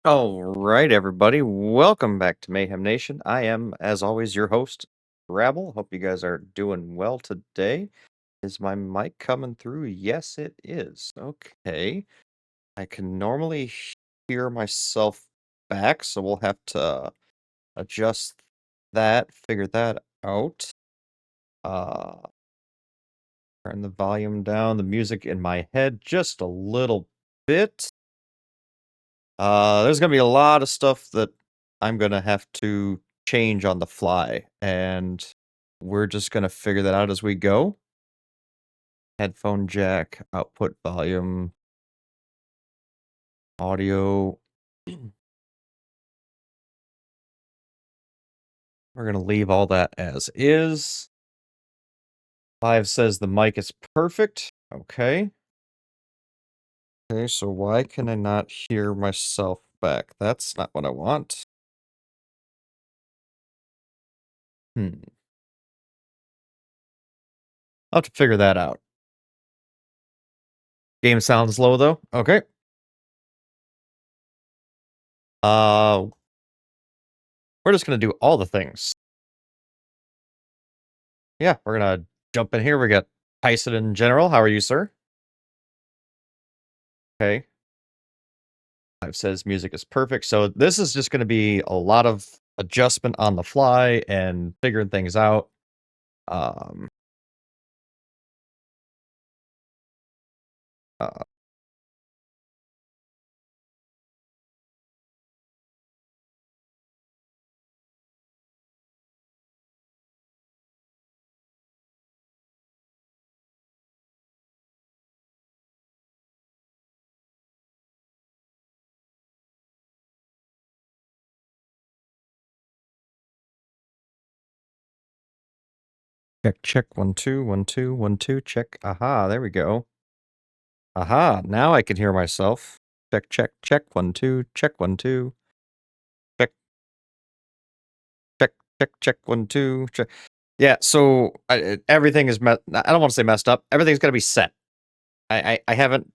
All right, everybody. Welcome back to Mayhem Nation. I am, as always, your host, Rabble. Hope you guys are doing well today. Is my mic coming through? Yes, it is. Okay. I can normally hear myself back, so we'll have to adjust that, figure that out. Uh, Turn the volume down, the music in my head just a little bit. There's gonna be a lot of stuff that I'm gonna have to change on the fly, and we're just gonna figure that out as we go. Headphone jack, output volume, audio. We're gonna leave all that as is. Live says the mic is perfect. Okay. Okay, so why can I not hear myself back? That's not what I want. Hmm. I'll have to figure that out. Game sounds low though. Okay. Uh, we're just gonna do all the things. Yeah, we're gonna jump in here. We got Tyson in general. How are you, sir? Okay. Live says music is perfect. So this is just gonna be a lot of adjustment on the fly and figuring things out. Um uh, check 1 2 1 2 1 2 check. Aha, there we go. Aha, now I can hear myself. Check 1 2 check 1 2 check check check 1 2 check. Yeah, so everything is I don't want to say messed up. Everything's got to be set. I haven't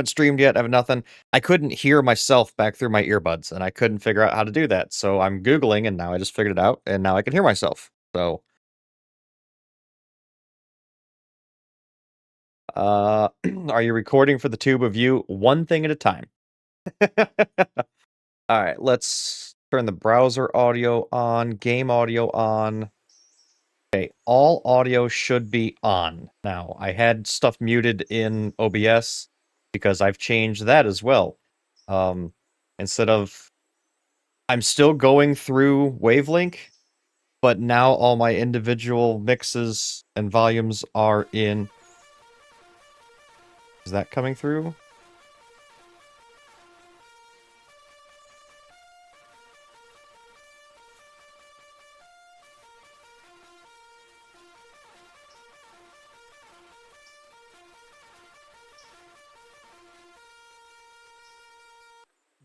streamed yet. I have nothing. I couldn't hear myself back through my earbuds, and I couldn't figure out how to do that. So I'm Googling, and now I just figured it out, and now I can hear myself. So, are you recording for the tube of you? One thing at a time. All right, let's turn the browser audio on, game audio on. Okay, all audio should be on. Now, I had stuff muted in OBS because I've changed that as well. Instead of I'm still going through Wavelink, but now all my individual mixes and volumes are in. Is that coming through?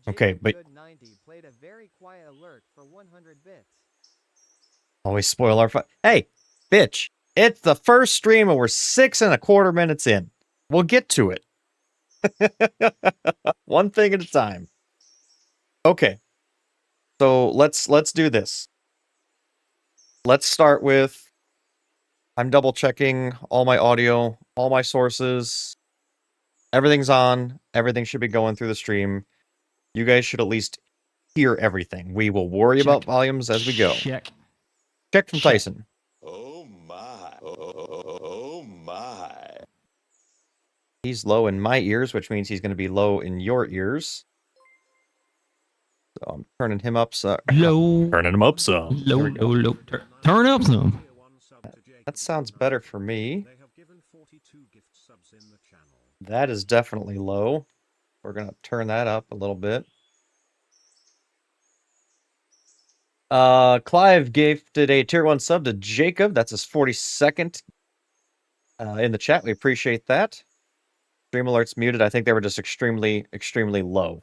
Okay, but played a very quiet alert for 100 bits. always spoil our fun. Hey, bitch! It's the first stream, and we're 6.25 minutes in. We'll get to it. One thing at a time. Okay, so let's do this. Let's start with. I'm double checking all my audio, all my sources. Everything's on. Everything should be going through the stream. You guys should at least hear everything. We will worry about volumes as we go. Check. Check from Tyson. Oh my. Oh my. He's low in my ears, which means he's going to be low in your ears. So I'm turning him up. Low. Turning him up some. Low. Turn up some. That sounds better for me. That is definitely low. We're going to turn that up a little bit. Clive gifted a tier 1 sub to Jacob. That's his 42nd in the chat. We appreciate that. Stream alerts muted. I think they were just extremely low.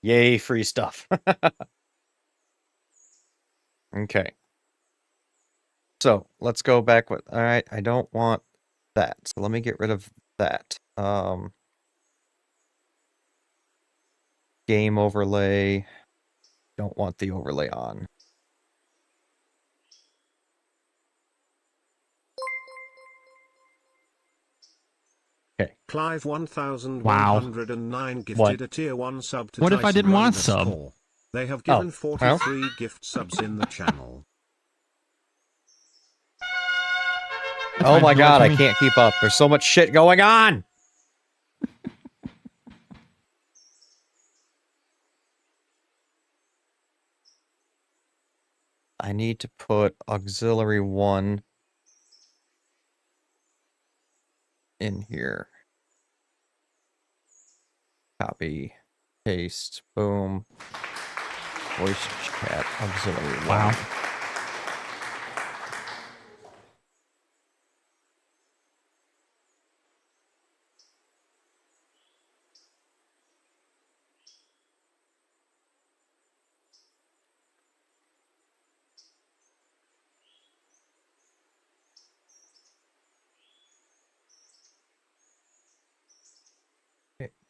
Yay, free stuff. Okay. So let's go back with. All right, I don't want that. So let me get rid of that. Game overlay. Don't want the overlay on. Okay. Clive 1109 gifted a tier 1 sub to What Tyson if I didn't want a Run sub? Score. They have given well. 43 gift subs in the channel. Oh my god, I me. can't keep up. There's so much shit going on! I need to put auxiliary 1 in here. Copy, paste, boom. Voice chat, auxiliary 1. Wow.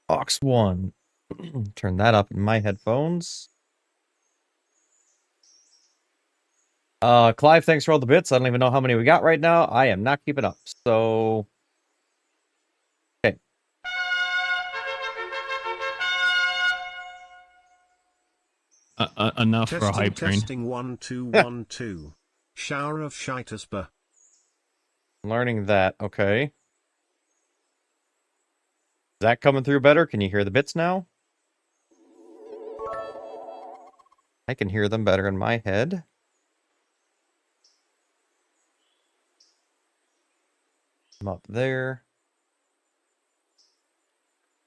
Aux 1. Turn that up in my headphones. Clive, thanks for all the bits. I don't even know how many we got right now. I am not keeping up. So, okay. Enough for a hype train. Testing 1212. Shower of shituspa. Learning that. Okay. Is that coming through better? Can you hear the bits now? I can hear them better in my head. I'm up there.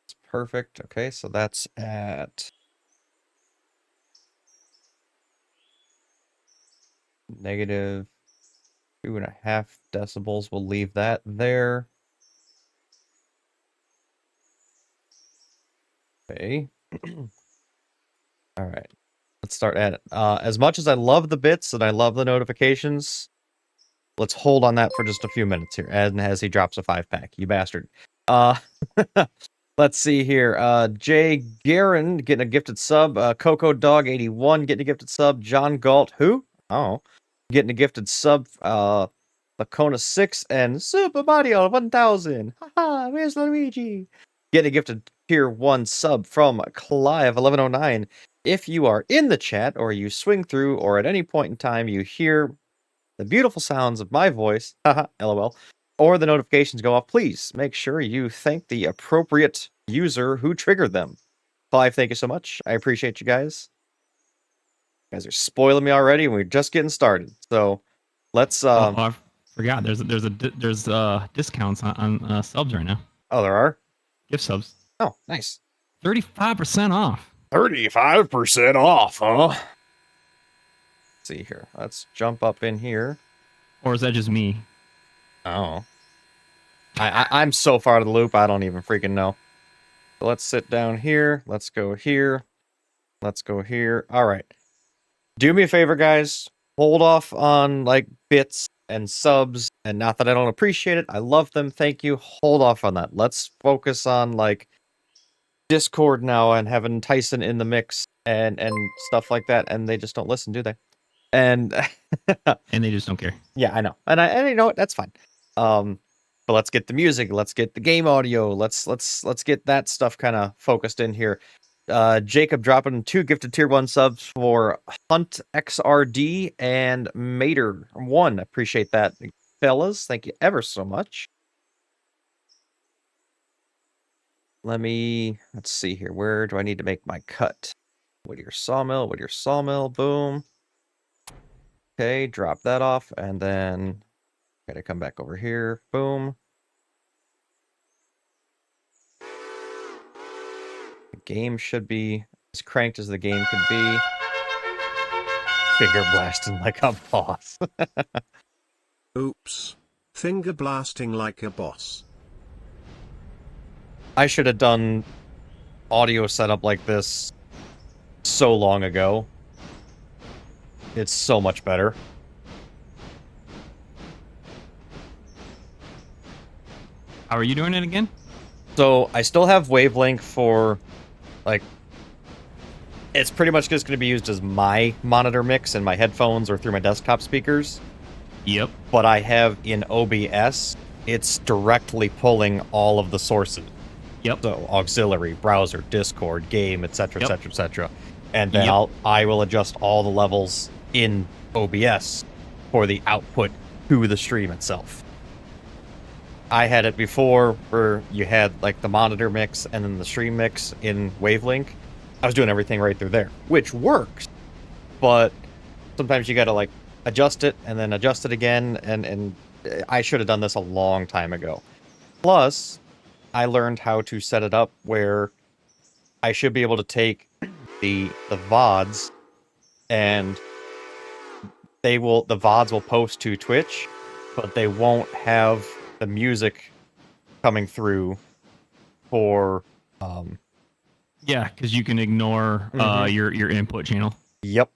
It's perfect. Okay, so that's at negative 2.5 decibels. We'll leave that there. Okay. All right. Let's start at it. As much as I love the bits and I love the notifications, let's hold on that for just a few minutes here. And as he drops a 5-pack, you bastard. Let's see here. Jay Guerin getting a gifted sub. Coco Dog 81 getting a gifted sub. John Galt, who? Oh, getting a gifted sub. Lacona 6 and Super Mario 1000. Haha, where's Luigi? Getting a gifted tier 1 sub from Clive 1109. If you are in the chat or you swing through or at any point in time you hear the beautiful sounds of my voice, haha, lol, or the notifications go off, please make sure you thank the appropriate user who triggered them. Clive, thank you so much. I appreciate you guys. You guys are spoiling me already, and we're just getting started. So let's. I forgot. There's discounts on subs right now. Oh, there are Gift subs. Oh, nice. 35% off. 35% off, huh? Let's see here. Let's jump up in here. Or is that just me? Oh. I'm so far out of the loop, I don't even freaking know. So let's sit down here. Let's go here. Let's go here. All right. Do me a favor, guys. Hold off on, like, bits and subs. And not that I don't appreciate it. I love them. Thank you. Hold off on that. Let's focus on, like, Discord now and having Tyson in the mix and stuff like that. And they just don't listen, do they? And and they just don't care. Yeah, I know. And you know what? That's fine. But let's get the music, let's get the game audio, let's get that stuff kind of focused in here. Jacob dropping 2 gifted tier 1 subs for Hunt XRD and Mater 1. Appreciate that, fellas. Thank you ever so much. Let's see here. Where do I need to make my cut? Whittier Sawmill, boom. Okay, drop that off, and then gotta come back over here. Boom. The game should be as cranked as the game could be. Finger blasting like a boss. Oops. Finger blasting like a boss. I should have done audio setup like this so long ago. It's so much better. How are you doing it again? So I still have Wavelink for, like, it's pretty much just going to be used as my monitor mix in my headphones or through my desktop speakers. Yep. But I have in OBS, it's directly pulling all of the sources. Yep. So auxiliary, browser, Discord, game, etc., Yep. etc., etc. And then Yep. I will adjust all the levels in OBS for the output to the stream itself. I had it before where you had like the monitor mix and then the stream mix in Wavelink. I was doing everything right through there, which works, but sometimes you gotta like adjust it and then adjust it again, and I should have done this a long time ago. Plus, I learned how to set it up where I should be able to take the VODs and the VODs will post to Twitch, but they won't have the music coming through for Yeah, because you can ignore your input channel. Yep.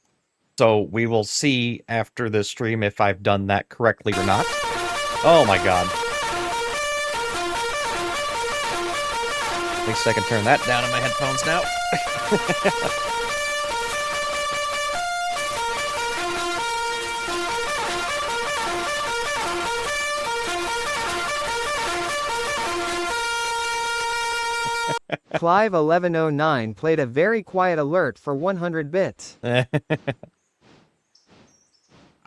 So we will see after this stream if I've done that correctly or not. Oh my god. At least I can turn that down in my headphones now. Clive 1109 played a very quiet alert for 100 bits. I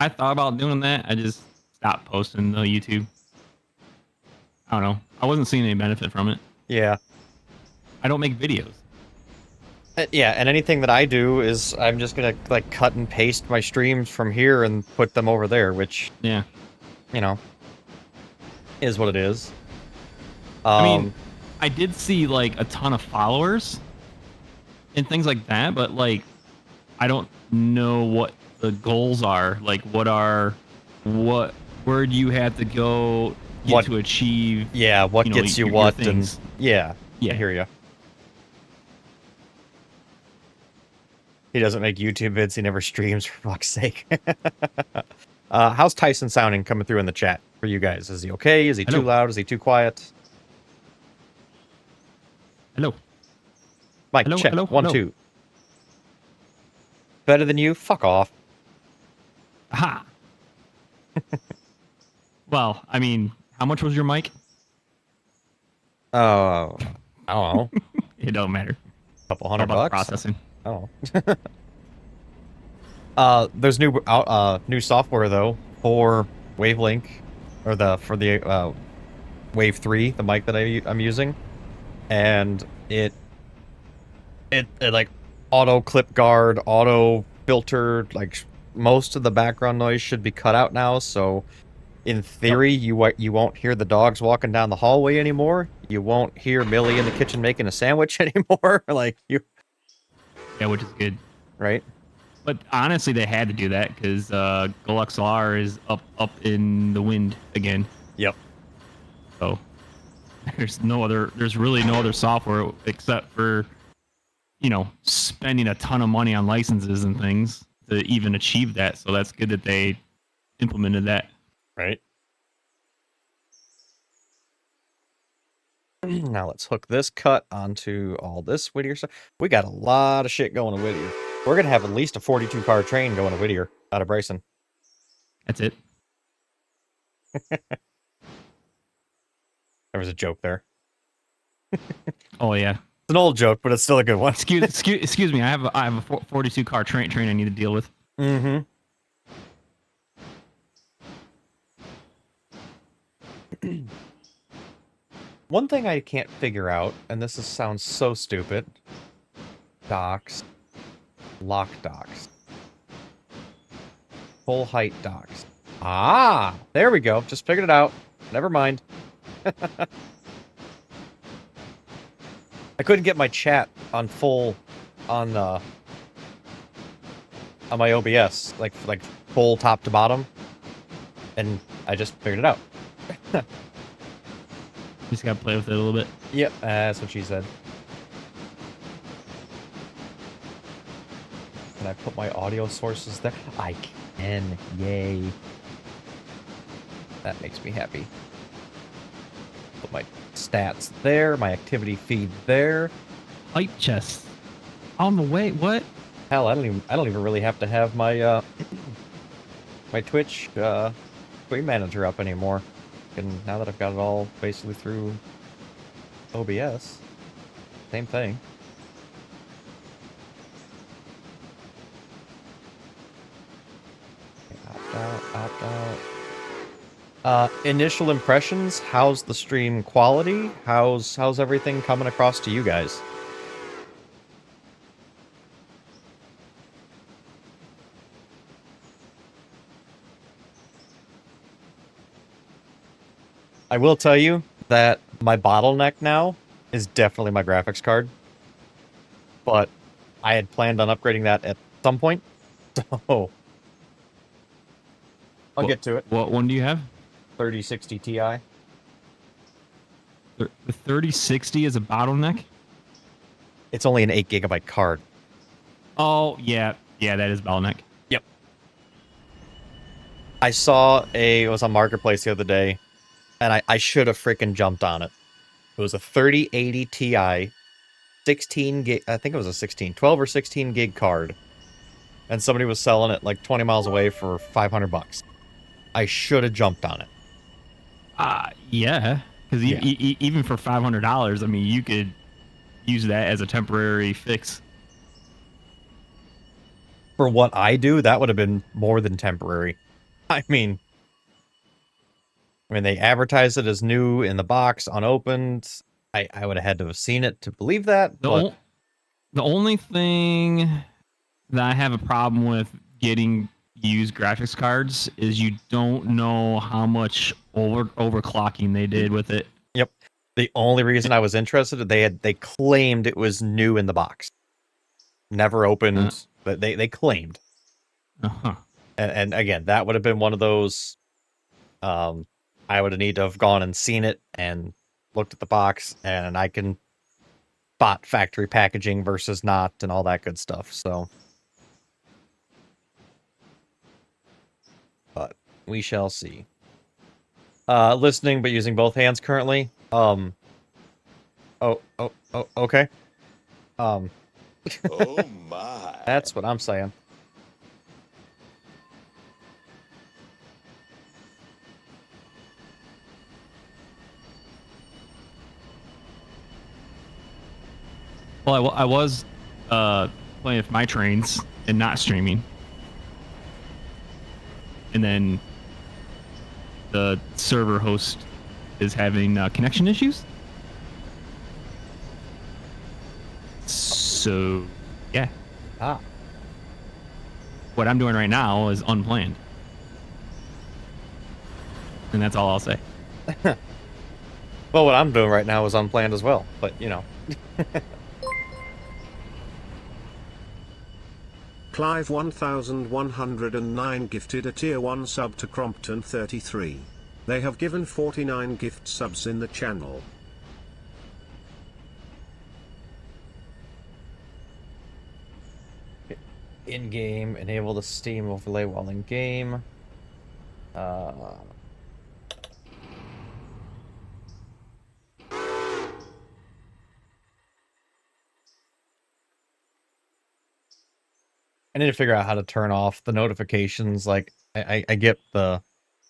thought about doing that. I just stopped posting to YouTube. I don't know. I wasn't seeing any benefit from it. Yeah. I don't make videos. Yeah, and anything that I do is I'm just gonna like cut and paste my streams from here and put them over there, which, Yeah. you know, is what it is. I mean, I did see like a ton of followers and things like that, but like I don't know what the goals are. Like where do you have to go to achieve? Yeah, what gets you what and things. yeah, Yeah. I hear you. He doesn't make YouTube vids, he never streams, for fuck's sake. How's Tyson sounding coming through in the chat for you guys? Is he okay? Is he too loud? Is he too quiet? Hello. Mike, hello, check. hello, 1, hello. 2. Better than you? Fuck off. Aha. Well, I mean, how much was your mic? Oh, I don't know. It don't matter. Couple All $100 about processing. Oh. There's new software though for Wavelink, or for the Wave 3, the mic that I'm using, and it like auto clip guard, auto filter, like most of the background noise should be cut out now. So in theory, you won't hear the dogs walking down the hallway anymore. You won't hear Millie in the kitchen making a sandwich anymore. Like you. Yeah, which is good. Right. But honestly, they had to do that because GoXLR is up in the wind again. Yep. So there's really no other software except for, spending a ton of money on licenses and things to even achieve that. So that's good that they implemented that. Right. Now let's hook this cut onto all this Whittier stuff. We got a lot of shit going to Whittier. We're going to have at least a 42-car train going to Whittier out of Bryson. That's it. There was a joke there. Oh, yeah. It's an old joke, but it's still a good one. Excuse me. I have a 42-car train I need to deal with. Mm-hmm. One thing I can't figure out, and sounds so stupid. Docks. Lock docks. Full height docks. Ah! There we go. Just figured it out. Never mind. I couldn't get my chat on full on my OBS, like full top to bottom, and I just figured it out. Just gotta play with it a little bit. Yep, that's what she said. Can I put my audio sources there? I can. Yay. That makes me happy. Put my stats there, my activity feed there. Hype chests on the way. What? Hell, I don't even really have to have my my Twitch stream manager up anymore. And now that I've got it all basically through OBS, same thing. Opt out, opt out. Initial impressions, how's the stream quality? How's everything coming across to you guys? I will tell you that my bottleneck now is definitely my graphics card. But I had planned on upgrading that at some point, so I'll get to it. What one do you have? 3060 Ti. The 3060 is a bottleneck? It's only an 8GB card. Oh, yeah. Yeah, that is bottleneck. Yep. I saw it was on Marketplace the other day, and I should have freaking jumped on it. It was a 3080 Ti, 16 gig, I think it was a 12 or 16 gig card. And somebody was selling it like 20 miles away for $500. I should have jumped on it. Yeah. Because even for $500, I mean, you could use that as a temporary fix. For what I do, that would have been more than temporary. I mean, they advertised it as new in the box, unopened. I would have had to have seen it to believe that. The only thing that I have a problem with getting used graphics cards is you don't know how much overclocking they did with it. Yep. The only reason I was interested, they claimed it was new in the box. Never opened, but they claimed. Uh-huh. And again, that would have been one of those I would have need to have gone and seen it and looked at the box, and I can spot factory packaging versus not and all that good stuff. So, but we shall see. Listening but using both hands currently. Okay. Oh my. That's what I'm saying. Well, I was playing with my trains and not streaming. And then the server host is having connection issues. So, yeah. What I'm doing right now is unplanned. And that's all I'll say. Well, what I'm doing right now is unplanned as well, but, you know. Clive 1109 gifted a tier 1 sub to Crompton 33. They have given 49 gift subs in the channel. In-game, enable the Steam overlay while in-game. I need to figure out how to turn off the notifications. Like, I get the,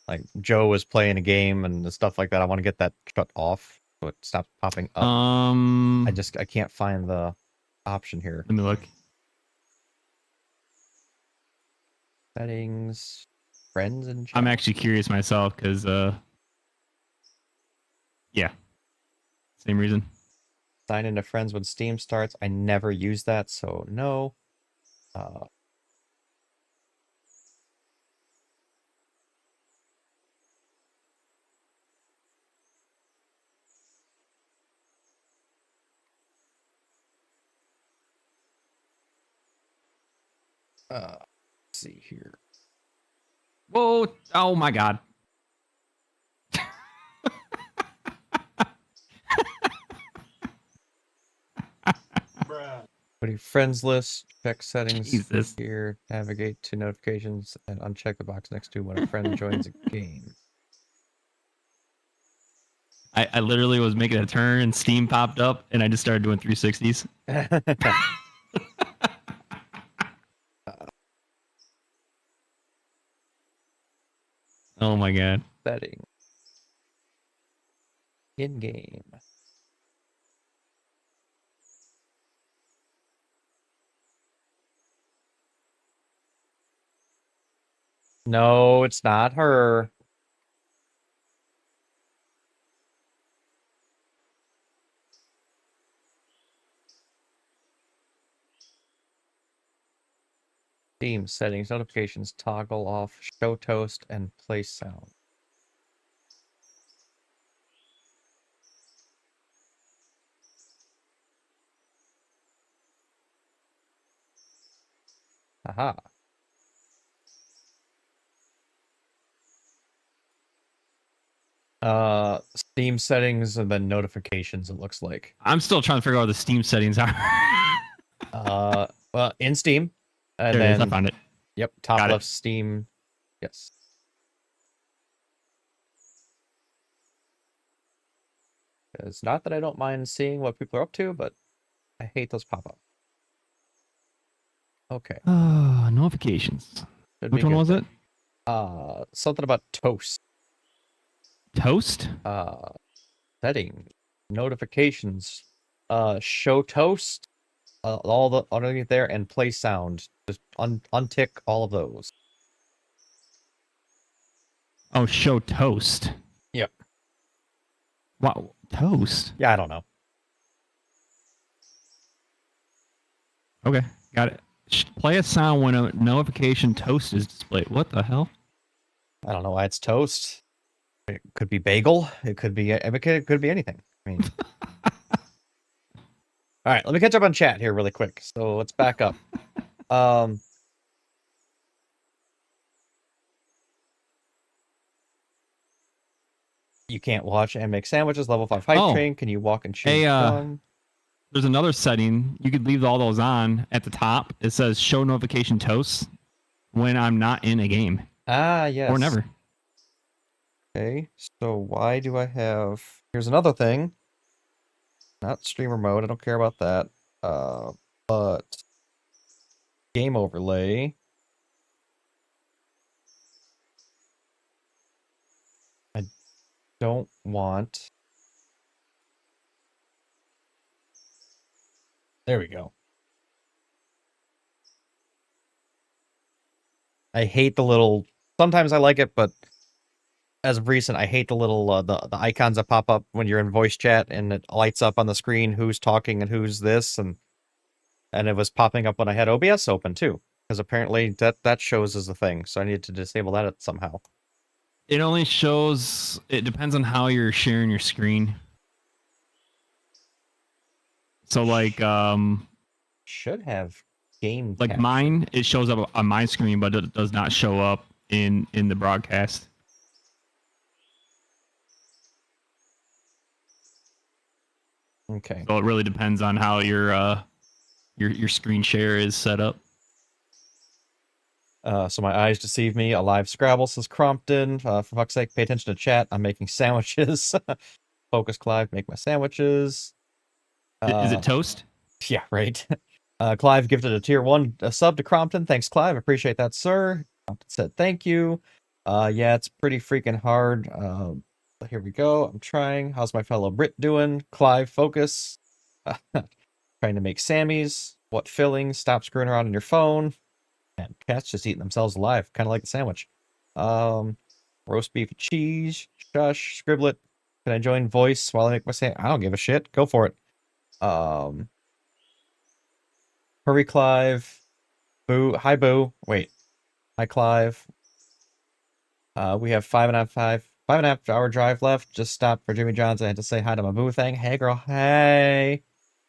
like, Joe is playing a game and the stuff like that. I want to get that shut off so it stops popping up. I can't find the option here. Let me look. Settings, friends and chat. I'm actually curious myself because, yeah, same reason. Sign into friends when Steam starts. I never use that, so no. Let's see here. Whoa! Oh my God! Go to your friends list, check settings Jesus. here, navigate to notifications, and uncheck the box next to when a friend joins a game. I literally was making a turn and Steam popped up and I just started doing 360s. Oh my god. Setting. In game. No, it's not her. Steam settings, notifications, toggle off, show toast, and play sound. Aha. Steam settings and then notifications, it looks like. I'm still trying to figure out what the Steam settings are. Well, in Steam. And There it is. I then, found it. yep, top Got left it. Steam. Yes. It's not that I don't mind seeing what people are up to, but I hate those pop-up. Okay. Notifications. Should Which be one good was then. it? Something about toast. Toast? Setting. Notifications. Show toast. All the underneath there and play sound. Just untick all of those. Oh, show toast. Yep. Wow, toast. Yeah, I don't know. Okay, got it. Play a sound when a notification toast is displayed. What the hell? I don't know why it's toast. It could be bagel. It could be anything. I mean, all right. Let me catch up on chat here really quick. So let's back up. You can't watch and make sandwiches. Level 5 hype train. Can you walk and chew gum? There's another setting. You could leave all those on at the top. It says show notification toasts when I'm not in a game. Ah, yes. Or never. Okay, so why do I have... Here's another thing. Not streamer mode. I don't care about that. But game overlay. I don't want... There we go. I hate the little... Sometimes I like it, but as of recent, I hate the little the icons that pop up when you're in voice chat and it lights up on the screen who's talking and who's this, and it was popping up when I had OBS open too, because apparently that shows as a thing, so I need to disable that somehow. It only shows. It depends on how you're sharing your screen. So like should have game like capture. Mine, it shows up on my screen, but it does not show up in the broadcast. Okay. So it really depends on how your screen share is set up. So my eyes deceive me. A live Scrabble, says Crompton. For fuck's sake, pay attention to chat. I'm making sandwiches. Focus, Clive. Make my sandwiches. Is it toast? Yeah, right. Clive gifted a tier 1 sub to Crompton. Thanks, Clive. Appreciate that, sir. Crompton said thank you. Yeah, it's pretty freaking hard. Here we go. I'm trying. How's my fellow Brit doing? Clive, focus. Trying to make Sammy's. What filling? Stop screwing around on your phone. And cats just eating themselves alive, kind of like a sandwich. Roast beef and cheese. Shush. Scribblet. Can I join voice while I make my sandwich? I don't give a shit. Go for it. Hurry, Clive. Boo. Hi, Boo. Wait. Hi, Clive. We have 5.5 hour drive left. Just stopped for Jimmy John's. I had to say hi to my boo thing. Hey, girl. Hey.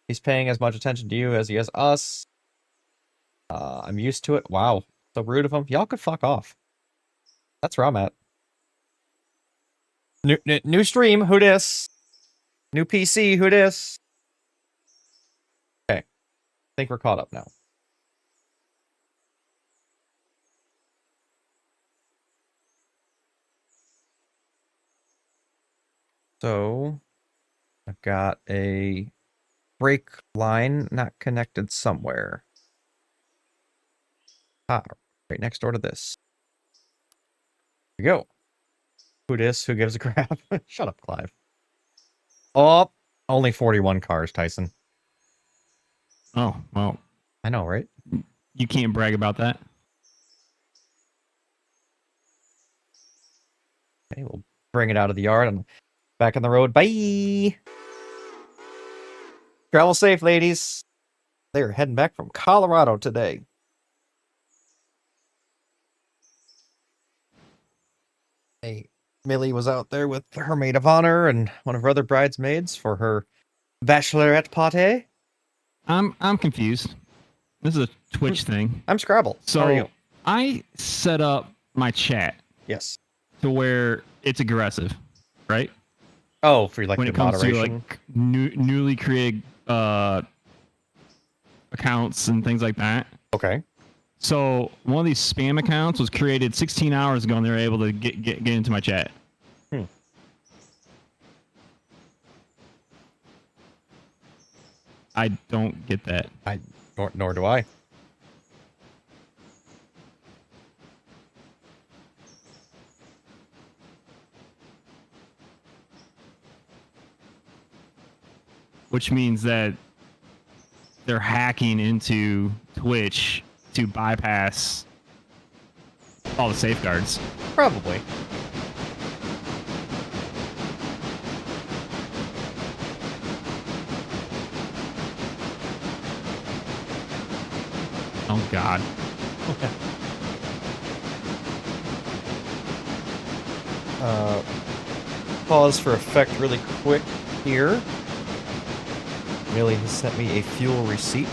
He's paying as much attention to you as he is us. I'm used to it. Wow. So rude of him. Y'all could fuck off. That's where I'm at. New stream. Who dis? New PC. Who dis? Okay. I think we're caught up now. So I've got a brake line not connected somewhere. Ah, right next door to this. Here we go. Who dis? Who gives a crap? Shut up, Clive. Oh, only 41 cars, Tyson. Oh, well, I know, right? you can't brag about that. Okay, we'll bring it out of the yard and back on the road. Bye! Travel safe, ladies. They're heading back from Colorado today. Hey, Millie was out there with her maid of honor and one of her other bridesmaids for her bachelorette party. I'm confused. This is a Twitch thing. I'm Scrabble. How are you? So I set up my chat Yes. to where it's aggressive, right? Oh, for like When your it comes moderation. to like newly created accounts and things like that. Okay. So one of these spam accounts was created 16 hours ago, and they were able to get into my chat. Hmm. I don't get that. Nor do I. Which means that they're hacking into Twitch to bypass all the safeguards. Probably. Oh God. Pause for effect really quick here. Millie has sent me a fuel receipt.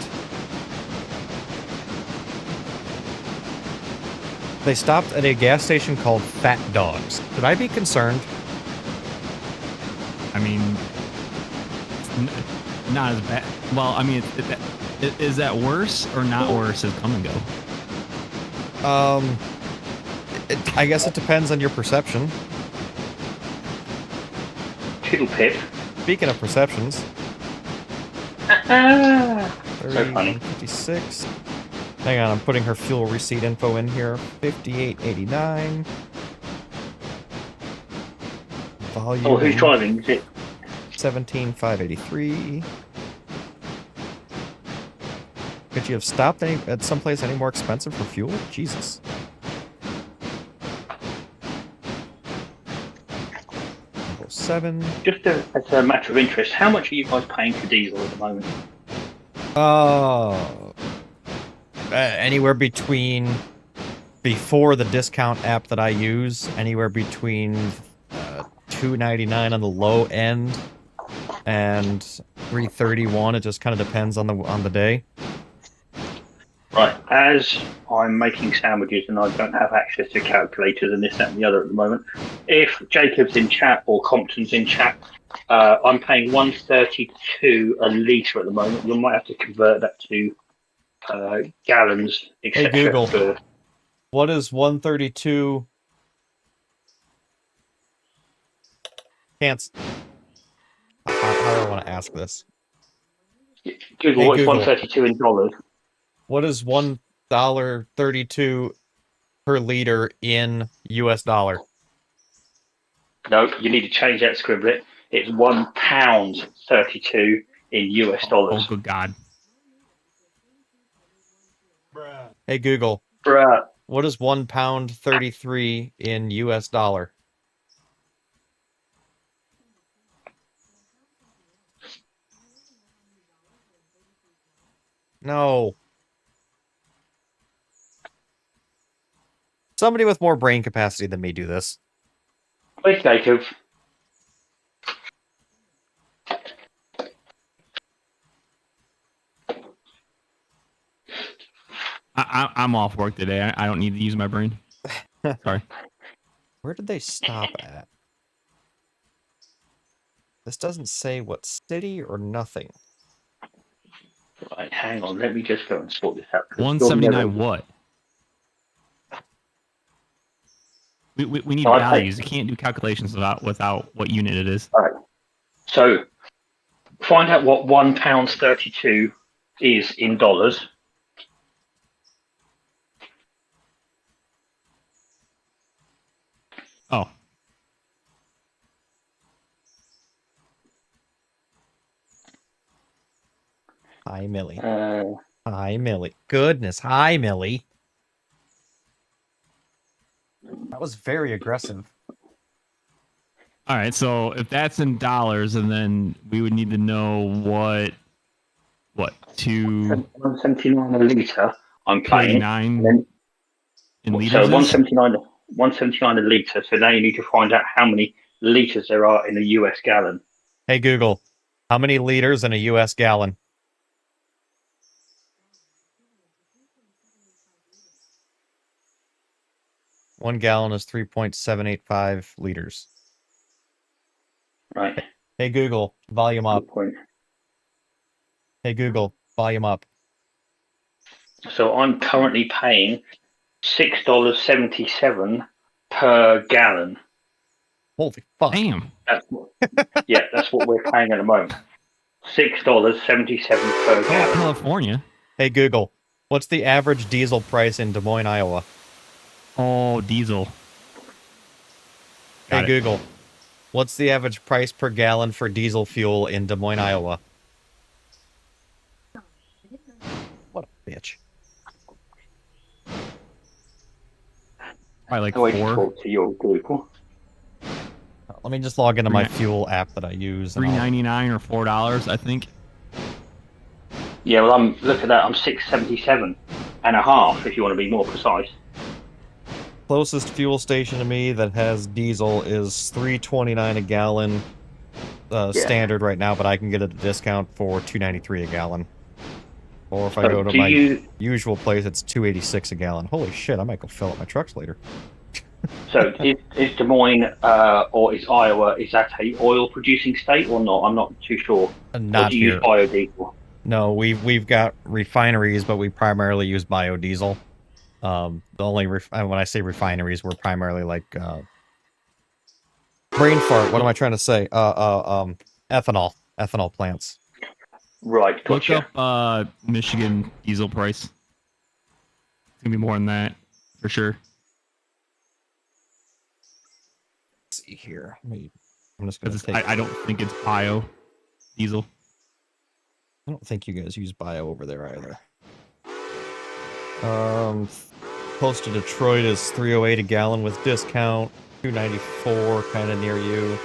They stopped at a gas station called Fat Dogs. Should I be concerned? I mean, not as bad. Well, I mean, is that worse or not worse as come and go? I guess it depends on your perception. Tittle pip. Speaking of perceptions, So funny. 56. Hang on, I'm putting her fuel receipt info in here. 58.89. Volume. Oh, who's driving? Is it? 17,583. Could you have stopped at someplace any more expensive for fuel? Jesus. Level 7. Just as a matter of interest, how much are you guys paying for diesel at the moment? Anywhere between, before the discount app that I use, anywhere between $2.99 on the low end and $3.31. It just kind of depends on the day. Right, as I'm making sandwiches and I don't have access to calculators and this, that, and the other at the moment, if Jacob's in chat or Compton's in chat, I'm paying $1.32 a litre at the moment. We might have to convert that to gallons, etc. Hey Google, what is 132? Can't. How do I want to ask this? Google, Hey, what's Google. 132 in dollars? What is $1.32 per liter in US dollar? No, you need to change that, Scribblet. It's £1.32 in US dollars. Oh, good God. Hey Google, Bruh. what is £1.33 in US dollar? No. Somebody with more brain capacity than me do this. Where's Jacob? I'm off work today. I don't need to use my brain. Sorry. Where did they stop at? This doesn't say what city or nothing. Right, hang on. Let me just go and sort this out. 179 what? We need So I values. You can't do calculations without what unit it is. All right. So find out what £1.32 is in dollars. Oh, Hi, Millie. Uh, Hi, Millie. Goodness. Hi, Millie. That was very aggressive. all right. So if that's in dollars, and then we would need to know what 179 a litre. I'm paying, and 289 then in so liters is. 179 a litre. So now you need to find out how many litres there are in a US gallon. Hey, Google. How many liters in a U.S. gallon? One gallon is 3.785 liters. Right. Hey, Google. Volume up. Good point. Hey, Google. Volume up. So I'm currently paying $6.77 per gallon. Holy fuck. Damn. That's what we're paying at the moment. $6.77 per Oh, gallon. California. Hey, Google. What's the average diesel price in Des Moines, Iowa? Oh, diesel. Hey, Got it. Google. What's the average price per gallon for diesel fuel in Des Moines, Iowa? What a bitch. Probably like No way to 4, talk to your Google. Let me just log into my Three- fuel app that I use. And I'll- $3.99 or $4, I think. Yeah, well, look at that. I'm 677 and a half, if you want to be more precise. Closest fuel station to me that has diesel is $3.29 a gallon. Standard right now, but I can get it at a discount for $2.93 a gallon. Or if I go to my usual place, it's $2.86 a gallon. Holy shit! I might go fill up my trucks later. So is Des Moines or is Iowa, is that a oil producing state or not? I'm not too sure. Not or do you here. use biodiesel? No, we've got refineries, but we primarily use biodiesel. The only when I say refineries, we're primarily like brain fart. What am I trying to say? Ethanol plants. Right, gotcha. Look up Michigan diesel price. It's gonna be more than that for sure. Let's see here. I'm just gonna take. I don't think it's bio diesel. I don't think you guys use bio over there either. Close to Detroit is $3.08 a gallon with discount. $2.94 kind of near you.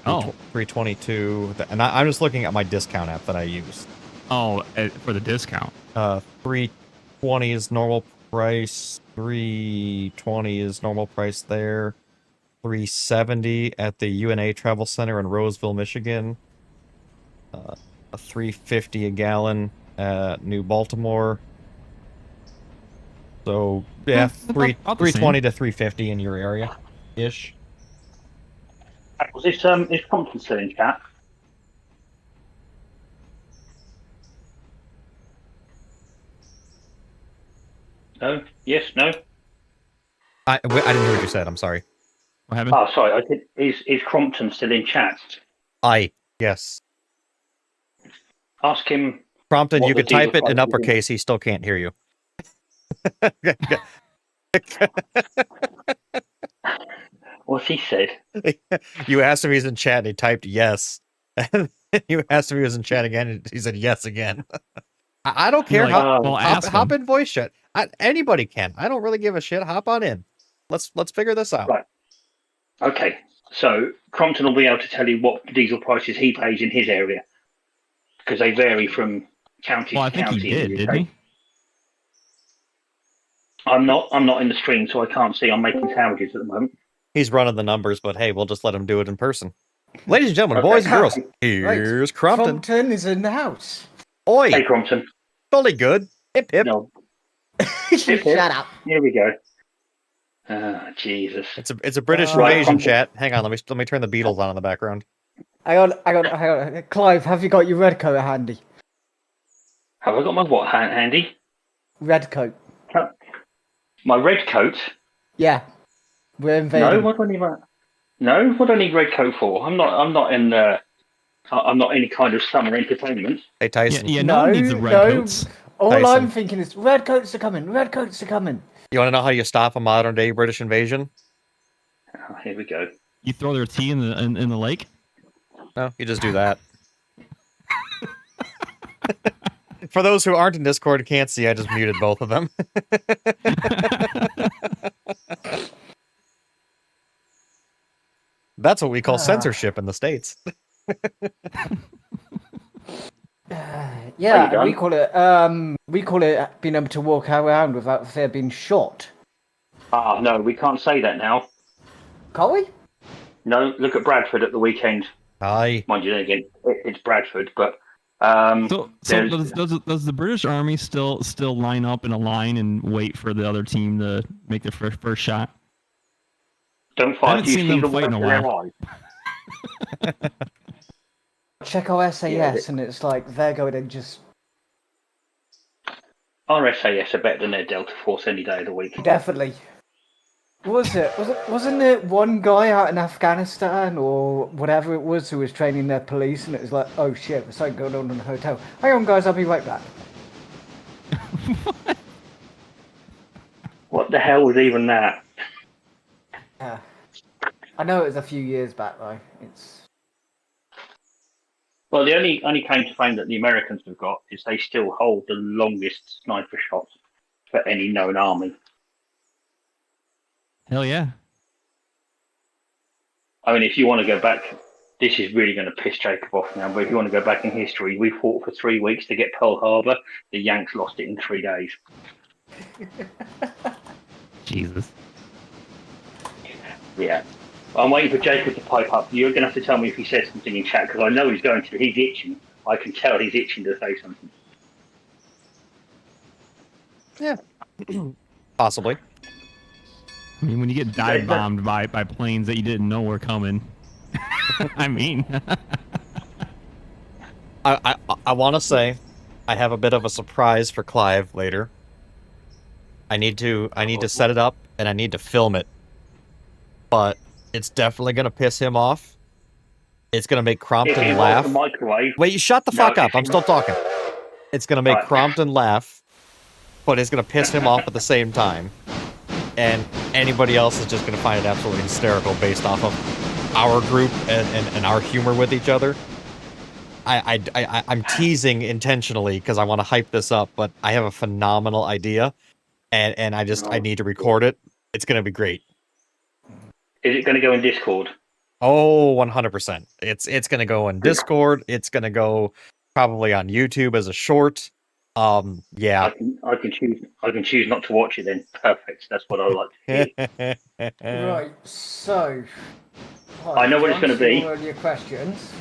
Oh. $3.22. And I'm just looking at my discount app that I use. Oh, for the discount. $3.20 is normal price. $3.20 is normal price there. $3.70 at the UNA Travel Center in Roseville, Michigan. $3.50 a gallon at New Baltimore. So yeah, about the $3.20 same. to $3.50 in your area, ish. Was this is Compton still in chat? No? Yes? No? I didn't hear what you said. I'm sorry. What happened? Oh, sorry. I did. Is Crompton still in chat? Yes. Ask him. Crompton, what you the could type diesel it in price is. uppercase. He still can't hear you. What's he said? You asked him if he's in chat, and he typed yes. And you asked him if he was in chat again, and he said yes again. I don't care. Hop in voice chat. Anybody can. I don't really give a shit. Hop on in. Let's figure this out. Right. Okay. So Crompton will be able to tell you what diesel prices he pays in his area because they vary from county Well, I to think county. he did, didn't he? I'm not in the stream, so I can't see. I'm making sandwiches at the moment. He's running the numbers, but hey, we'll just let him do it in person. Ladies and gentlemen, boys and girls, here's Crompton. Crompton is in the house. Oi! Hey, Crompton. Totally good. Hip hip. No. Shut up. Here we go. Jesus. It's a British invasion chat. Hang on, let me turn the Beatles on in the background. Hang on. Clive, have you got your red coat handy? Have I got my what handy? Red coat. My red coat. Yeah. We're No, invading. what do I need? No, what do I need red coat for? I'm not. I'm not in. I'm not any kind of summer entertainment. Hey, Tyson. Yeah, no one needs the red coats. All Tyson. I'm thinking is red coats are coming. Red coats are coming. You want to know how you stop a modern day British invasion? Oh, here we go. You throw their tea in the lake. No, you just do that. For those who aren't in Discord and can't see, I just muted both of them. That's what we call censorship in the States. Yeah, and we call it being able to walk around without fear being shot. Ah, no, we can't say that now. Can't we? No, look at Bradford at the weekend. Aye. Mind you, then again, it's Bradford, but So does the British Army still line up in a line and wait for the other team to make their first shot? don't I fire. haven't Do you seen see them the fight in white a of their while. eyes? Check our SAS, Yeah, and it's like they're going and just our SAS are better than their Delta Force any day of the week. definitely. Wasn't it one guy out in Afghanistan or whatever it was who was training their police, and it was like, oh shit, there's something going on in the hotel. Hang on, guys, I'll be right back. What the hell was even that? Yeah, I know it was a few years back though. It's Well, the only claim to fame that the Americans have got is they still hold the longest sniper shots for any known army. Hell yeah. I mean, if you want to go back, this is really going to piss Jacob off now, but if you want to go back in history, we fought for 3 weeks to get Pearl Harbor. The Yanks lost it in 3 days. Jesus. Yeah. I'm waiting for Jacob to pipe up. You're going to have to tell me if he says something in chat, because I know he's going to. He's itching. I can tell he's itching to say something. Yeah. Possibly. I mean, when you get dive bombed by planes that you didn't know were coming. I mean. I want to say I have a bit of a surprise for Clive later. I need to set it up and I need to film it. But it's definitely going to piss him off. It's going to make Crompton laugh. Wait, you shut the fuck up. I'm still talking. It's going to make Crompton laugh, but it's going to piss him off at the same time. And anybody else is just going to find it absolutely hysterical based off of our group and our humor with each other. I'm teasing intentionally because I want to hype this up, but I have a phenomenal idea, and I need to record it. It's going to be great. Is it going to go in Discord? Oh, 100%. It's going to go in Discord. It's going to go probably on YouTube as a short. Yeah. I can choose not to watch it then. Perfect. That's what I like to hear. right. So, I know what it's going to be. All your questions.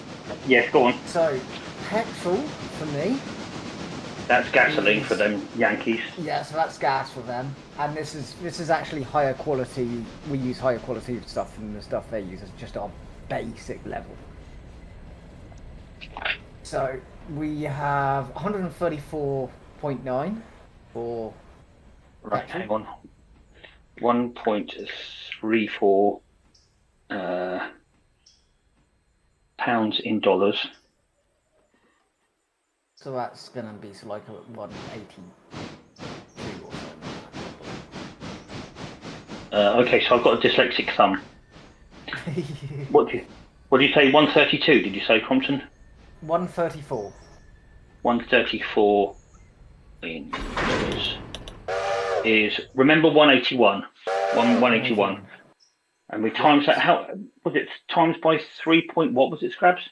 Yes, go on. So, petrol for me. That's gasoline for them Yankees. Yeah, so that's gas for them, and this is actually higher quality. We use higher quality stuff than the stuff they use. It's just our basic level. So we have 134.9 for. Right, hang on. 1.34 pounds in dollars. So that's gonna be like a 180 or something. Okay, so I've got a dyslexic thumb. What do you say? 132? Did you say, Compton? 134. 134 in dollars is, remember, 181. 181. And we times that. How was it? Times by 3 point. What was it, Scrabs?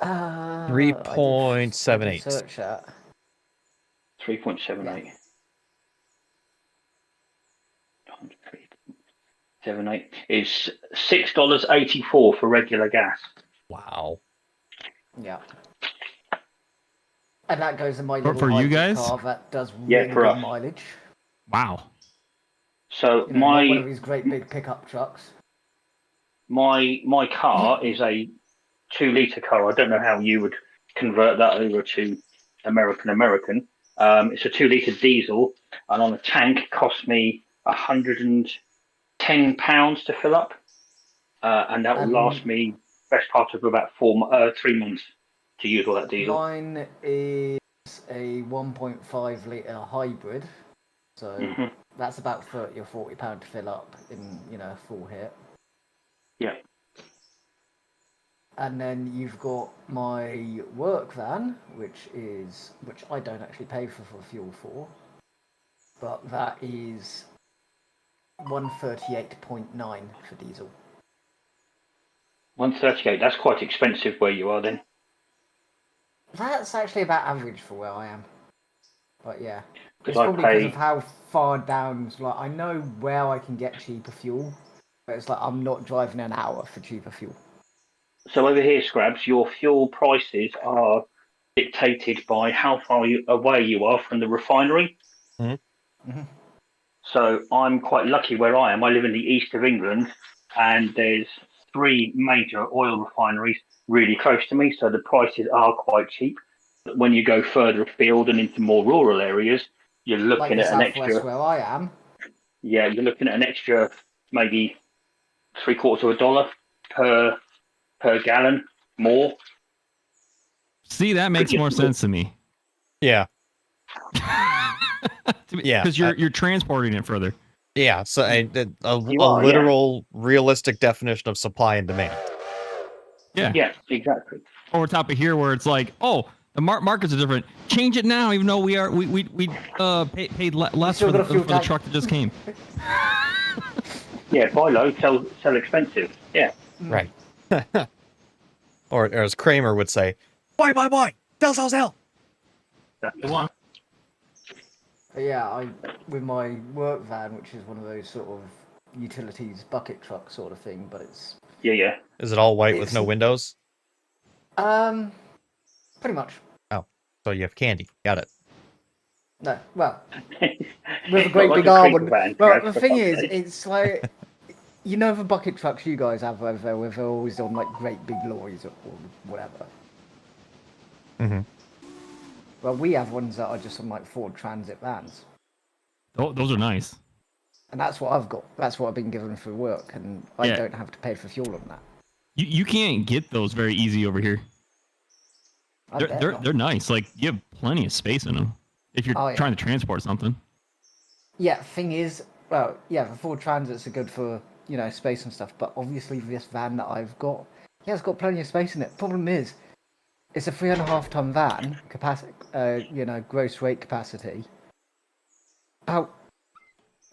3.78. Search that. 3.78. Yeah. 3.78 is $6.84 for regular gas. Wow. Yeah. And that goes in my little for you guys? car that does really good mileage. Wow. So not one of these great big pickup trucks. My car is a 2-litre car. I don't know how you would convert that over to American. It's a 2-litre diesel, and on a tank cost me 110 £10 to fill up, and that will last me best part of about 3 months to use all that diesel. Mine is a 1.5 litre hybrid, so that's about £30 or £40 to fill up in full hit. Yeah. And then you've got my work van, which I don't actually pay for fuel for, but that is 138.9 for diesel. 138. That's quite expensive where you are then. That's actually about average for where I am. But yeah, it's I probably because of how far down. Like I know where I can get cheaper fuel, but it's like I'm not driving an hour for cheaper fuel. So over here, Scrabs, your fuel prices are dictated by how far away you are from the refinery. So I'm quite lucky where I am. I live in the east of England, and there's 3 major oil refineries really close to me, so the prices are quite cheap. But when you go further afield and into more rural areas, you're looking like at an extra. Where I am. Yeah, you're looking at an extra maybe $0.75 per gallon more. See, that makes more sense to me. Yeah. Yeah, because you're transporting it further. Yeah, so a literal, realistic definition of supply and demand. Yeah, exactly. Over top of here, where it's like, oh, the markets are different. Change it now, even though we paid less for the truck that just came. Yeah, buy low, sell expensive. Yeah, right. or as Kramer would say, buy, sell. That's the one. But yeah, with my work van, which is one of those sort of utilities bucket truck sort of thing, but it's yeah. Is it all white with no windows? Pretty much. Oh, so you have candy. Got it. No, well, with a great big arm. Well, the thing is, it's like the bucket trucks you guys have over there, where they're always on like great big lorries or whatever. Well, we have ones that are just on like Ford Transit vans. Oh, those are nice. And that's what I've got. That's what I've been given for work, and I don't have to pay for fuel on that. You can't get those very easy over here. They're nice. Like you have plenty of space in them if you're trying to transport something. Yeah, thing is, well, yeah, the Ford Transits are good for space and stuff, but obviously this van that I've got, it's got plenty of space in it. Problem is, it's a 3.5 ton van capacity, gross weight capacity. About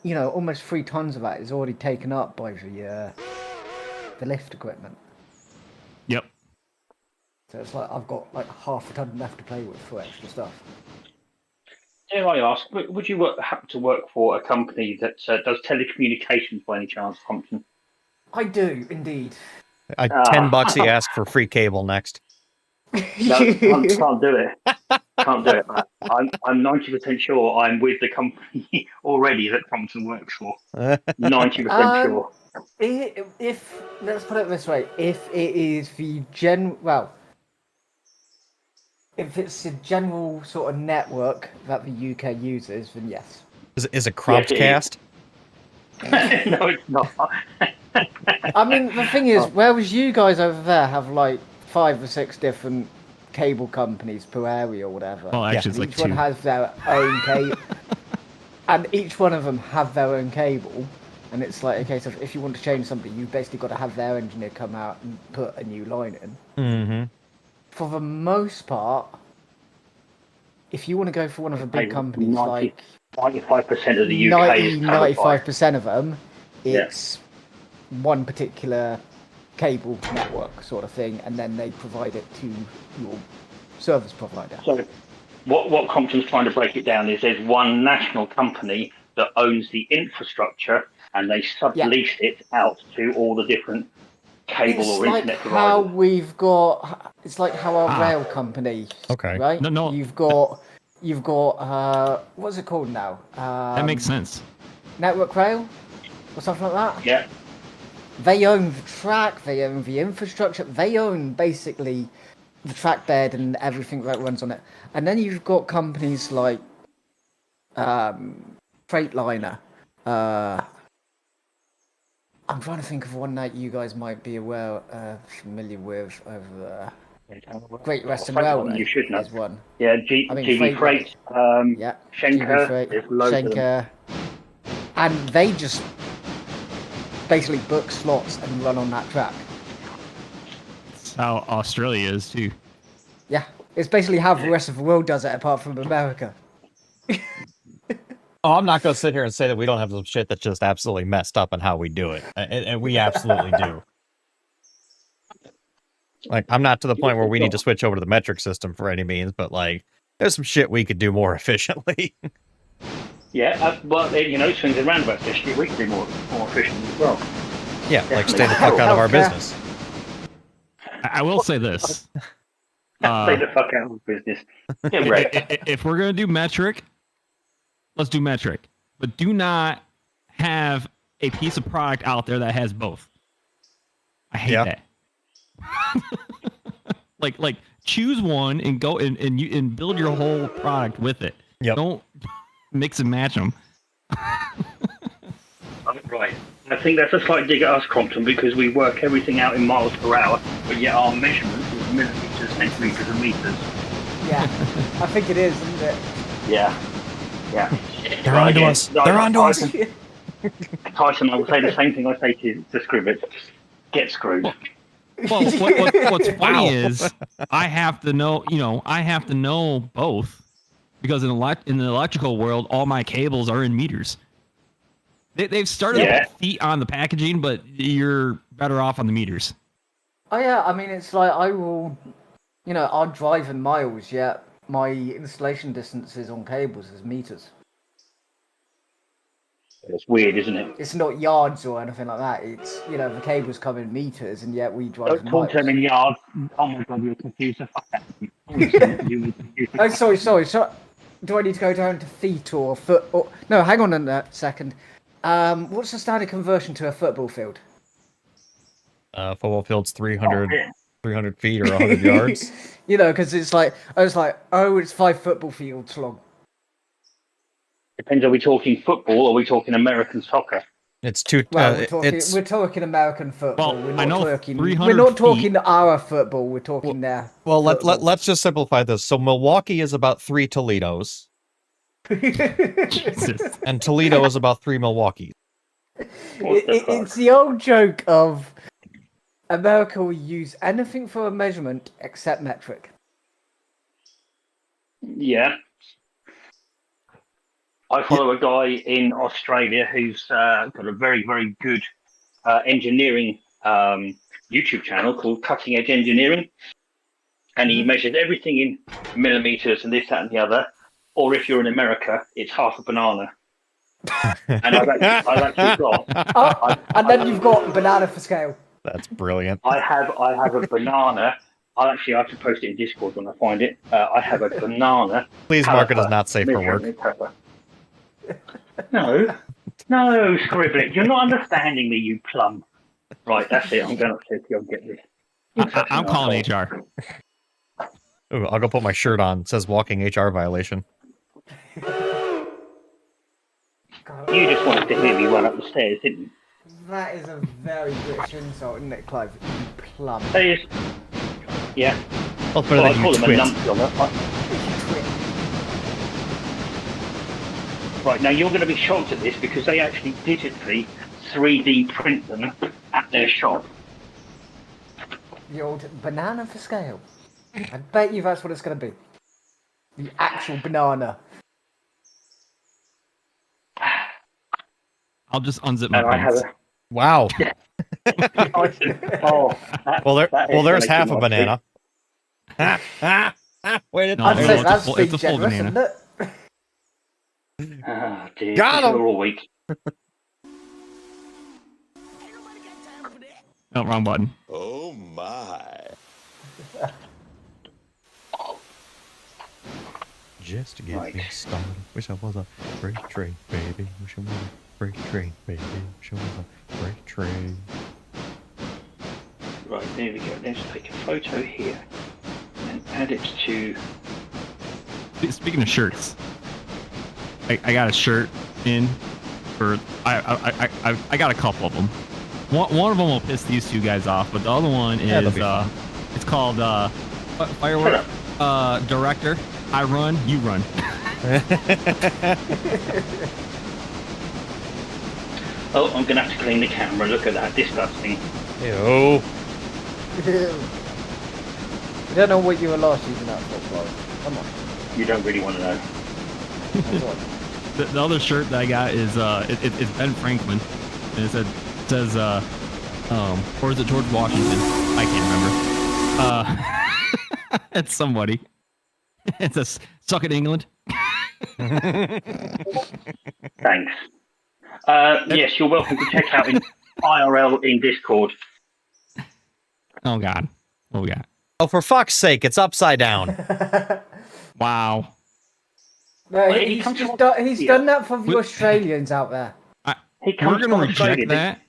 almost 3 tons of that is already taken up by the lift equipment. Yep. So it's like I've got like half a ton left to play with for extra stuff. Dare I ask, would you happen to work for a company that does telecommunications by any chance, Compton? I do, indeed. $10 he asked for free cable next. No, can't do it. Can't do it. I'm 90% sure I'm with the company already that Compton works for. 90% sure. If let's put it this way, if it is the if it's a general sort of network that the UK uses, then yes. Is it Crumpcast? No, it's not. I mean, the thing is, whereas you guys over there have like 5 or 6 different cable companies per area or whatever. Well, actually, it's like each one has their own cable, and each one of them have their own cable. And it's like a case of if you want to change something, you've basically got to have their engineer come out and put a new line in. Mm-hmm. For the most part, if you want to go for one of the big companies, 95% of the UK is 95% of them, it's one particular cable network sort of thing, and then they provide it to your service provider. So what Compton's trying to break it down is there's one national company that owns the infrastructure, and they sublease it out to all the different cable or internet providers. It's like how our rail company, right? No. You've got what's it called now? That makes sense. Network Rail or something like that. Yeah. They own the track, they own the infrastructure, they own basically the track bed and everything that runs on it. And then you've got companies like Freightliner, I'm trying to think of one that you guys might be familiar with over there. Great Western Freight one Railway you should know. is one. Yeah, I mean, GB Freight, yeah, Schenker, GB Freight, there's loads of them. Schenker, and they just basically book slots and run on that track. That's how Australia is too. Yeah, it's basically how the rest of the world does it, apart from America. Oh, I'm not going to sit here and say that we don't have some shit that's just absolutely messed up in how we do it. And we absolutely do. Like, I'm not to the point where we need to switch over to the metric system for any means, but, like, there's some shit we could do more efficiently. Yeah, well, you know, swings and roundabouts this year, we can be more efficient as well. Yeah, Definitely. like, stay the fuck out of our business. I will say this. Stay the fuck out of business. Get wrecked. If we're going to do metric, let's do metric. But do not have a piece of product out there that has both. I hate that. like choose one and go and build your whole product with it. Yep. Don't mix and match them. Right. I think that's a slight dig at us, Crompton, because we work everything out in miles per hour, but yet our measurements is millimeters, centimeters, and meters. Yeah, I think it is, isn't it? Yeah. Yeah. They're onto us. They're onto us. Tyson, I will say the same thing I say to Scribbit. Get screwed. Well, what's funny is I have to know, I have to know both because in the electrical world, all my cables are in meters. They've started to put feet on the packaging, but you're better off on the meters. Oh yeah, I mean, it's like I will, I'll drive in miles, yet my installation distances on cables is meters. It's weird, isn't it? It's not yards or anything like that. It's, the cables come in meters, and yet we drive Don't in talk miles. to them in yards. Oh my god, you're confused. Oh, sorry. So, do I need to go down to feet or foot? Or no, hang on a second. What's the standard conversion to a football field? Football field's 300 feet or 100 yards. Because it's like, it's 5 football fields long. Depends, are we talking football or are we talking American soccer? It's two. Well, we're talking American football. Well, we're not I know talking. 300 We're not talking feet. our football. We're talking their. Well, let's just simplify this. So Milwaukee is about 3 Toledos, Jesus. and Toledo is about 3 Milwaukees. It's the old joke of America will use anything for a measurement except metric. Yeah. I follow a guy in Australia who's got a very, very good engineering YouTube channel called Cutting Edge Engineering. And he measures everything in millimeters and this, that, and the other. Or if you're in America, it's half a banana. And I've actually got... And then you've got banana for scale. That's brilliant. I have a banana. I'll actually have to post it in Discord when I find it. I have a banana. Please mark it as not safe for work. No, Scribbit, you're not understanding me, you plum. Right, that's it. I'm going upstairs to go and get this. I'm calling HR. Ooh, I'll go put my shirt on. It says walking HR violation. You just wanted to hear me run up the stairs, didn't you? That is a very British insult, isn't it, Clive? You plum. That is. Yeah. Well, Well, I call him a numpty on that. Right, now you're going to be shocked at this because they actually digitally 3D print them at their shop. The old banana for scale. I bet you that's what it's going to be. The actual banana. I'll just unzip my And I have pants. a. Wow. There's that half is a banana. Wait, No, I'd say it's that's a being full generous, banana. isn't it? Oh, dear. Got him. We're all weak. No, wrong button. Oh my. Just to get Right. me started. Wish I was a freight train, baby. Wish I was a freight train, baby. Wish I was a freight train. Right, there we go. Let's take a photo here and add it to. Speaking of shirts, I got a shirt in for I got a couple of them. One of them will piss these two guys off, but the other one Yeah, they'll is be fine. it's called firework director. I run, you run. Oh, I'm gonna have to clean the camera. Look at that, disgusting. Ew. I don't know what you were last using that for, bro. Come on. You don't really want to know. That's what- The other shirt that I got is it's Ben Franklin, and it says or is it George Washington? I can't remember. It's somebody. It says "Suck it, England." Thanks. Yes, you're welcome to check out in IRL in Discord. Oh God. Oh God. Oh, for fuck's sake, it's upside down. Wow. No, Well, he he's comes just from done, he's Australia. done that for the Australians out there. He We're comes gonna from Australia. reject that.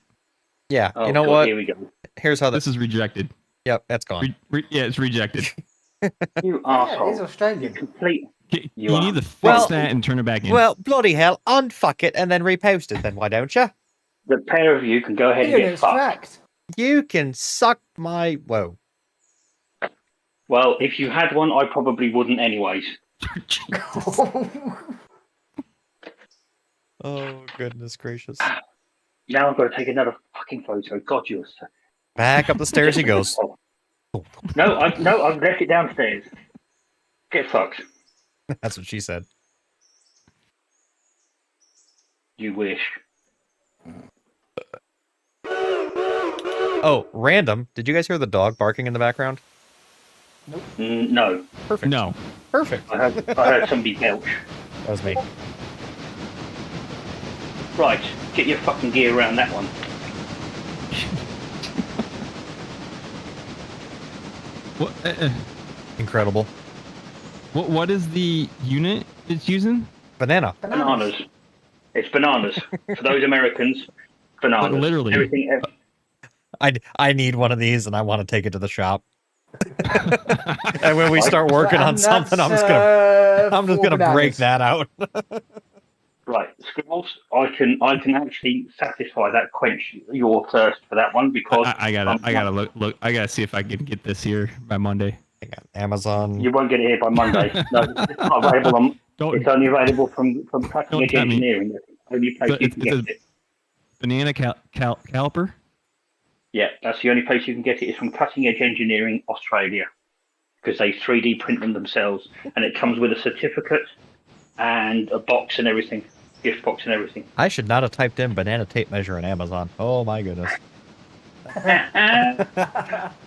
Yeah, Oh, you know God, what? Here we go. Here's how This is rejected. Yep, that's gone. Yeah, it's rejected. You Yeah, asshole. he's You Australian. complete. You need to fix Well- that and turn it back in. Well, bloody hell, unfuck it and then repost it then, why don't you? The pair of you can go ahead and Ian, get it's fucked. cracked. You can suck my... Whoa. Well, if you had one, I probably wouldn't anyways. Oh, goodness gracious. Now I've got to take another fucking photo. God, you're so... Back up the stairs he goes. No, I've left it downstairs. Get fucked. That's what she said. You wish. Oh, random. Did you guys hear the dog barking in the background? No, Perfect. No. Perfect. I heard somebody belch. That was me. Right, get your fucking gear around that one. What? Incredible. What is the unit it's using? Banana. Bananas. It's bananas. For those Americans, bananas. Like, literally. Everything. I need one of these and I want to take it to the shop. And when we start working on And something, I'm that's, just gonna four break bananas. that out. Right, Scribbles, I can actually satisfy that, quench your thirst for that one because I gotta look. I gotta see if I can get this here by Monday. I got Amazon. you won't get it here by Monday. No, it's not available on. It's only available from Cutting Don't Edge tempt me. Engineering. That's the only place you can get it. Banana caliper. Yeah, that's the only place you can get it. Is from Cutting Edge Engineering Australia because they 3D print them themselves, and it comes with a certificate and a box and everything, gift box and everything. I should not have typed in banana tape measure in Amazon. Oh my goodness.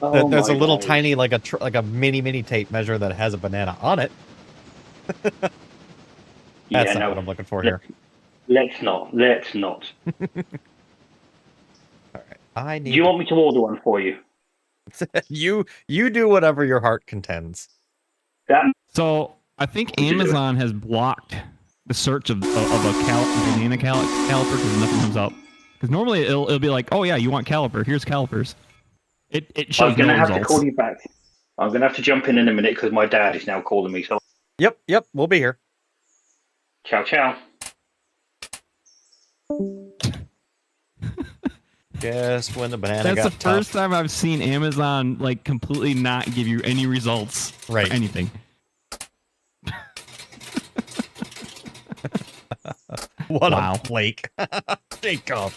Oh There's a my little days. tiny like a mini tape measure that has a banana on it. Yeah, That's not no, what I'm looking for here. let's not. Let's not. All right. I Do need you want me to order one for you? you do whatever your heart contends. That So I think We should do it. Amazon has blocked the search of a banana caliper because nothing comes up. Because normally it'll be like, oh yeah, you want caliper? Here's calipers. It shows I'm gonna no have results. to call you back. I'm gonna have to jump in a minute because my dad is now calling me. So Yep, we'll be here. ciao, ciao. Just when the banana That's got the tough. first time I've seen Amazon like completely not give you any results Right. for anything. What Wow. a flake. Jacob.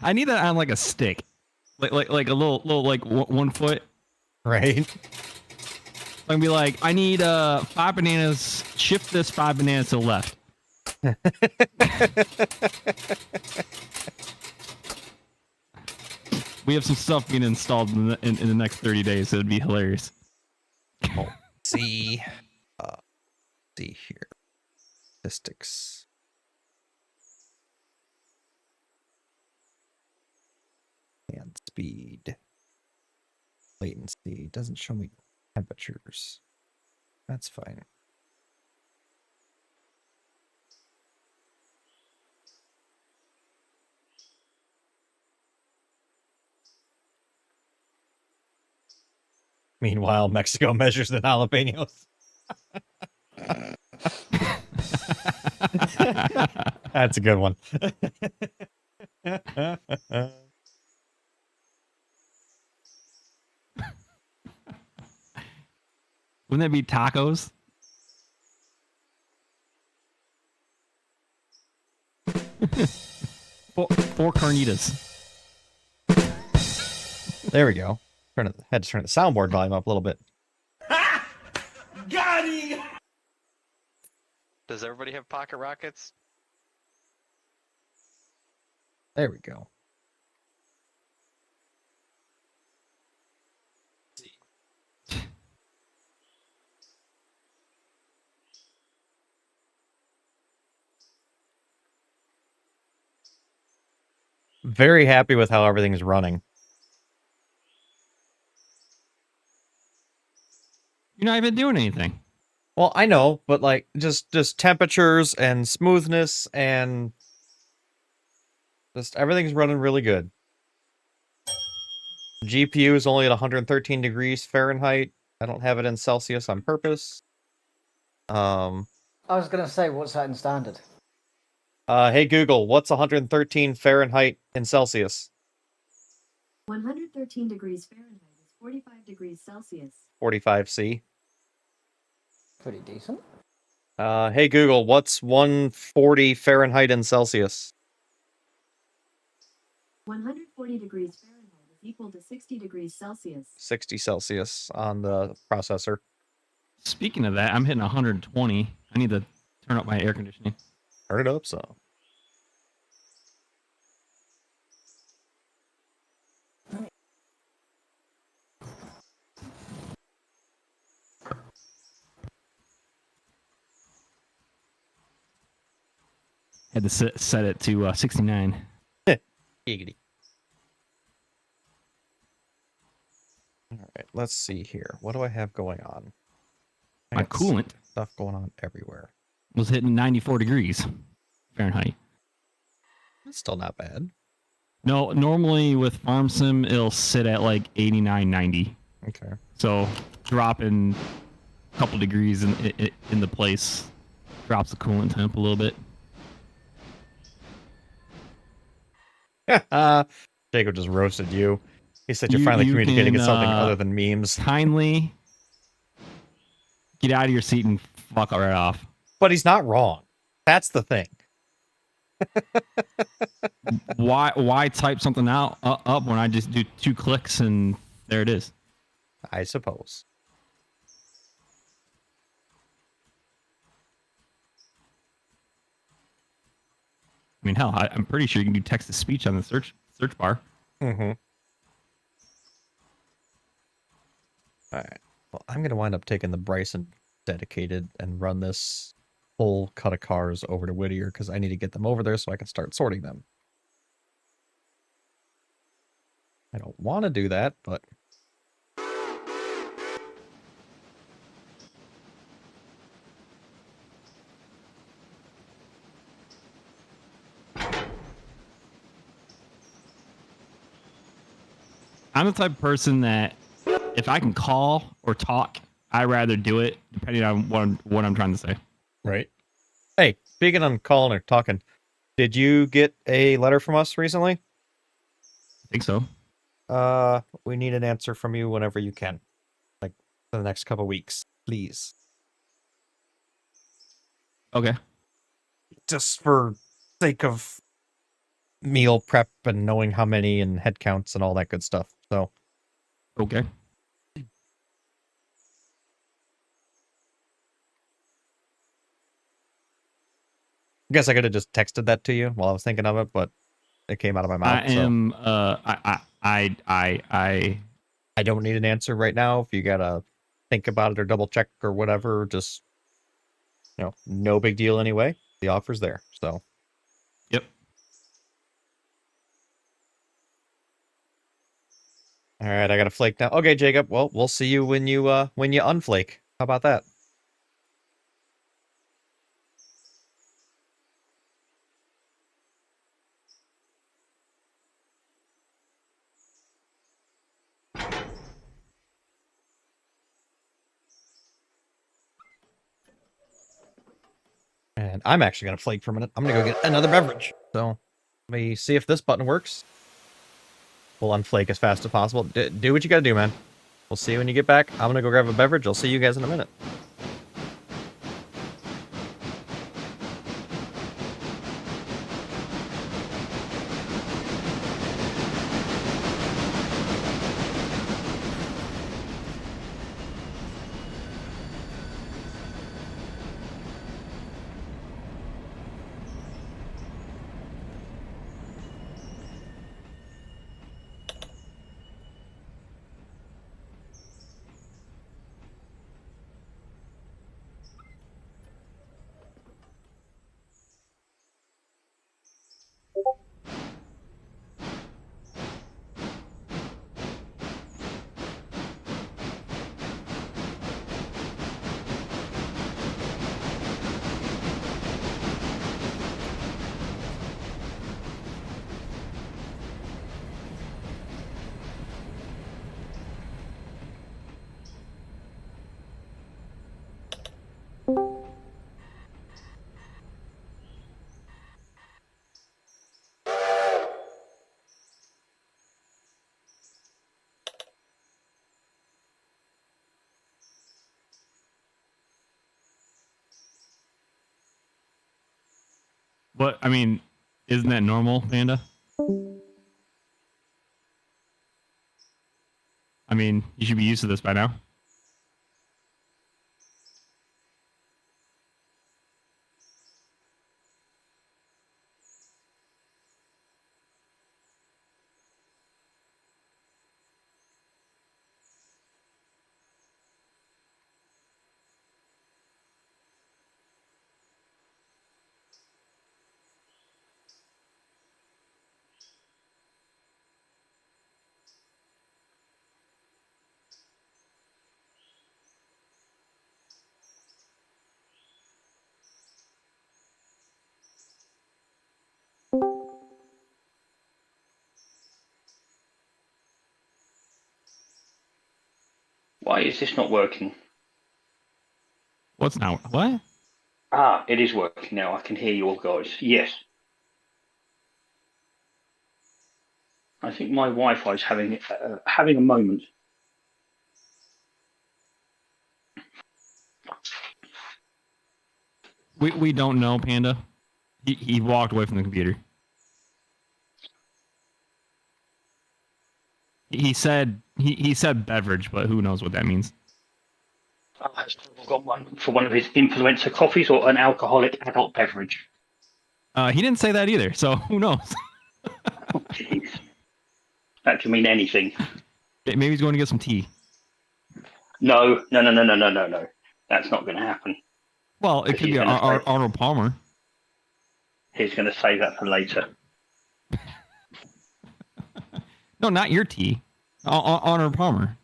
I need that on like a stick, like a little like 1 foot. Right. I can be like, I need 5 bananas. Shift this 5 bananas to the left. We have some stuff being installed in the next 30 days. So it'd be hilarious. See. See here. Statistics. And speed. Latency. Doesn't show me temperatures. That's fine. Meanwhile, Mexico measures in jalapenos. That's a good one. Wouldn't that be tacos? Four carnitas. There we go. Had to turn the soundboard volume up a little bit. Got him! Does everybody have pocket rockets? There we go. Very happy with how everything's running. You're not even doing anything. Well, I know, but like just temperatures and smoothness and just everything's running really good. GPU is only at 113 degrees Fahrenheit. I don't have it in Celsius on purpose. I was gonna say, what's that in standard? Hey Google, what's 113 Fahrenheit in Celsius? 113 degrees Fahrenheit is 45 degrees Celsius. 45C. Pretty decent. Hey Google, what's 140 Fahrenheit in Celsius? 140 degrees Fahrenheit is equal to 60 degrees Celsius. 60 Celsius on the processor. Speaking of that, I'm hitting 120. I need to turn up my air conditioning. Turn it up some. Had to set it to 69. Giggity. All right, let's see here. What do I have going on? I My got coolant stuff going on everywhere. was hitting 94 degrees Fahrenheit. It's still not bad. No, normally with Farm Sim, it'll sit at like 89, 90. Okay. So dropping a couple degrees in the place drops the coolant temp a little bit. Jacob just roasted you. He said you're finally communicating in something other than memes. Kindly get out of your seat and fuck right off. But he's not wrong. That's the thing. Why type something out up when I just do 2 clicks and there it is? I suppose. I mean, hell, I'm pretty sure you can do text to speech on the search bar. Mm-hmm. All right. Well, I'm going to wind up taking the Bryson dedicated and run this full cut of cars over to Whittier because I need to get them over there so I can start sorting them. I don't want to do that, but... I'm the type of person that if I can call or talk, I'd rather do it depending on what I'm trying to say. Right. Hey, speaking on calling or talking, did you get a letter from us recently? I think so. We need an answer from you whenever you can. Like, for the next couple weeks, please. Okay. Just for sake of meal prep and knowing how many and head counts and all that good stuff. So, okay. I guess I could have just texted that to you while I was thinking of it, but it came out of my mouth. I don't need an answer right now. If you gotta think about it or double check or whatever, just no big deal anyway. The offer's there. So Yep. All right, I got to flake now. Okay, Jacob. Well, we'll see you when you unflake. How about that? And I'm actually going to flake for a minute. I'm going to go get another beverage. So let me see if this button works. We'll unflake as fast as possible. Do what you got to do, man. We'll see you when you get back. I'm going to go grab a beverage. I'll see you guys in a minute. What? I mean, isn't that normal, Panda? I mean, you should be used to this by now. Why is this not working? What's now? What? Ah, it is working now. I can hear you all, guys. Yes. I think my Wi-Fi is having a moment. We don't know, Panda. He walked away from the computer. He said beverage, but who knows what that means. I've got one for one of his influencer coffees or an alcoholic adult beverage. He didn't say that either, so who knows? Oh, jeez. That could mean anything. Maybe he's going to get some tea. No. That's not going to happen. Well, it could be Arnold Palmer. He's going to save that for later. No, not your tea. Arnold Palmer.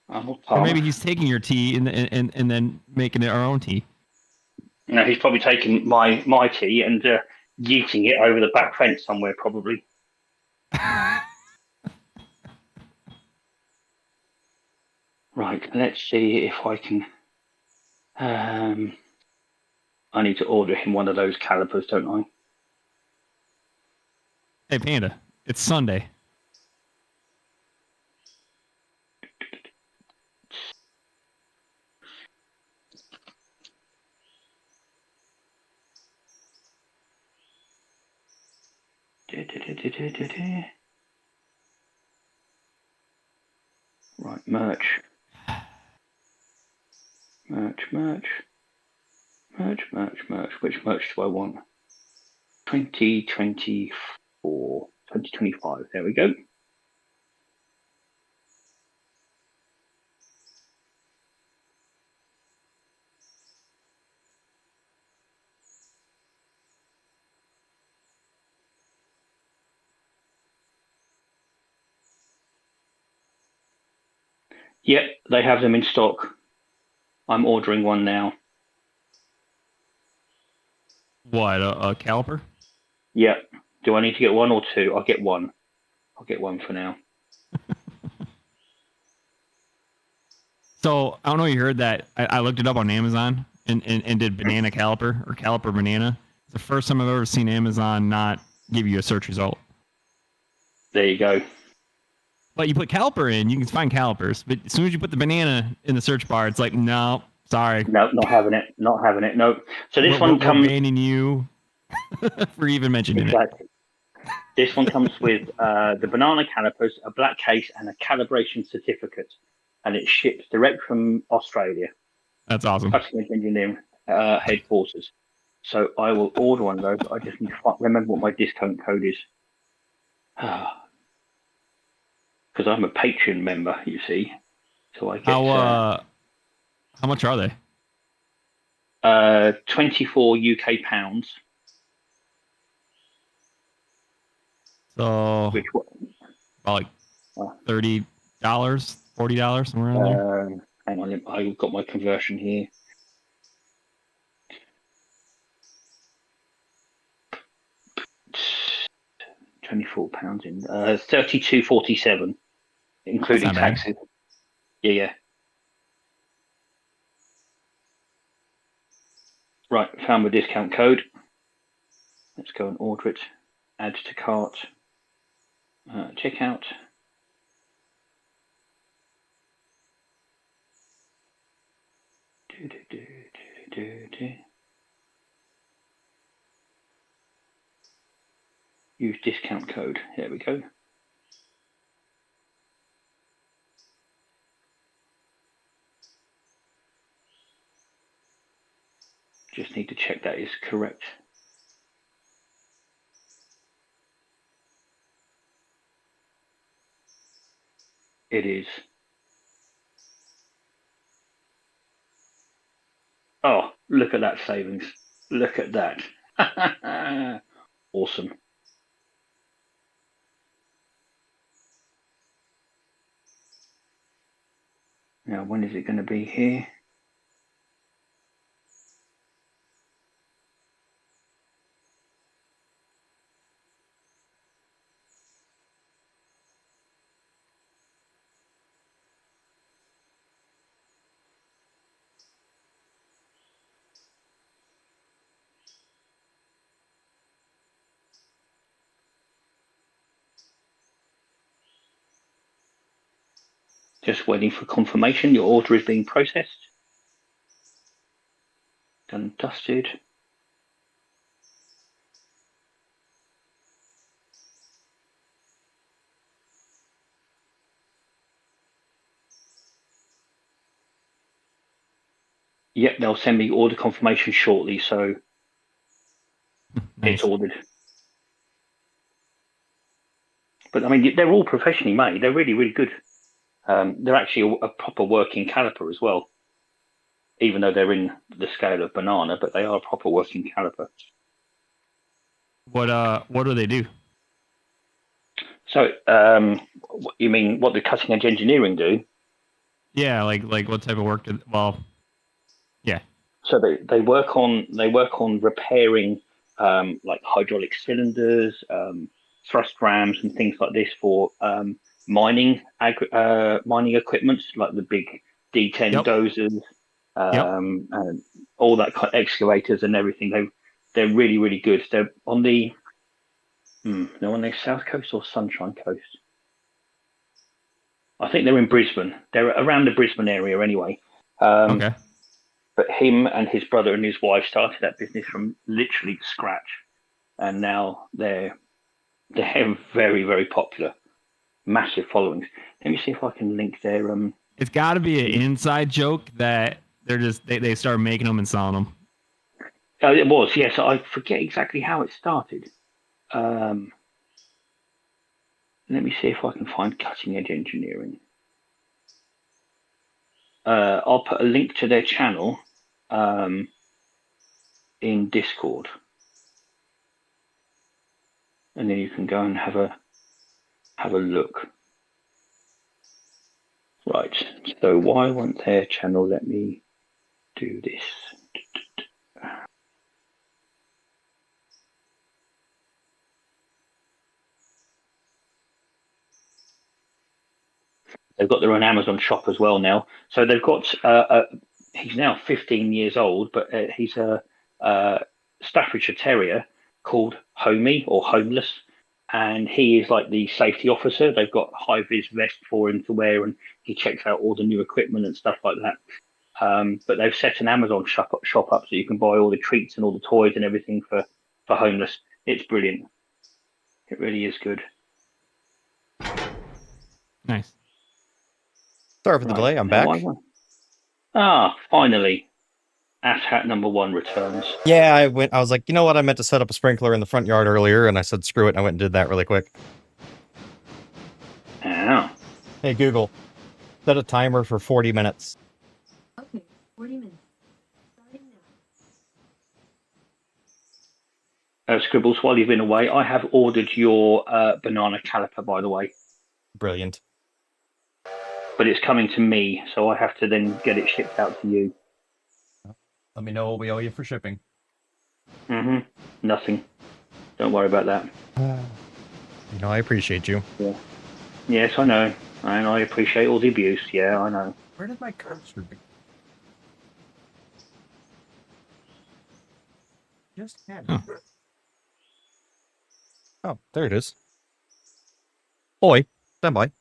Arnold Palmer. Or maybe he's taking your tea and then making it our own tea. No, he's probably taking my tea and yeeting it over the back fence somewhere, probably. Right, let's see if I can. I need to order him one of those calipers, don't I? Hey, Panda, it's Sunday. Right, merch. Which merch do I want? 2024, 2025. There we go. Yep, they have them in stock. I'm ordering one now. What, a caliper? Yep. Do I need to get one or two? I'll get one. I'll get one for now. So, I don't know if you heard that. I looked it up on Amazon. and did banana caliper or caliper banana. It's the first time I've ever seen Amazon not give you a search result. There you go. But you put caliper in, you can find calipers. But as soon as you put the banana in the search bar, it's like, no, sorry. No, not having it. Not having it. No. So this one We're comes. banning you for even mentioning Exactly. This one comes with the banana calipers, a black case, and a calibration certificate, and it ships direct from Australia. That's awesome. Cutting Edge Engineering headquarters. So I will order one of those. I just need to remember what my discount code is. Because I'm a Patreon member, you see. So I get how much are they? 24 UK pounds. So Which about like $30, $40, somewhere around there. Hang on, I've got my conversion here. £24 in 32.47, including taxes. Yeah. Right, found my discount code. Let's go and order it. Add to cart. Checkout. Use discount code. There we go. Just need to check that is correct. It is. Oh, look at that savings. Look at that. Awesome. Now, when is it going to be here? Just waiting for confirmation. Your order is being processed. Done and dusted. Yep, they'll send me order confirmation shortly, so Nice. it's ordered. But I mean, they're all professionally made. They're really, really good. They're actually a proper working caliper as well, even though they're in the scale of banana, but they are a proper working caliper. What do they do? So, you mean what the cutting edge engineering do? Yeah, like what type of work? Yeah. So they work on repairing like hydraulic cylinders, thrust rams, and things like this for mining equipment, like the big D10 dozers, and all that kind of excavators and everything. They're really, really good. They're on the south coast or Sunshine Coast. I think they're in Brisbane. They're around the Brisbane area anyway. Okay. But him and his brother and his wife started that business from literally scratch, and now they're very, very popular, massive followings. Let me see if I can link their It's got to be an inside joke that they start making them and selling them. It was, yes. I forget exactly how it started. Let me see if I can find Cutting Edge Engineering. I'll put a link to their channel in Discord, and then you can go and have a look. Right. So why won't their channel let me do this? They've got their own Amazon shop as well now. So they've got he's now 15 years old, but he's a Staffordshire Terrier called Homie or Homeless, and he is like the safety officer. They've got high vis vest for him to wear, and he checks out all the new equipment and stuff like that. But they've set an Amazon shop up so you can buy all the treats and all the toys and everything for homeless. It's brilliant. It really is good. Nice. Sorry for the delay. I'm back. Finally. Asshat #1 returns. Yeah, I was like, you know what? I meant to set up a sprinkler in the front yard earlier, and I said, screw it, and I went and did that really quick. Oh. Hey, Google, set a timer for 40 minutes. Okay, 40 minutes. Starting now. Scribbles, while you've been away, I have ordered your banana caliper, by the way. Brilliant. But it's coming to me, so I have to then get it shipped out to you. Let me know what we owe you for shipping. Nothing. Don't worry about that. You know, I appreciate you. Yeah. Yes, I know. And I appreciate all the abuse. Yeah, I know. Where did my cursor be? Just had it. Oh, there it is. Oi, stand by.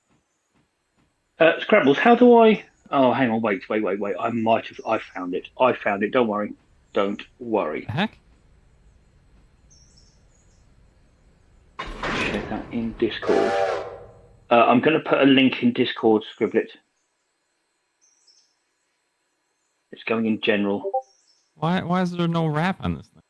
Scrabbles, how do I... Oh, hang on, wait. I found it. Don't worry. The heck? Check that in Discord. I'm going to put a link in Discord, Scribblet. It's going in general. Why is there no wrap on this thing?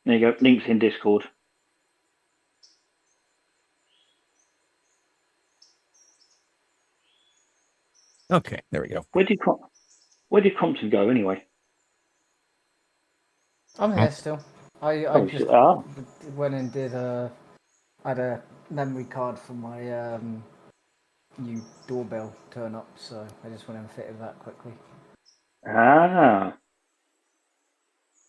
There you go. Links in Discord. Okay, there we go. Where did Compton go anyway? I'm here still. I just went and did I had a memory card for my new doorbell turn up, so I just went and fitted that quickly.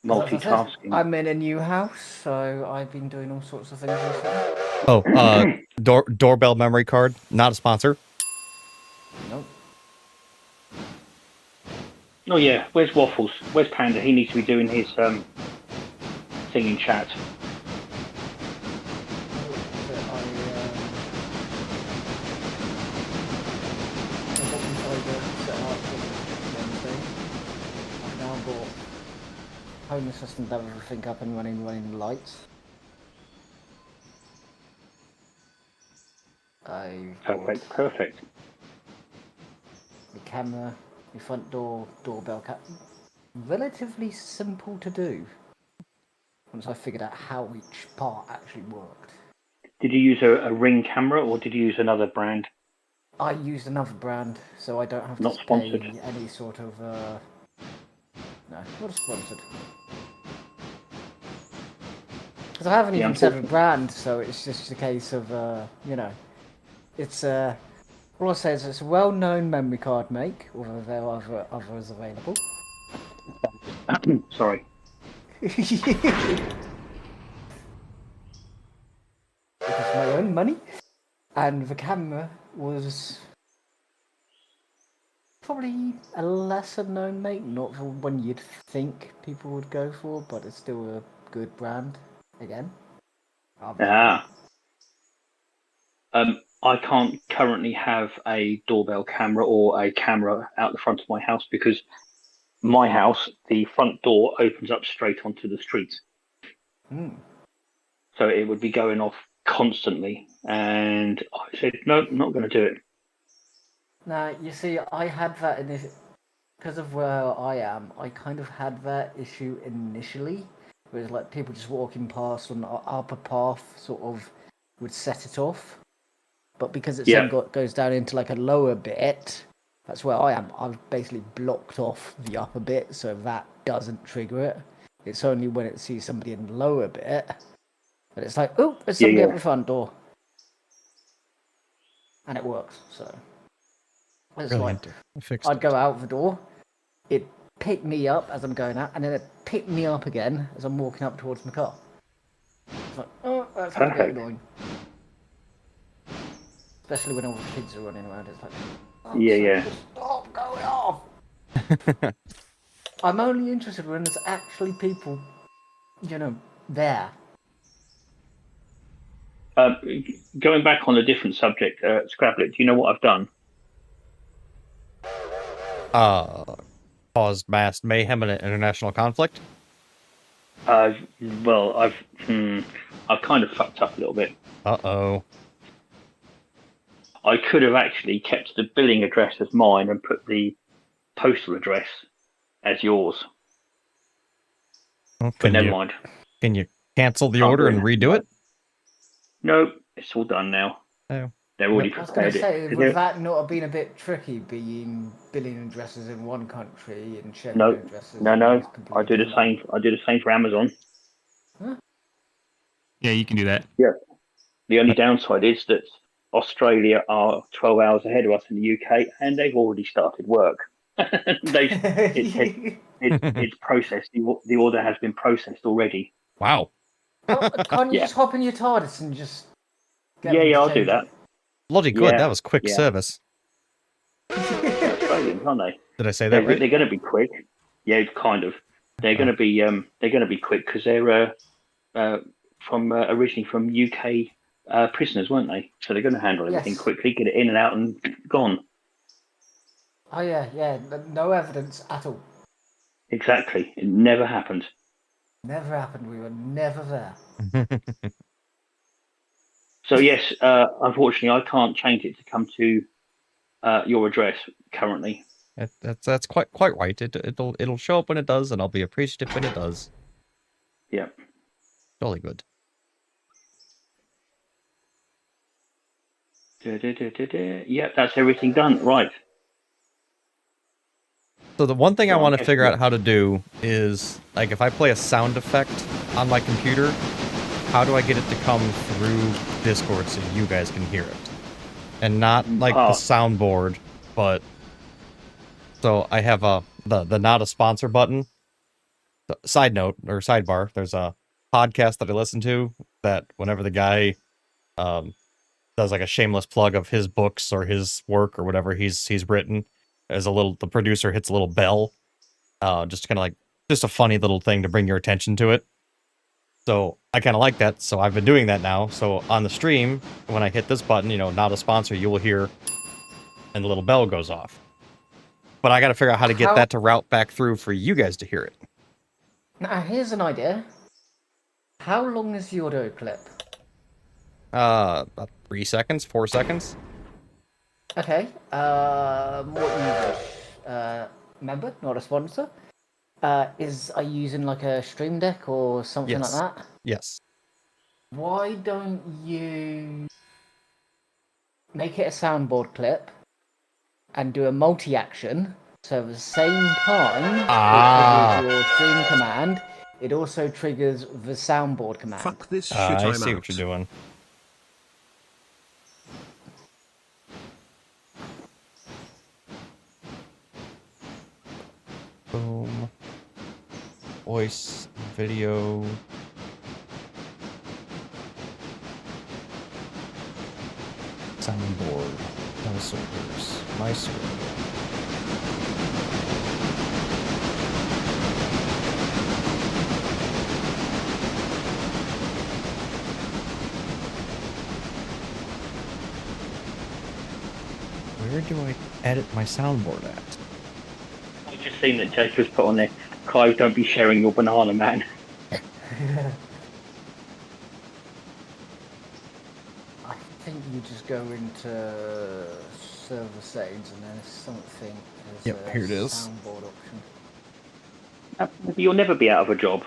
Multitasking. I'm in a new house, so I've been doing all sorts of things recently. Oh, doorbell memory card, not a sponsor. Nope. Oh yeah, where's Waffles? Where's Panda? He needs to be doing his thing in chat. I've now got Home Assistant done everything up and running the lights. Perfect. The camera, the front doorbell relatively simple to do. Once I figured out how each part actually worked. Did you use a Ring camera or did you use another brand? I used another brand, so I don't have to pay any sort of no, not sponsored. Because I haven't even said a brand, so it's just a case of you know, it's all I say is it's a well-known memory card make, although there are others available. Sorry. It's my own money, and the camera was probably a lesser-known make, not the one you'd think people would go for, but it's still a good brand. Again. I can't currently have a doorbell camera or a camera out the front of my house because my house, the front door opens up straight onto the street. So it would be going off constantly. And I said, no, not going to do it. Now, you see, I had that in this, because of where I am, I kind of had that issue initially, where it's like people just walking past on the upper path sort of would set it off. But because it then goes down into like a lower bit, that's where I am. I've basically blocked off the upper bit, so that doesn't trigger it. It's only when it sees somebody in the lower bit that it's like, oh, there's somebody at the front door. And it works, so. It's Brilliant. like I fixed I'd it. go out the door, it pick me up as I'm going out, and then it pick me up again as I'm walking up towards my car. It's like, oh, that's a bit Perfect. annoying. Especially when all the kids are running around. It's like, oh, Yeah, so yeah. just stop going off. I'm only interested when there's actually people, there. Going back on a different subject, Scrablet, do you know what I've done? Caused mass mayhem and an international conflict. Well, I've kind of fucked up a little bit. Uh-oh. I could have actually kept the billing address as mine and put the postal address as yours. Well, But never mind. Can you cancel the Can't order do and it. redo it? No, it's all done now. Oh. They're already I was going prepared to say, it. would that not have been a bit tricky, being billing addresses in one country and checking No, addresses no, in no. completely I do the different? same. I do the same for Amazon. Huh? Yeah, you can do that. Yeah. The only downside is that Australia are 12 hours ahead of us in the UK, and they've already started work. It's processed. The order has been processed already. Wow. Can't you Yeah. just hop in your TARDIS and just get Yeah, them to I'll do change that. it? Bloody good. Yeah, That was quick yeah. service. They're Australians, aren't they? Did I say that right? They're going to be quick. Yeah, kind of. They're going to be quick because they're from originally from UK prisoners, weren't they? So they're going to handle everything Yes. quickly, get it in and out, and gone. Oh yeah. No evidence at all. Exactly. It never happened. Never happened. We were never there. So yes, unfortunately, I can't change it to come to your address currently. That's quite right. It'll show up when it does, and I'll be appreciative when it does. Yeah. Jolly good. Yep, that's everything done. Right. So the one thing I So want to guessing figure out how to do is, like, if I play a sound effect on my computer, how do I get it to come through Discord so you guys can hear it? And not, like, the soundboard, but... So I have the not a sponsor button. Side note, or sidebar, there's a podcast that I listen to that whenever the guy does like a shameless plug of his books or his work or whatever he's written, the producer hits a little bell, just kind of like, just a funny little thing to bring your attention to it. So I kind of like that, so I've been doing that now. So on the stream, when I hit this button, not a sponsor, you will hear, and the little bell goes off. But I got to figure out how to get that to route back through for you guys to hear it. Now here's an idea. How long is the audio clip? About 3 seconds, 4 seconds. Okay. What you wish. Member, not a sponsor. Are you using like a stream deck or something like that? Yes. Why don't you make it a soundboard clip and do a multi-action, so at the same time it triggers your stream command, it also triggers the soundboard command. Fuck this shit, I I'm see out. what you're doing. Boom. Voice, video. Soundboard. No servers. My server. Where do I edit my soundboard at? I've just seen that Jacob's put on there, Clive, don't be sharing your banana, man. I think you just go into server settings and then something. Yep, here it is. Soundboard option. You'll never be out of a job.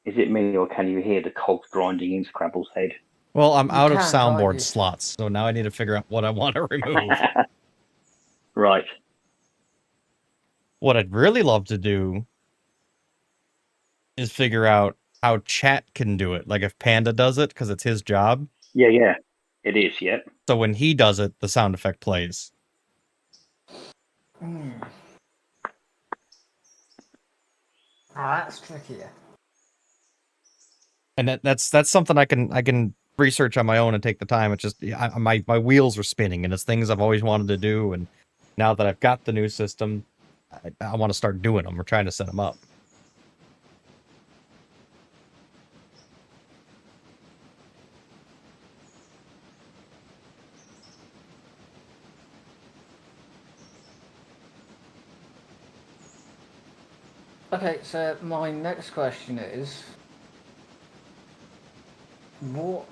Is it me, or can you hear the cogs grinding in Scrabble's head? Well, I'm You out of can, can't soundboard you? slots, so now I need to figure out what I want to remove. Right. What I'd really love to do is figure out how chat can do it. Like if Panda does it, because it's his job. Yeah. It is, yeah. So when he does it, the sound effect plays. That's trickier. And that's something I can research on my own and take the time. It's just my wheels are spinning, and it's things I've always wanted to do. And now that I've got the new system, I want to start doing them. We're trying to set them up. Okay, so my next question is, when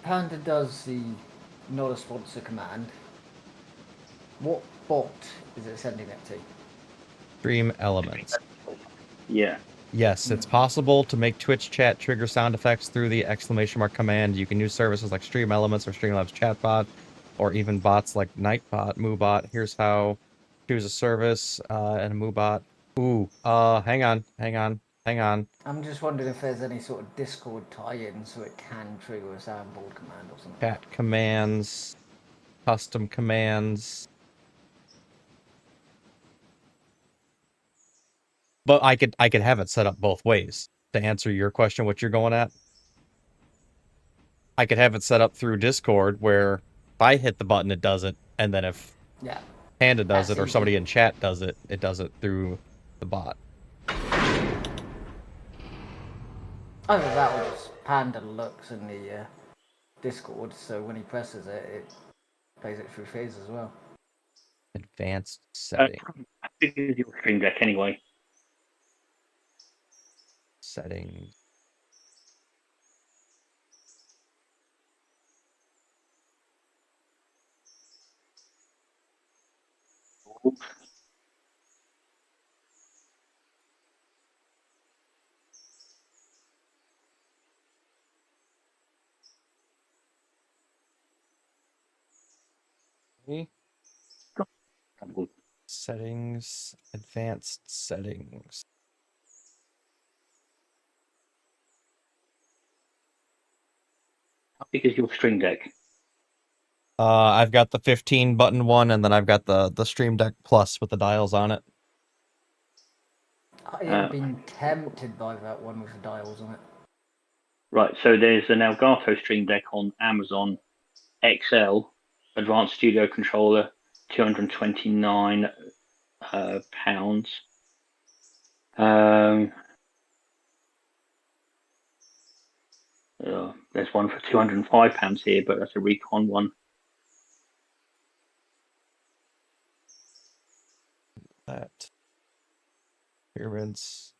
Panda does the not a sponsor command, what bot is it sending it to? Stream elements. Yeah. Yes, it's possible to make Twitch chat trigger sound effects through the ! command. You can use services like Stream Elements or Streamlabs Chatbot, or even bots like Nightbot, MooBot. Here's how. Choose a service and a MooBot. Ooh, hang on. I'm just wondering if there's any sort of Discord tie-in so it can trigger a soundboard command or something. Chat commands, custom commands. But I could have it set up both ways. To answer your question, what you're going at, I could have it set up through Discord where if I hit the button, it does it, and then if Panda does it or somebody in chat does it, it does it through the bot. Either that or just Panda looks in the Discord, so when he presses it, it plays it through phase as well. Advanced setting. I think it's your Stream Deck anyway. Settings. Settings, advanced settings. How big is your Stream Deck? I've got the 15 button one, and then I've got the Stream Deck Plus with the dials on it. I have been tempted by that one with the dials on it. Right, so there's an Elgato Stream Deck on Amazon XL, Advanced Studio Controller, £229. There's one for £205 here, but that's a Recon one. That pyramids.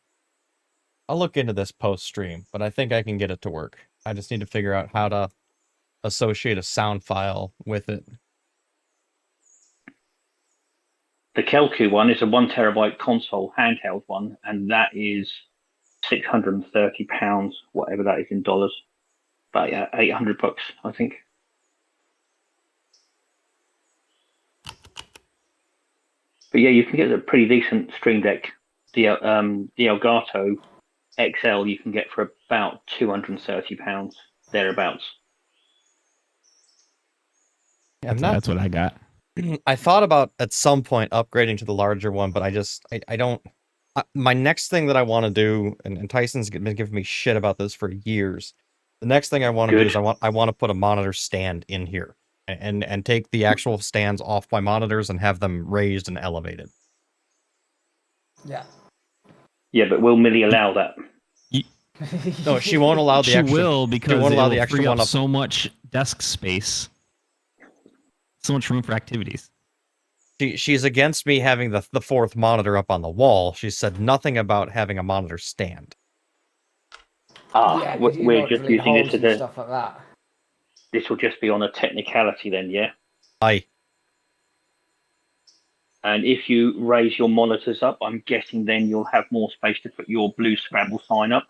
I'll look into this post stream, but I think I can get it to work. I just need to figure out how to associate a sound file with it. The Kelku one is a 1 terabyte console handheld one, and that is £630, whatever that is in dollars. About $800, I think. But yeah, you can get a pretty decent Stream Deck. The Elgato XL you can get for about £230 thereabouts. That's what I got. I thought about at some point upgrading to the larger one, but I don't. My next thing that I want to do, and Tyson's been giving me shit about this for years. The next thing I want to do is I want to put a monitor stand in here, and take the actual stands off my monitors and have them raised and elevated. Yeah. Yeah, but will Millie allow that? No, she won't allow the she extra. will because she won't allow it will the extra free one up up. so much desk space, so much room for activities. She's against me having the fourth monitor up on the wall. She said nothing about having a monitor stand. Yeah, we're just using this as a stuff like that. This will just be on a technicality then, yeah? Aye. And if you raise your monitors up, I'm guessing then you'll have more space to put your blue Scrabble sign up.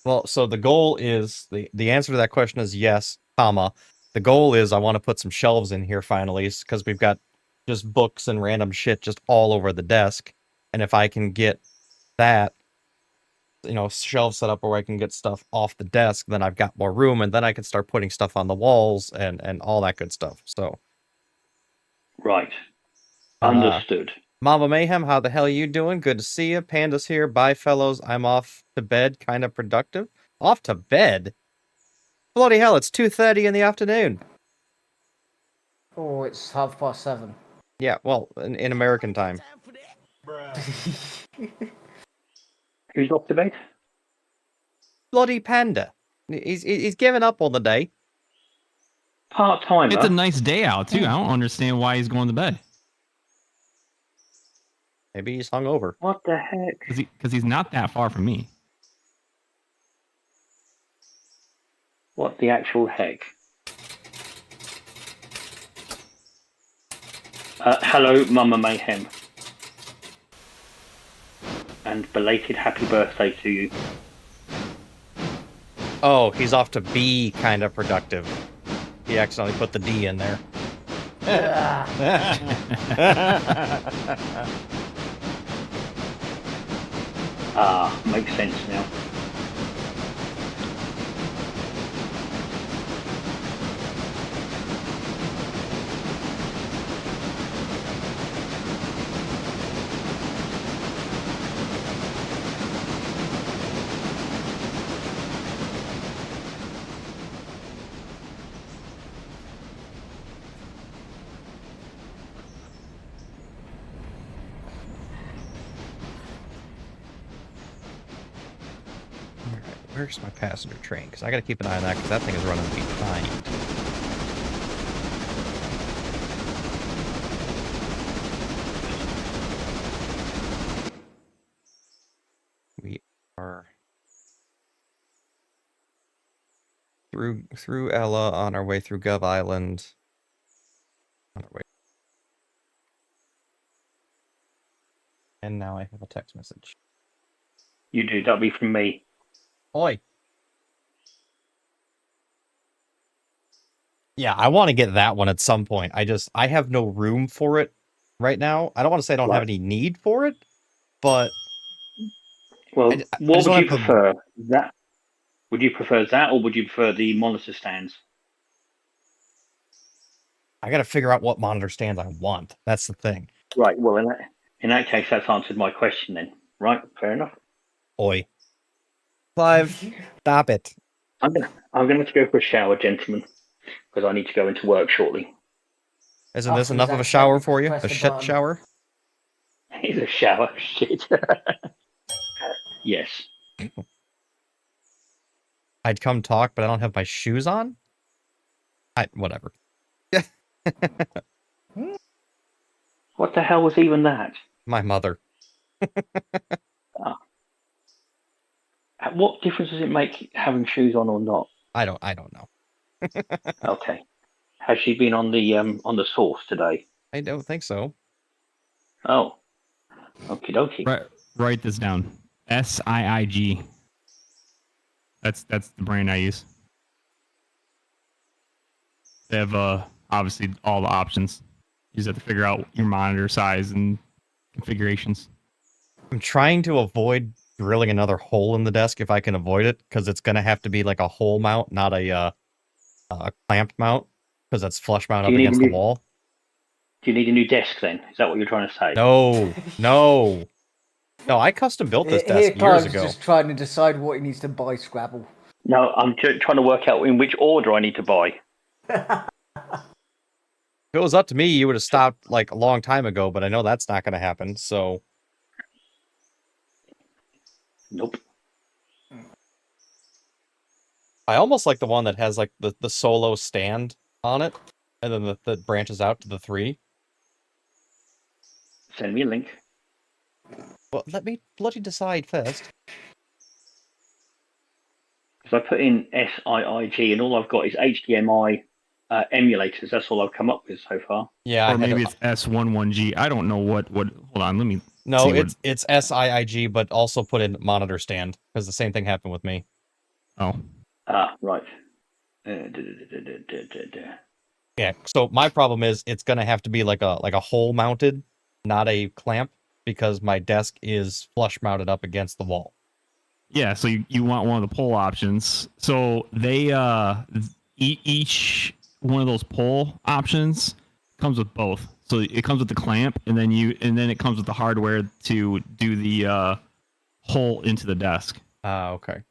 Well, so the goal is the answer to that question is yes, comma. The goal is I want to put some shelves in here finally because we've got just books and random shit just all over the desk. And if I can get that, shelves set up where I can get stuff off the desk, then I've got more room, and then I can start putting stuff on the walls and all that good stuff. So, Right. but, Understood. Mama Mayhem, how the hell are you doing? Good to see you. Panda's here. Bye, fellows. I'm off to bed. Kind of productive. Off to bed? Bloody hell, it's 2:30 in the afternoon. Oh, it's 7:30. Yeah, well, in American time. Who's off to bed? Bloody Panda. He's given up on the day. Part-timer? It's a nice day out, too. I don't understand why he's going to bed. Maybe he's hungover. What the heck? Because he's not that far from me. What the actual heck? Hello, Mama Mayhem. And belated happy birthday to you. Oh, he's off to be kind of productive. He accidentally put the D in there. Makes sense now. Where's my passenger train? Because I got to keep an eye on that because that thing is running behind. We are through Ella on our way through Gov Island. On our way. And now I have a text message. You do. That'll be from me. Oi. Yeah, I want to get that one at some point. I have no room for it right now. I don't want to say I don't have any need for it, but well, what would you prefer? That would you prefer that, or would you prefer the monitor stands? I got to figure out what monitor stands I want. That's the thing. Right. Well, in that case, that's answered my question then. Right. Fair enough. Oi. Clive, stop it. I'm gonna have to go for a shower, gentlemen, because I need to go into work shortly. Isn't this enough of a shower for you? A shit shower? It's a shower. Shit. Yes. I'd come talk, but I don't have my shoes on? Whatever. What the hell was even that? My mother. What difference does it make having shoes on or not? I don't know. Okay. Has she been on the source today? I don't think so. Oh. Okie dokie. Write this down. SIIG. That's the brand I use. They have obviously all the options. You just have to figure out your monitor size and configurations. I'm trying to avoid drilling another hole in the desk if I can avoid it, because it's going to have to be like a hole mount, not a clamp mount, because that's flush mount up against the wall. Do you need a new desk then? Is that what you're trying to say? No, I custom built this desk years ago. Just trying to decide what he needs to buy, Scrabble. No, I'm trying to work out in which order I need to buy. If it was up to me, you would have stopped like a long time ago, but I know that's not going to happen, so... Nope. I almost like the one that has like the solo stand on it, and then that branches out to the 3. Send me a link. Well, let me bloody decide first. Because I put in SIIG, and all I've got is HDMI emulators. That's all I've come up with so far. Yeah, or maybe it's S11G. I don't know what. Hold on, let me. No, it's SIIG, but also put in monitor stand because the same thing happened with me. Oh. Right. Yeah. So my problem is it's gonna have to be like a hole mounted, not a clamp, because my desk is flush mounted up against the wall. Yeah, so you want one of the pull options. So they each one of those pull options comes with both. So it comes with the clamp, and then it comes with the hardware to do the hole into the desk. Okay.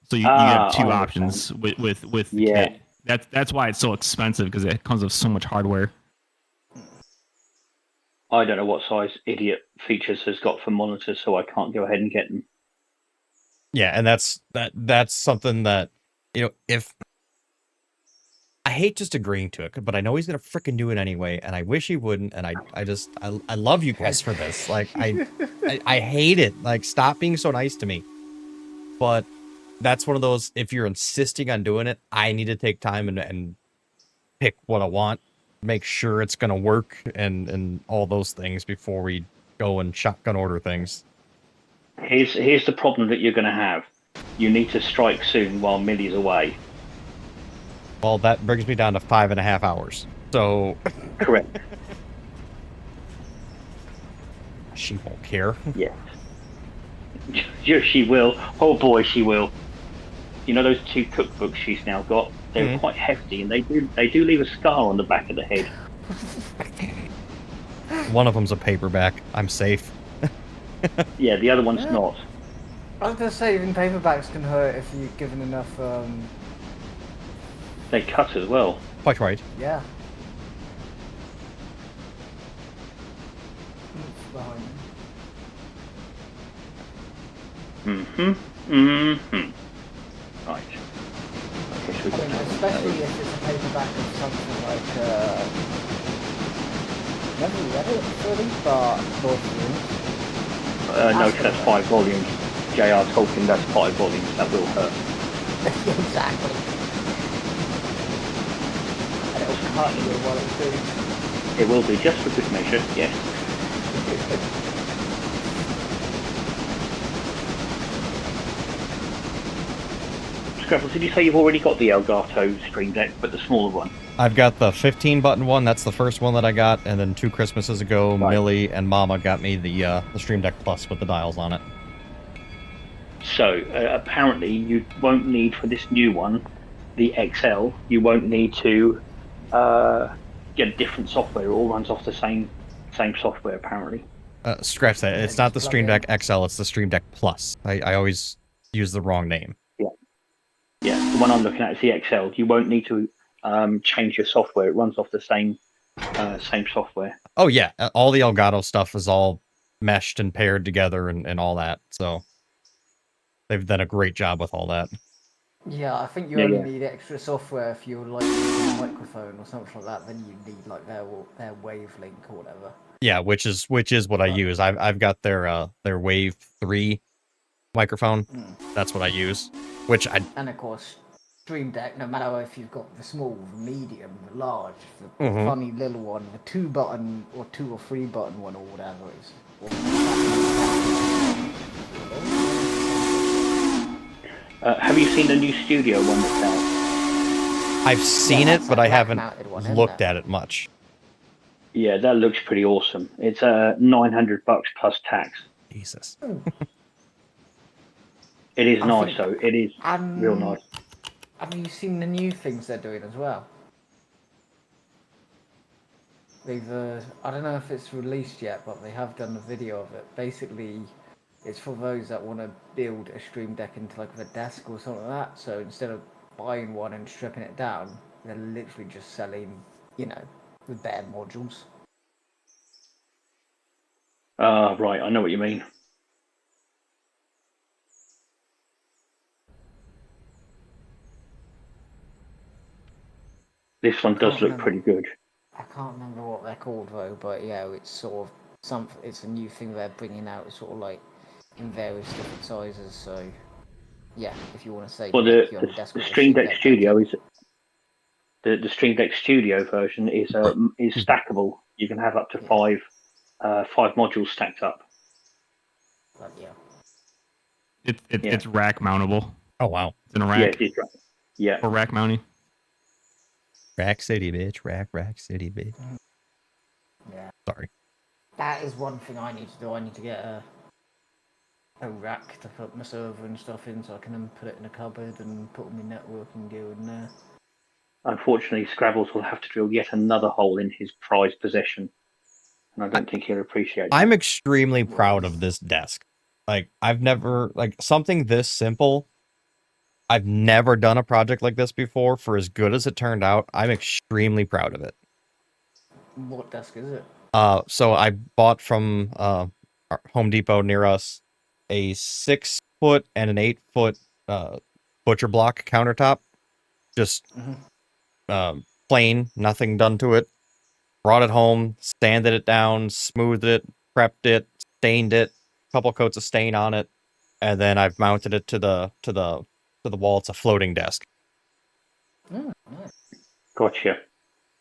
So you have two I options with the Yeah. kit. That's why it's so expensive, because it comes with so much hardware. I don't know what size idiot features has got for monitors, so I can't go ahead and get them. Yeah, and that's something that, if I hate just agreeing to it, but I know he's gonna freaking do it anyway, and I wish he wouldn't. And I love you guys for this. Like I hate it. Like, stop being so nice to me. But that's one of those. If you're insisting on doing it, I need to take time and pick what I want, make sure it's gonna work, and all those things before we go and shotgun order things. Here's the problem that you're going to have. You need to strike soon while Millie's away. Well, that brings me down to 5.5 hours. So Correct. She won't care. Yes. Yes, she will. Oh boy, she will. You know those 2 cookbooks she's now got? They're quite hefty, and they do leave a scar on the back of the head. One of them's a paperback. I'm safe. Yeah, the other one's not. I was gonna say, even paperbacks can hurt if you're given enough. They cut as well. Quite right. Yeah. Right. Especially if it's a paperback of something like. Never read it fully, but Lord of the Rings. No, that's 5 volumes. J.R. Tolkien, that's 5 volumes. That will hurt. Exactly. And it'll cut you while it's doing. It will be, just for good measure, yes. Scrabble, did you say you've already got the Elgato Stream Deck, but the smaller one? I've got the 15-button one. That's the first one that I got, and then 2 Christmases ago, right, Millie and Mama got me the Stream Deck Plus with the dials on it. So apparently, you won't need for this new one, the XL. You won't need to get different software. It all runs off the same software, apparently. Scratch that. It's not the Stream Deck XL. It's the Stream Deck Plus. I always use the wrong name. Yeah, the one I'm looking at is the XL. You won't need to change your software. It runs off the same software. Oh yeah, all the Elgato stuff is all meshed and paired together and all that. So they've done a great job with all that. Yeah, I think you only need extra software if you're like using a microphone or something like that. Then you need like their wavelength or whatever. Yeah, which is what I use. I've got their Wave 3 microphone. That's what I use. And of course, Stream Deck. No matter if you've got the small, the medium, the large, the funny little one, the 2-button or 2 or 3-button one or whatever it is. Have you seen the new studio one that's out? I've seen it, but I haven't looked at it much. Yeah, that looks pretty awesome. It's $900 plus tax. Jesus. It is nice, though. It is real nice. Have you seen the new things they're doing as well? They've, I don't know if it's released yet, but they have done a video of it. Basically, it's for those that want to build a Stream Deck into like a desk or something like that. So instead of buying one and stripping it down, they're literally just selling, the bare modules. Right, I know what you mean. This one does look pretty good. I can't remember what they're called though, but yeah, it's sort of it's a new thing they're bringing out, sort of like in various different sizes. So yeah, if you want to say, well, the Stream Deck Studio is the Stream Deck Studio version is stackable. You can have up to 5 modules stacked up. But yeah. It's rack mountable. Oh wow. It's in a Yeah, rack it is right. Yeah. for rack mounting. Rack City, bitch. Rack City, bitch. Yeah. Sorry. That is one thing I need to do. I need to get a rack to put my server and stuff in, so I can then put it in a cupboard and put all my networking gear in there. Unfortunately, Scrabbles will have to drill yet another hole in his prized possession, and I don't think he'll appreciate that. I'm extremely proud of this desk. Like, I've never, like, something this simple. I've never done a project like this before. For as good as it turned out, I'm extremely proud of it. What desk is it? So I bought from our Home Depot near us a 6-foot and an 8-foot butcher block countertop. Just plain, nothing done to it. Brought it home, sanded it down, smoothed it, prepped it, stained it, couple coats of stain on it, and then I've mounted it to the wall. It's a floating desk. Oh, nice. Gotcha.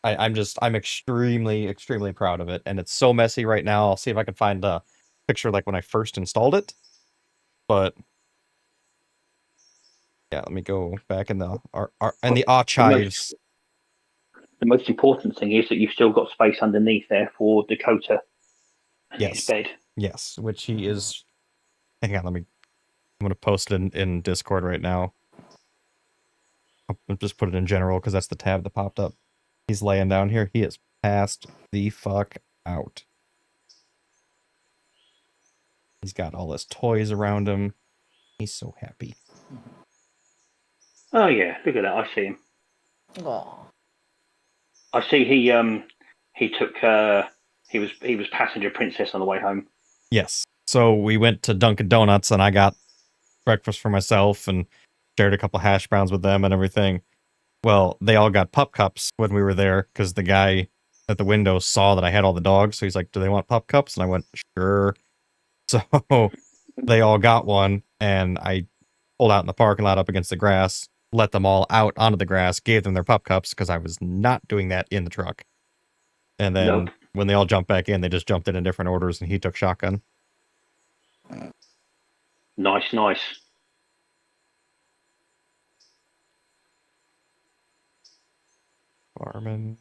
I'm extremely proud of it, and it's so messy right now. I'll see if I can find a picture like when I first installed it. But yeah, let me go back in the the archives. The most important thing is that you've still got space underneath there for Dakota and his bed. Yes, which he is. Hang on, I'm gonna post it in Discord right now. I'll just put it in general because that's the tab that popped up. He's laying down here. He is passed the fuck out. He's got all his toys around him. He's so happy. Oh yeah, look at that! I see him. Aww. I see he took he was passenger princess on the way home. Yes. So we went to Dunkin' Donuts and I got breakfast for myself and shared a couple hash browns with them and everything. Well, they all got pup cups when we were there because the guy at the window saw that I had all the dogs. So he's like, "Do they want pup cups?" And I went, "Sure." So they all got one, and I pulled out in the parking lot up against the grass, let them all out onto the grass, gave them their pup cups because I was not doing that in the truck. And then when they all jumped back in, they just jumped in different orders, and he took shotgun. Nice. Barman,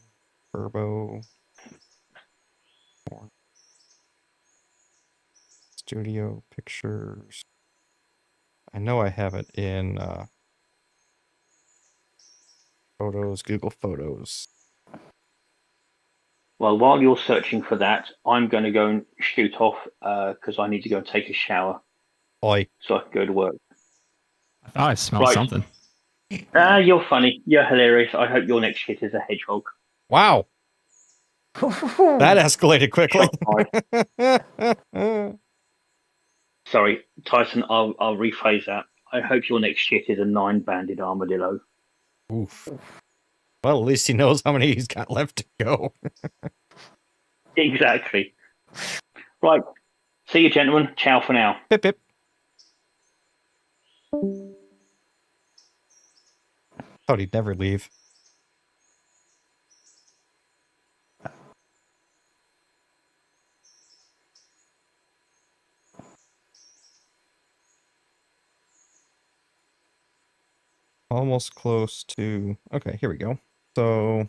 Turbo, Studio Pictures. I know I have it in Photos, Google Photos. Well, while you're searching for that, I'm going to go and shoot off because I need to go and take a shower. Oi. So I can go to work. I thought I smelled something. You're funny. You're hilarious. I hope your next shit is a hedgehog. Wow. That escalated quickly. Sorry, Tyson, I'll rephrase that. I hope your next shit is a 9-banded armadillo. Oof. Well, at least he knows how many he's got left to go. Exactly. Right. See you, gentlemen. Ciao for now. Pip, pip. Thought he'd never leave. Almost close to... Okay, here we go. So...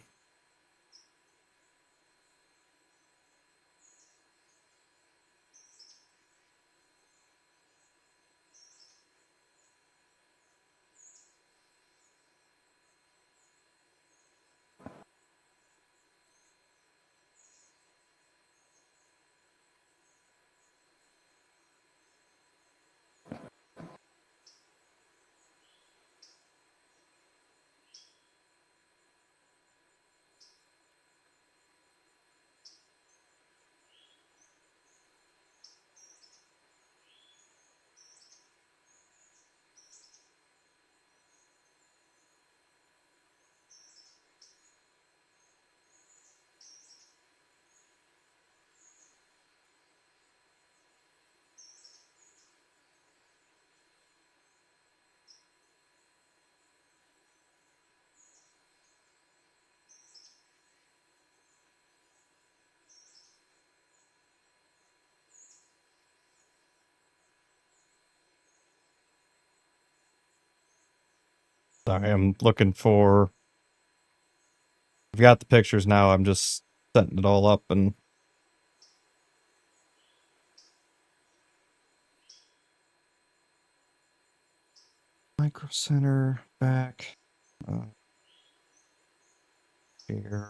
Sorry, I'm looking for... I've got the pictures now, I'm just setting it all up and... Micro Center, back... here...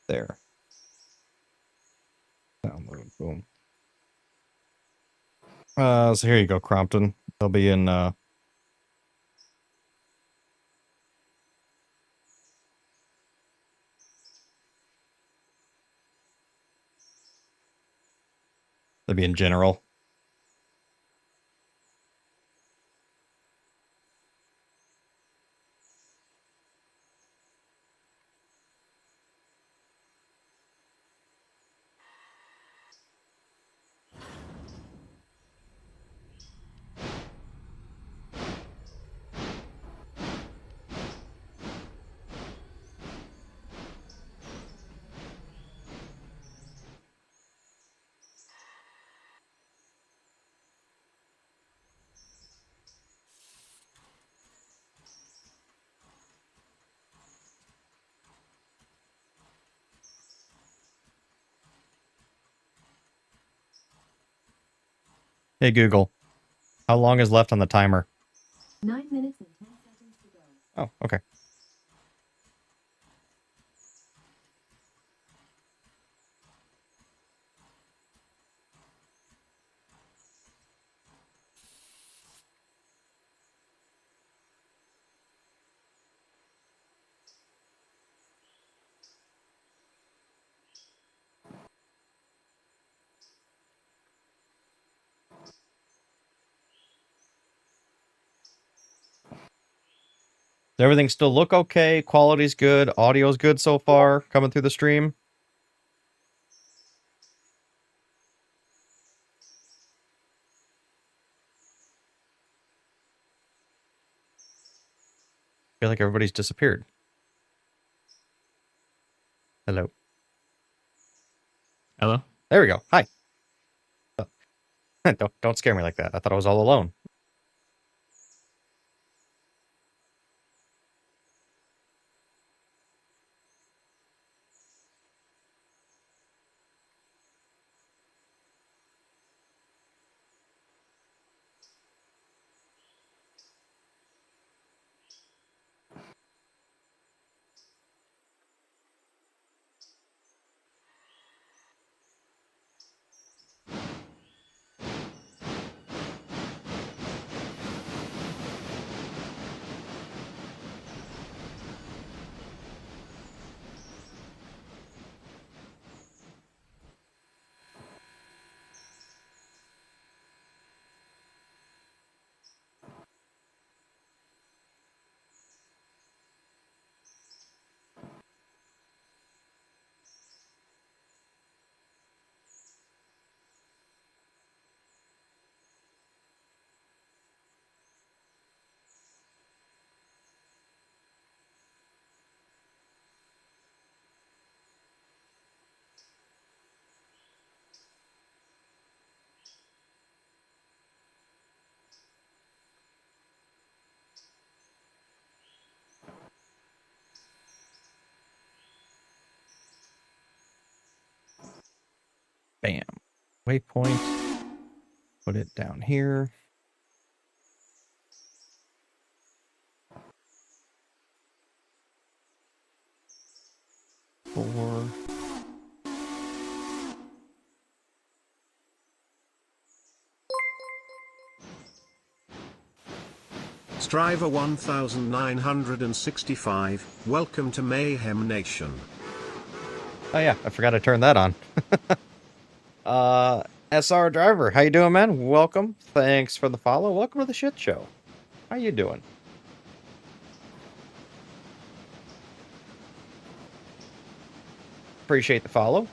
There. Download, boom. So here you go, Crompton. They'll be in, they'll be in general. Hey Google, how long is left on the timer? 9 minutes and 10 seconds to go. Oh, okay. Does everything still look okay? Quality's good? Audio's good so far? Coming through the stream? I feel like everybody's disappeared. Hello. Hello? There we go. Hi. Don't scare me like that. I thought I was all alone. Bam. Waypoint. Put it down here. 4. Striver 1965, welcome to Mayhem Nation. Oh yeah, I forgot to turn that on. SR Driver, how you doing, man? Welcome. Thanks for the follow. Welcome to the shit show. How you doing? Appreciate the follow.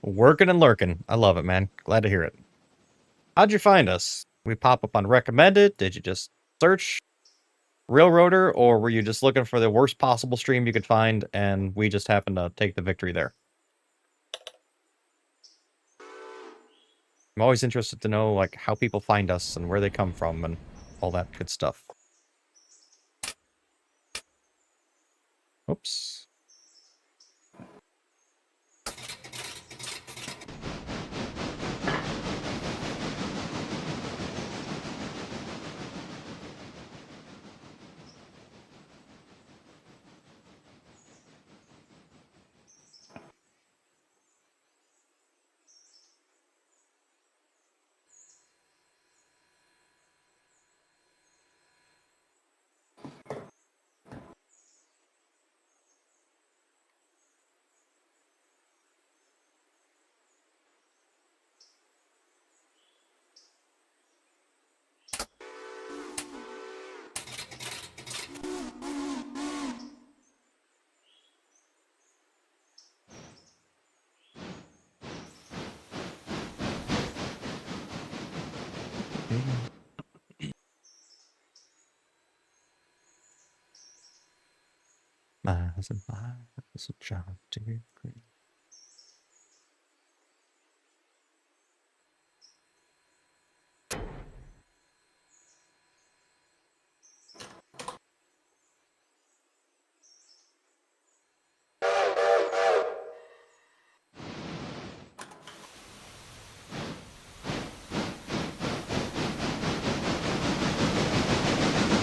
Working and lurking. I love it, man. Glad to hear it. How'd you find us? We pop up on recommended? Did you just search Railroader, or were you just looking for the worst possible stream you could find and we just happened to take the victory there? I'm always interested to know like how people find us and where they come from and all that good stuff. Oops. Miles and miles of John Deere Green.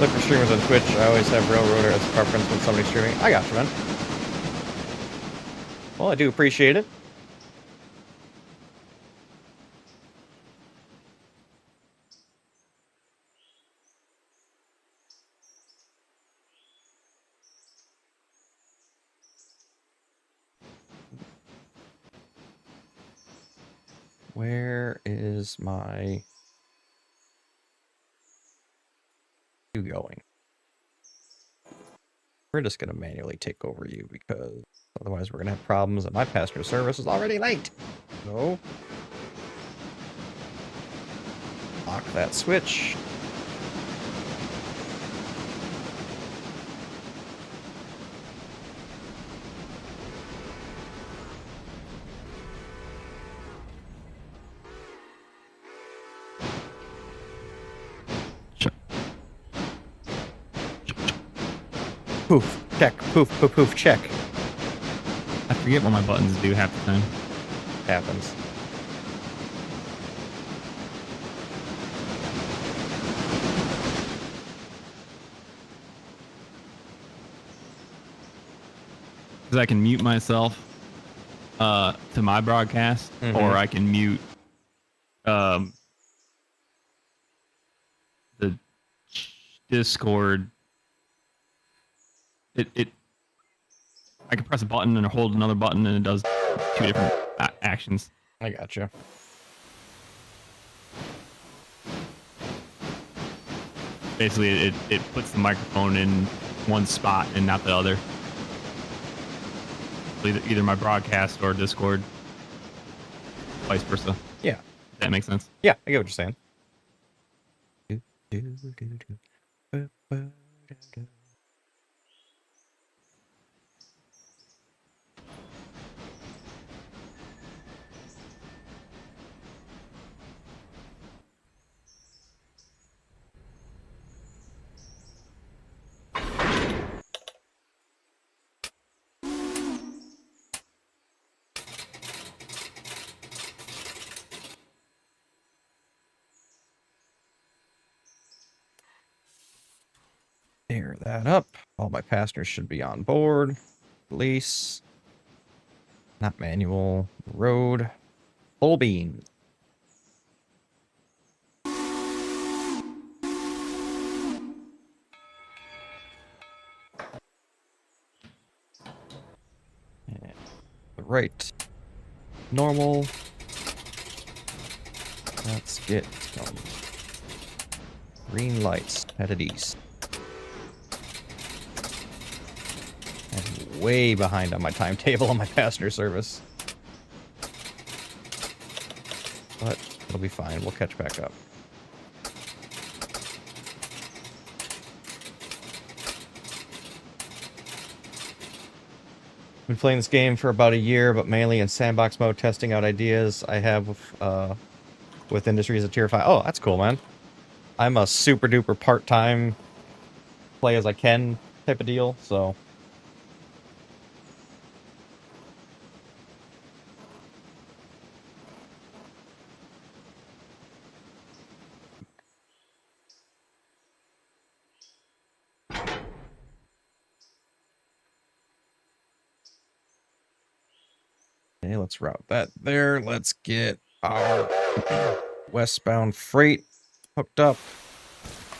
Look for streamers on Twitch. I always have Railroader as a preference when somebody's streaming. I got you, man. Well, I do appreciate it. Where is my... you going? We're just going to manually take over you because otherwise we're going to have problems and my passenger service is already late. So, lock that switch. Poof, check, poof, poof, poof, check. I forget what my buttons do half the time. Happens. Because I can mute myself to my broadcast, or I can mute the Discord. I can press a button and hold another button, and it does two different actions. I gotcha. Basically, it puts the microphone in one spot and not the other. Either my broadcast or Discord. Vice versa. Yeah. If that makes sense. Yeah, I get what you're saying. Tear that up. All my passengers should be on board. Release. Not manual. Road. Full beam. And right. Normal. Let's get some green lights headed east. I'm way behind on my timetable on my passenger service. But it'll be fine. We'll catch back up. Been playing this game for about a year, but mainly in sandbox mode, testing out ideas I have with industries at Tier 5. Oh, that's cool, man. I'm a super duper part-time play as I can type of deal, so. Okay, let's route that there. Let's get our westbound freight hooked up.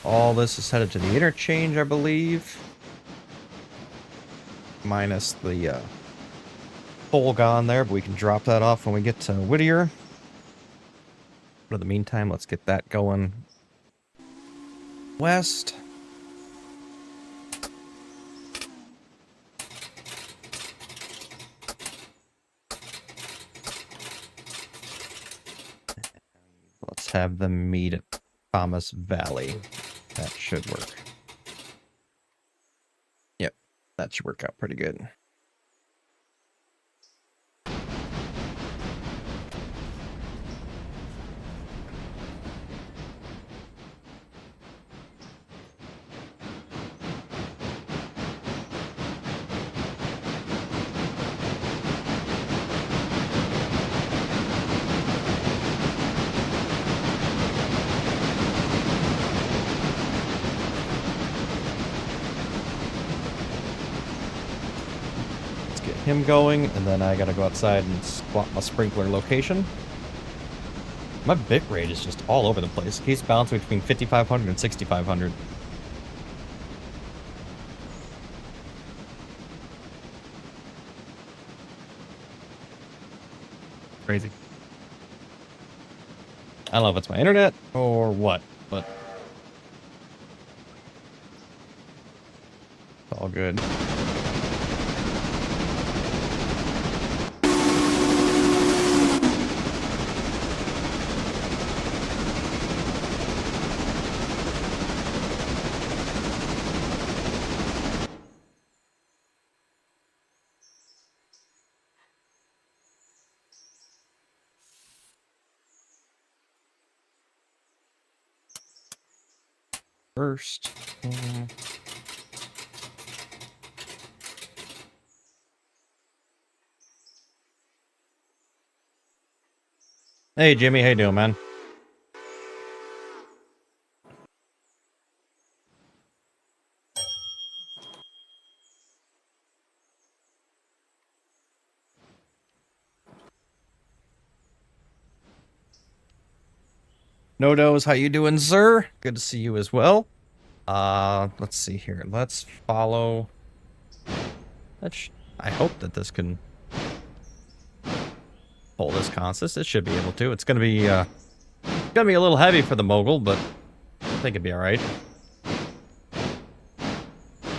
All this is headed to the interchange, I believe. Minus the pole gone there, but we can drop that off when we get to Whittier. But in the meantime, let's get that going west. Let's have them meet at Thomas Valley. That should work. Yep, that should work out pretty good. Him going, and then I gotta go outside and swap my sprinkler location. My bit rate is just all over the place. It keeps bouncing between 5,500 and 6,500. Crazy. I don't know if it's my internet or what, but it's all good. First. Hey Jimmy, how you doing, man? Nodos, how you doing, sir? Good to see you as well. Let's see here. Let's follow. I hope that this can pull this consist. It should be able to. It's gonna be a little heavy for the mogul, but I think it'd be all right.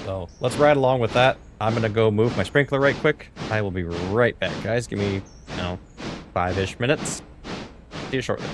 So let's ride along with that. I'm gonna go move my sprinkler right quick. I will be right back, guys. Give me, 5-ish minutes. See you shortly.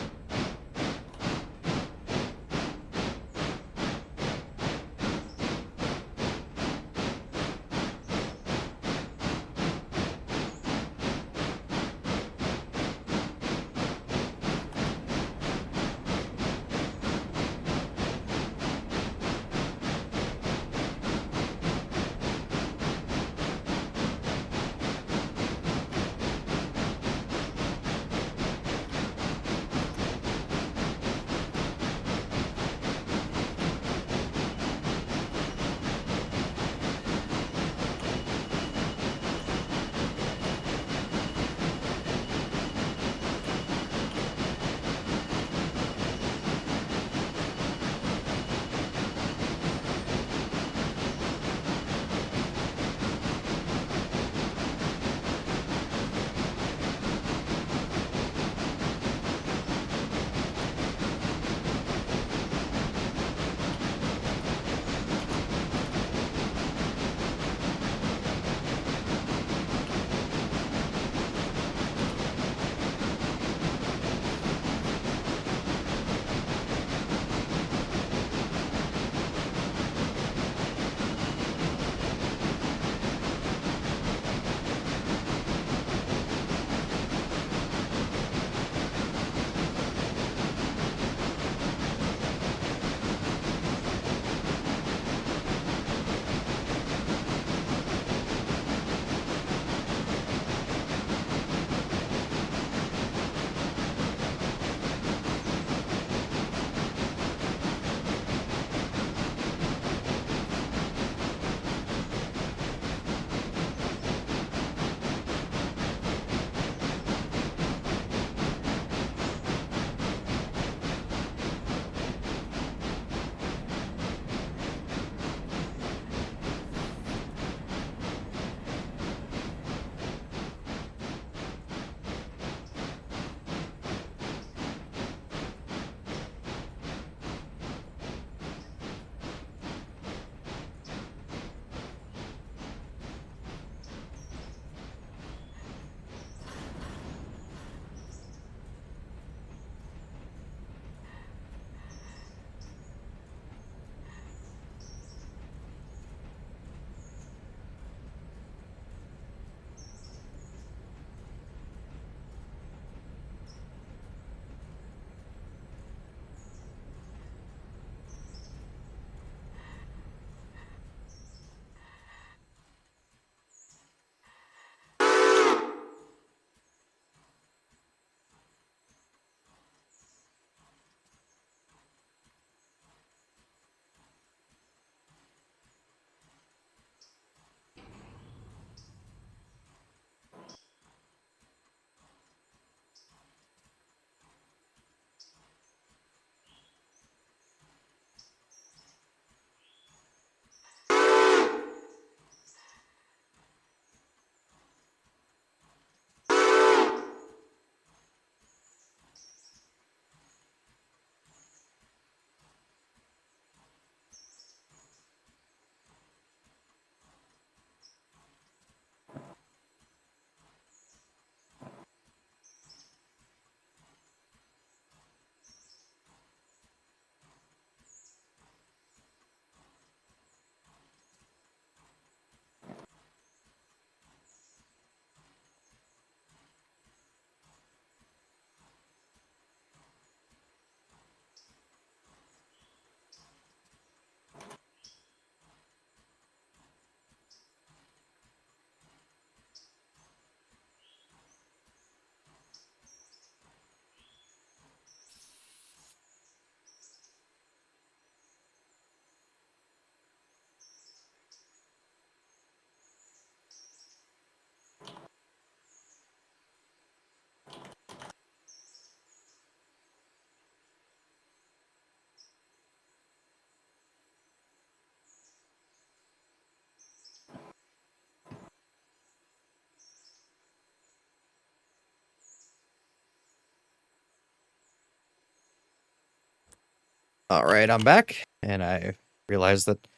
Alright, I'm back, and I realized that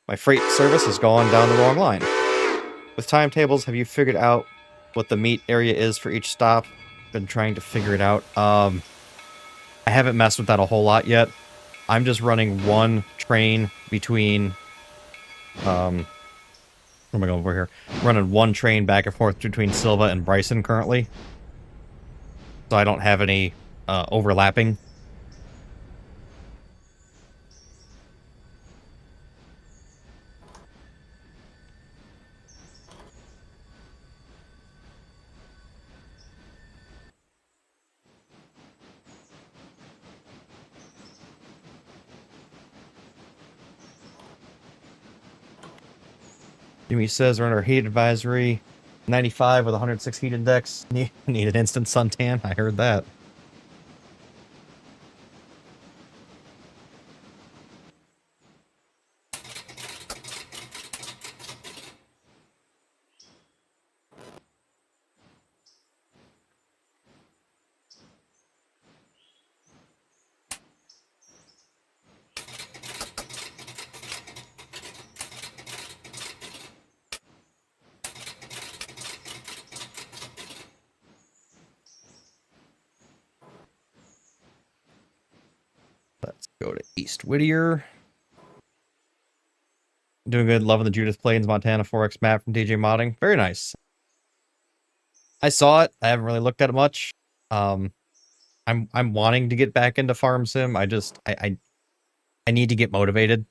my freight service has gone down the wrong line. With timetables, have you figured out what the meet area is for each stop? Been trying to figure it out. I haven't messed with that a whole lot yet. I'm just running one train between, where am I going over here? Running one train back and forth between Silva and Bryson currently. So I don't have any, overlapping. Jimmy says we're under heat advisory. 95 with 106 heat index. Need an instant suntan. I heard that. Let's go to East Whittier. Doing good. Loving the Judith Plains Montana 4X map from DJ Modding. Very nice. I saw it. I haven't really looked at it much. I'm wanting to get back into Farm Sim. I need to get motivated.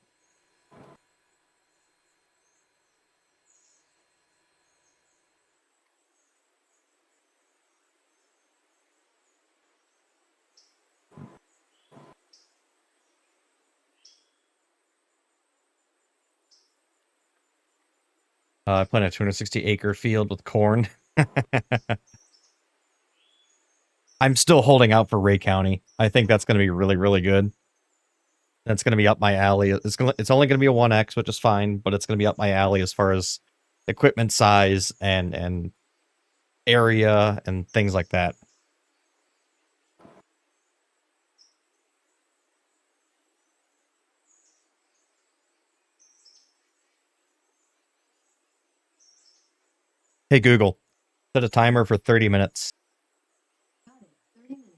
I plan a 260-acre field with corn. I'm still holding out for Ray County. I think that's going to be really, really good. That's going to be up my alley. It's only going to be a 1X, which is fine, but it's going to be up my alley as far as equipment size and area and things like that. Hey Google, set a timer for 30 minutes. Got it. 30 minutes.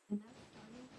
And that's starting now.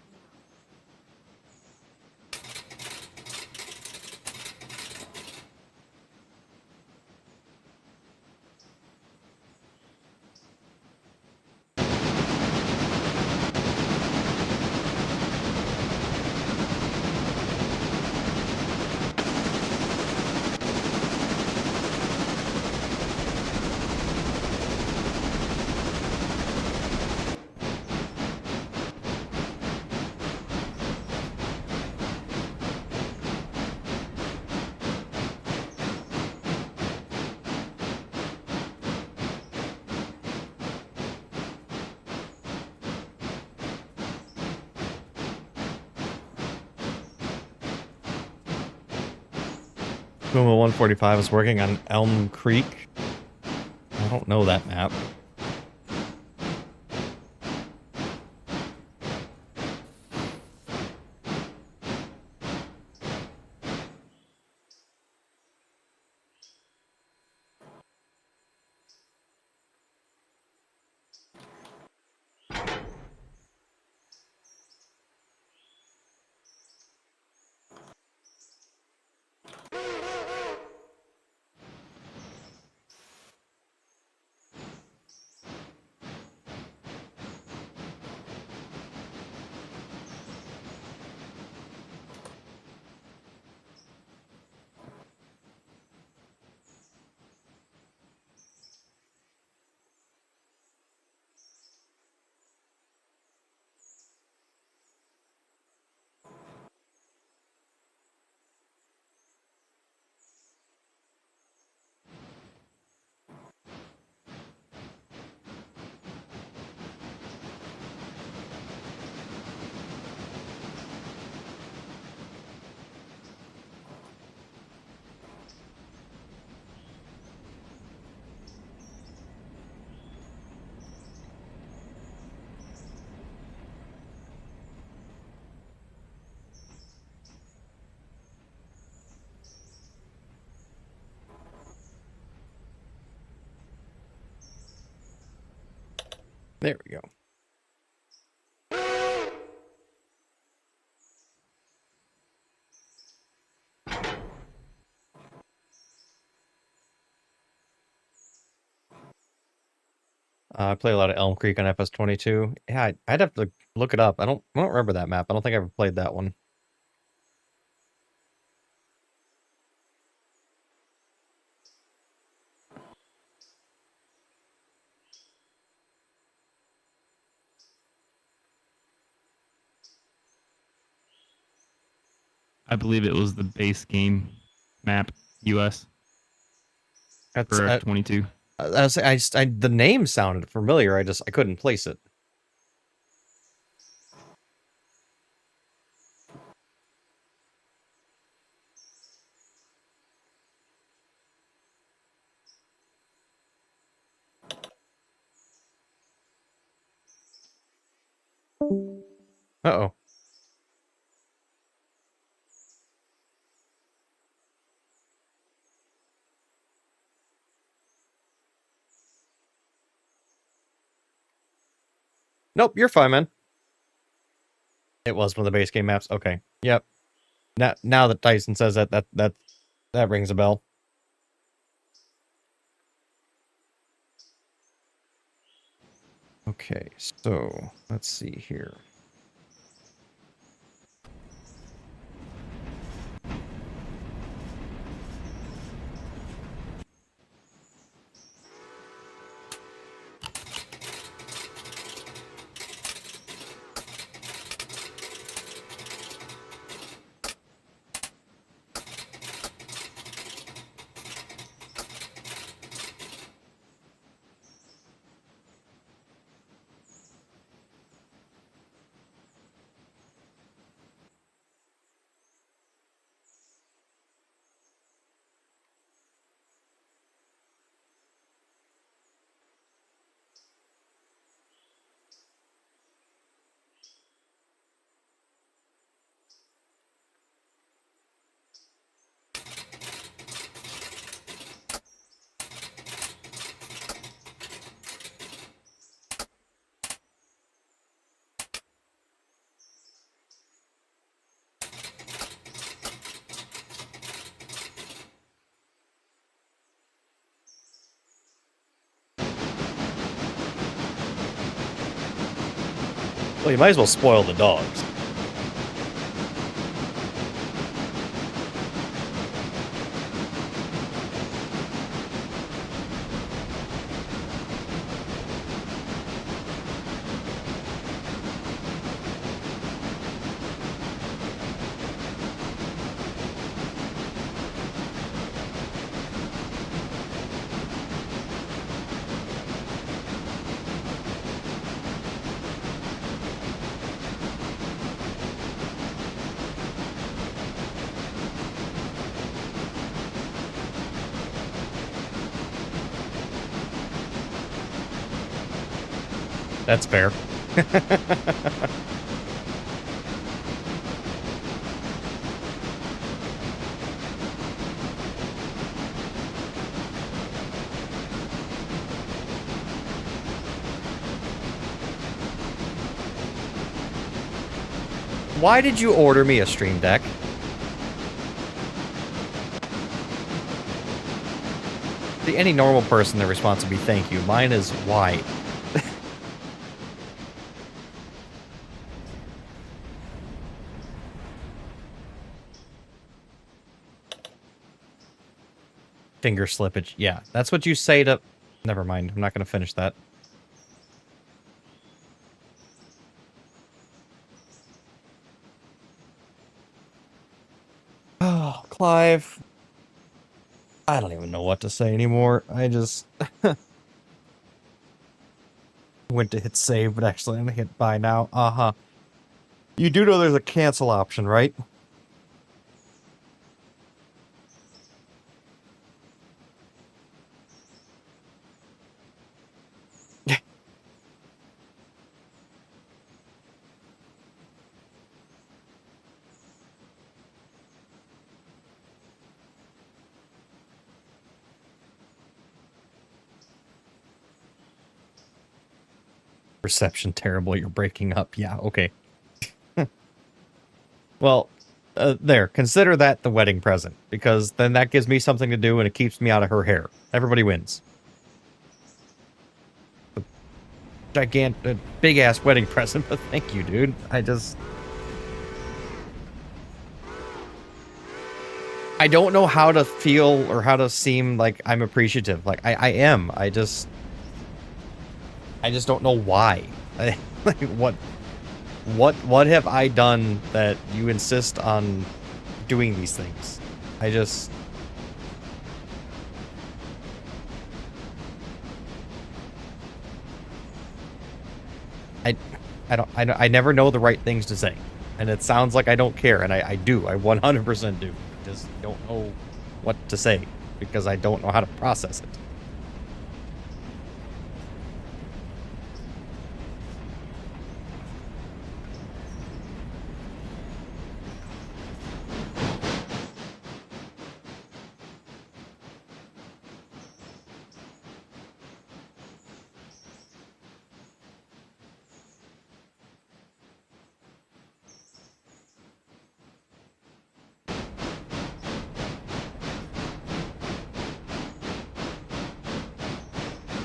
Puma 145 is working on Elm Creek. I don't know that map. There we go. I play a lot of Elm Creek on FS22. Yeah, I'd have to look it up. I don't remember that map. I don't think I ever played that one. I believe it was the base game map US That's for F22. the name sounded familiar. I couldn't place it. Uh-oh. Nope, you're fine, man. It was one of the base game maps. Okay. Yep. Now that Tyson says that rings a bell. Okay, so let's see here. Well, you might as well spoil the dogs. That's fair. Why did you order me a stream deck? See, any normal person, their response would be thank you. Mine is why. Finger slippage. Yeah, that's what you say to... Never mind, I'm not going to finish that. Oh, Clive. I don't even know what to say anymore. I just... went to hit save, but actually I'm going to hit buy now. Uh-huh. You do know there's a cancel option, right? Reception terrible, you're breaking up. Yeah, okay. Well, there, consider that the wedding present, because then that gives me something to do and it keeps me out of her hair. Everybody wins. Gigantic, big-ass wedding present, but thank you, dude. I don't know how to feel or how to seem like I'm appreciative. Like, I am. I just don't know why. Like, what have I done that you insist on doing these things? I never know the right things to say. And it sounds like I don't care, and I do. I 100% do. Just don't know what to say because I don't know how to process it.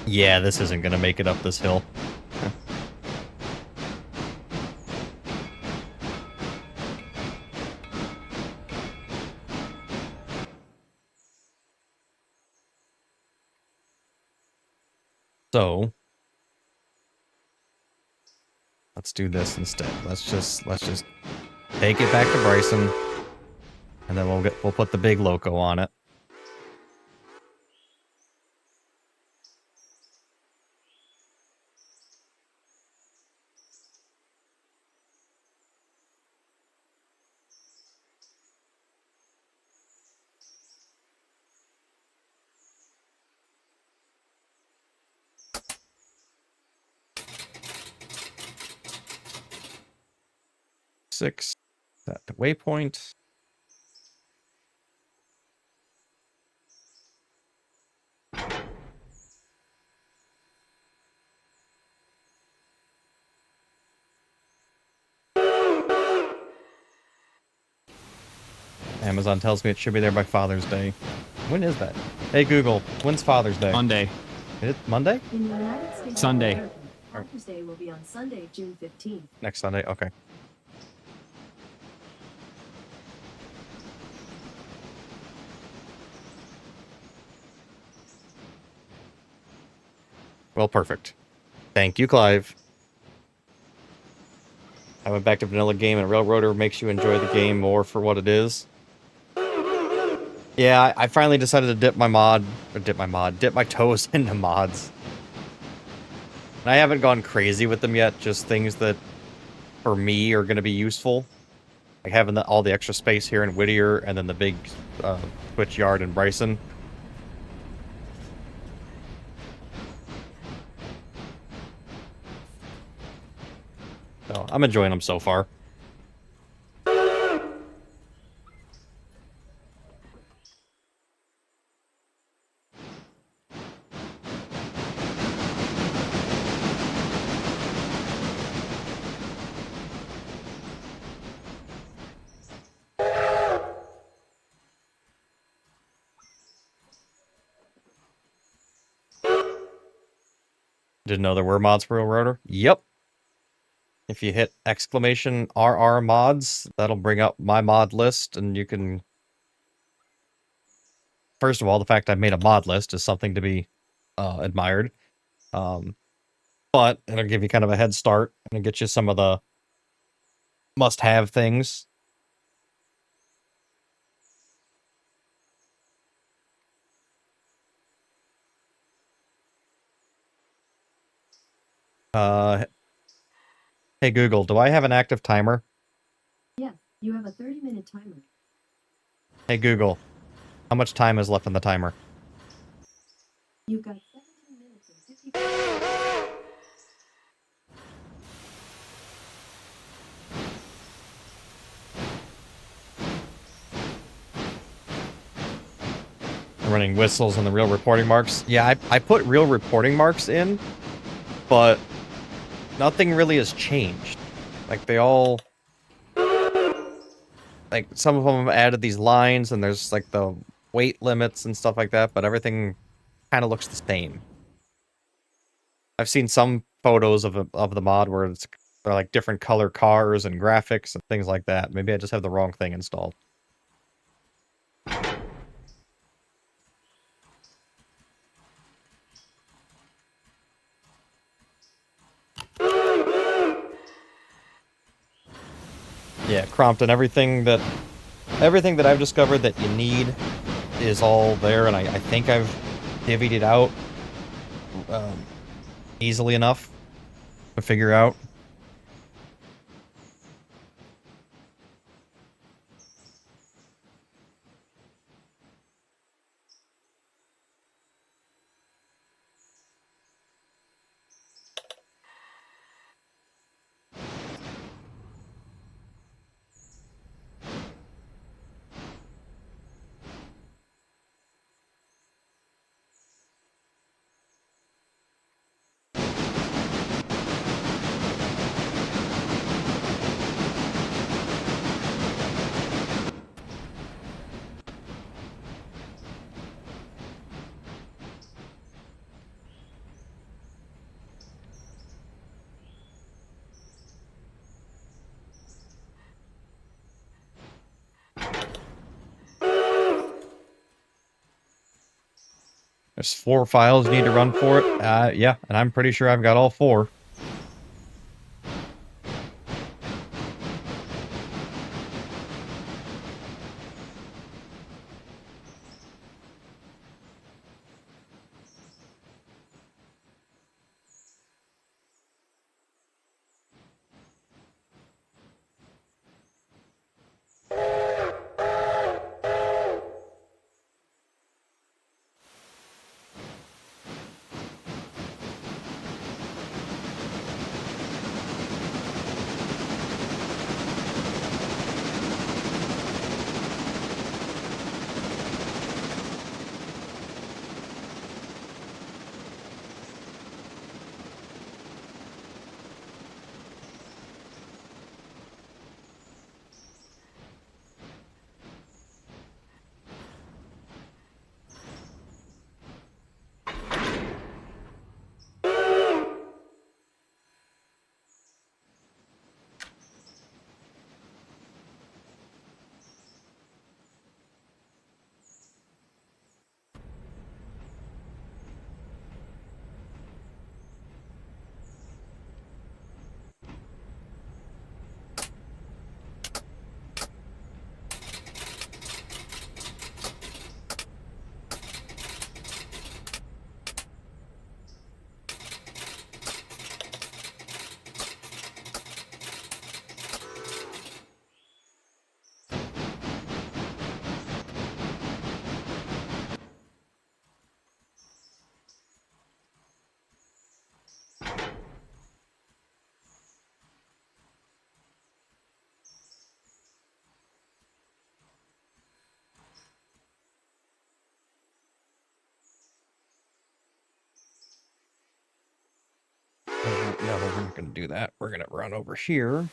Yeah, this isn't gonna make it up this hill. So, let's do this instead. Let's just take it back to Bryson, and then we'll put the big loco on it. Six. Set the waypoint. Amazon tells me it should be there by Father's Day. When is that? Hey Google, when's Father's Day? Monday. Is it Monday? In the United States of Sunday. America, Father's Day will be on Sunday, June 15th. Next Sunday? Okay. Well, perfect. Thank you, Clive. I went back to vanilla game, and Railroader makes you enjoy the game more for what it is. Yeah, I finally decided to dip my toes into mods. And I haven't gone crazy with them yet, just things that, for me, are going to be useful. Like having all the extra space here in Whittier, and then the big Twitch yard in Bryson. So, I'm enjoying them so far. Didn't know there were mods for Railroader? Yep. If you hit exclamation RR mods, that'll bring up my mod list, and you can... First of all, the fact I made a mod list is something to be admired. But it'll give you kind of a head start, and it'll get you some of the must-have things. Hey Google, do I have an active timer? Yes, you have a 30-minute timer. Hey Google, how much time is left on the timer? You've got 17 minutes and 50. I'm running whistles and the real reporting marks. Yeah, I put real reporting marks in, but nothing really has changed. Like, they all... Like, some of them have added these lines, and there's, like, the weight limits and stuff like that, but everything kind of looks the same. I've seen some photos of the mod where they're, like, different color cars and graphics and things like that. Maybe I just have the wrong thing installed. Yeah, Crompton, everything that I've discovered that you need is all there, and I think I've divvied it out easily enough to figure out. There's 4 files you need to run for it. Yeah, and I'm pretty sure I've got all 4. No, we're not going to do that. We're going to run over here.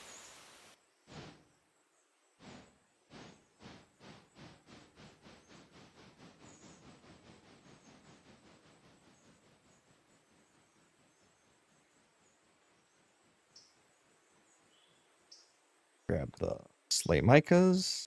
Grab the slate micas.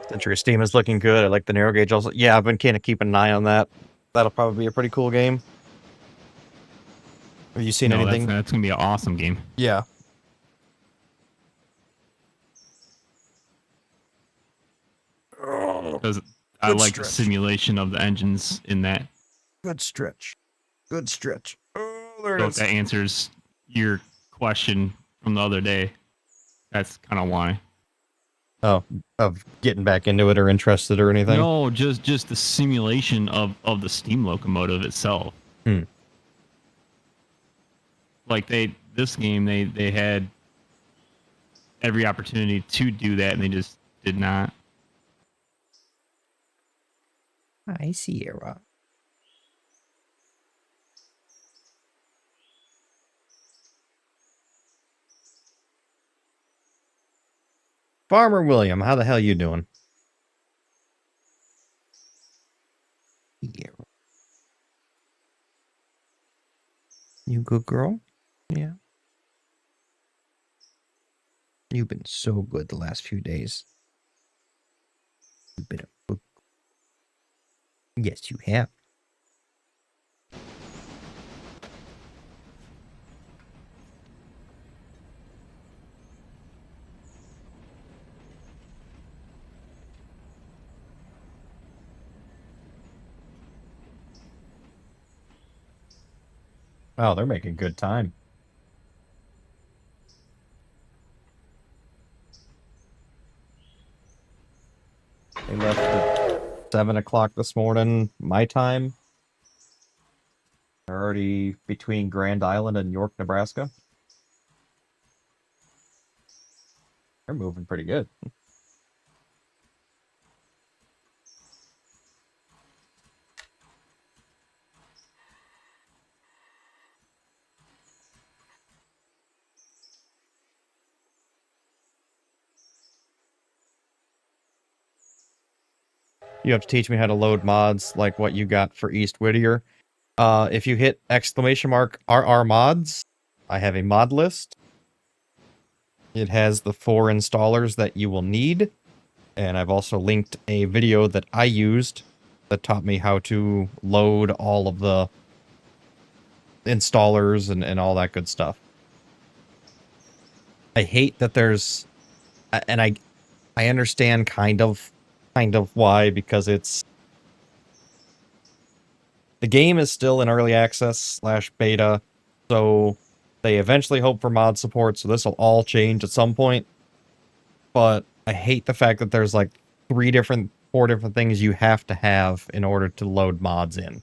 Century Steam is looking good. I like the narrow gauge also. Yeah, I've been kind of keeping an eye on that. That'll probably be a pretty cool game. Have you seen anything? That's gonna be an awesome game. Yeah. Because I like the simulation of the engines in that. Good stretch. Good stretch. Oh, there So it if is. that answers your question from the other day, that's kind of why. Oh, of getting back into it or interested or anything? No, just the simulation of the steam locomotive itself. Hmm. Like this game they had every opportunity to do that and they just did not. I see it. Farmer William, how the hell you doing? Yeah. You good girl? Yeah. You've been so good the last few days. You've been a good... Yes, you have. Oh, they're making good time. They left at 7 o'clock this morning, my time. They're already between Grand Island and York, Nebraska. They're moving pretty good. You have to teach me how to load mods like what you got for East Whittier. If you hit !RR mods, I have a mod list. It has the 4 installers that you will need. And I've also linked a video that I used that taught me how to load all of the installers and all that good stuff. I hate that there's... And I understand kind of why, because it's... The game is still in early access / beta, so they eventually hope for mod support, so this will all change at some point. But I hate the fact that there's like 4 different things you have to have in order to load mods in.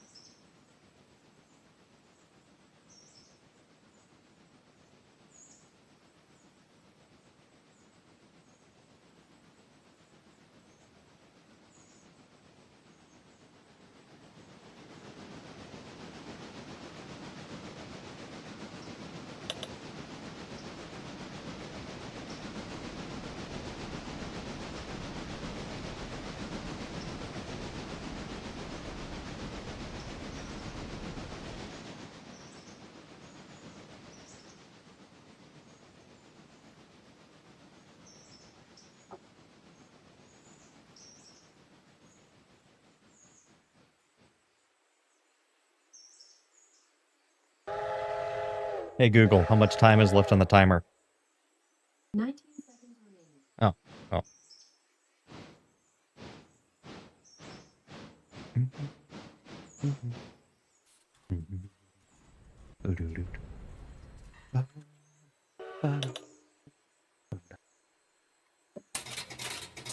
Hey Google, how much time is left on the timer? 19 seconds remaining. Oh.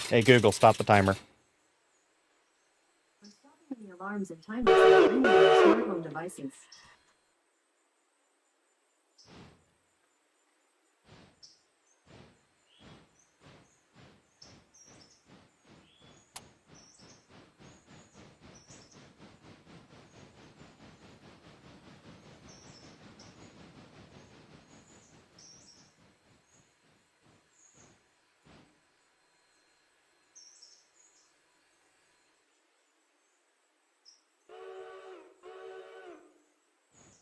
Hey Google, stop the timer. For stopping the alarms and timers that ring on your smart home devices.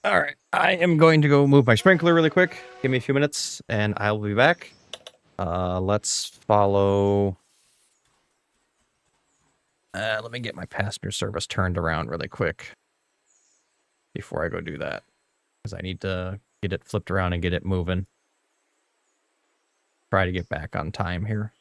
All right, I am going to go move my sprinkler really quick. Give me a few minutes, and I'll be back. Let's follow Let me get my passenger service turned around really quick before I go do that. Because I need to get it flipped around and get it moving. Try to get back on time here.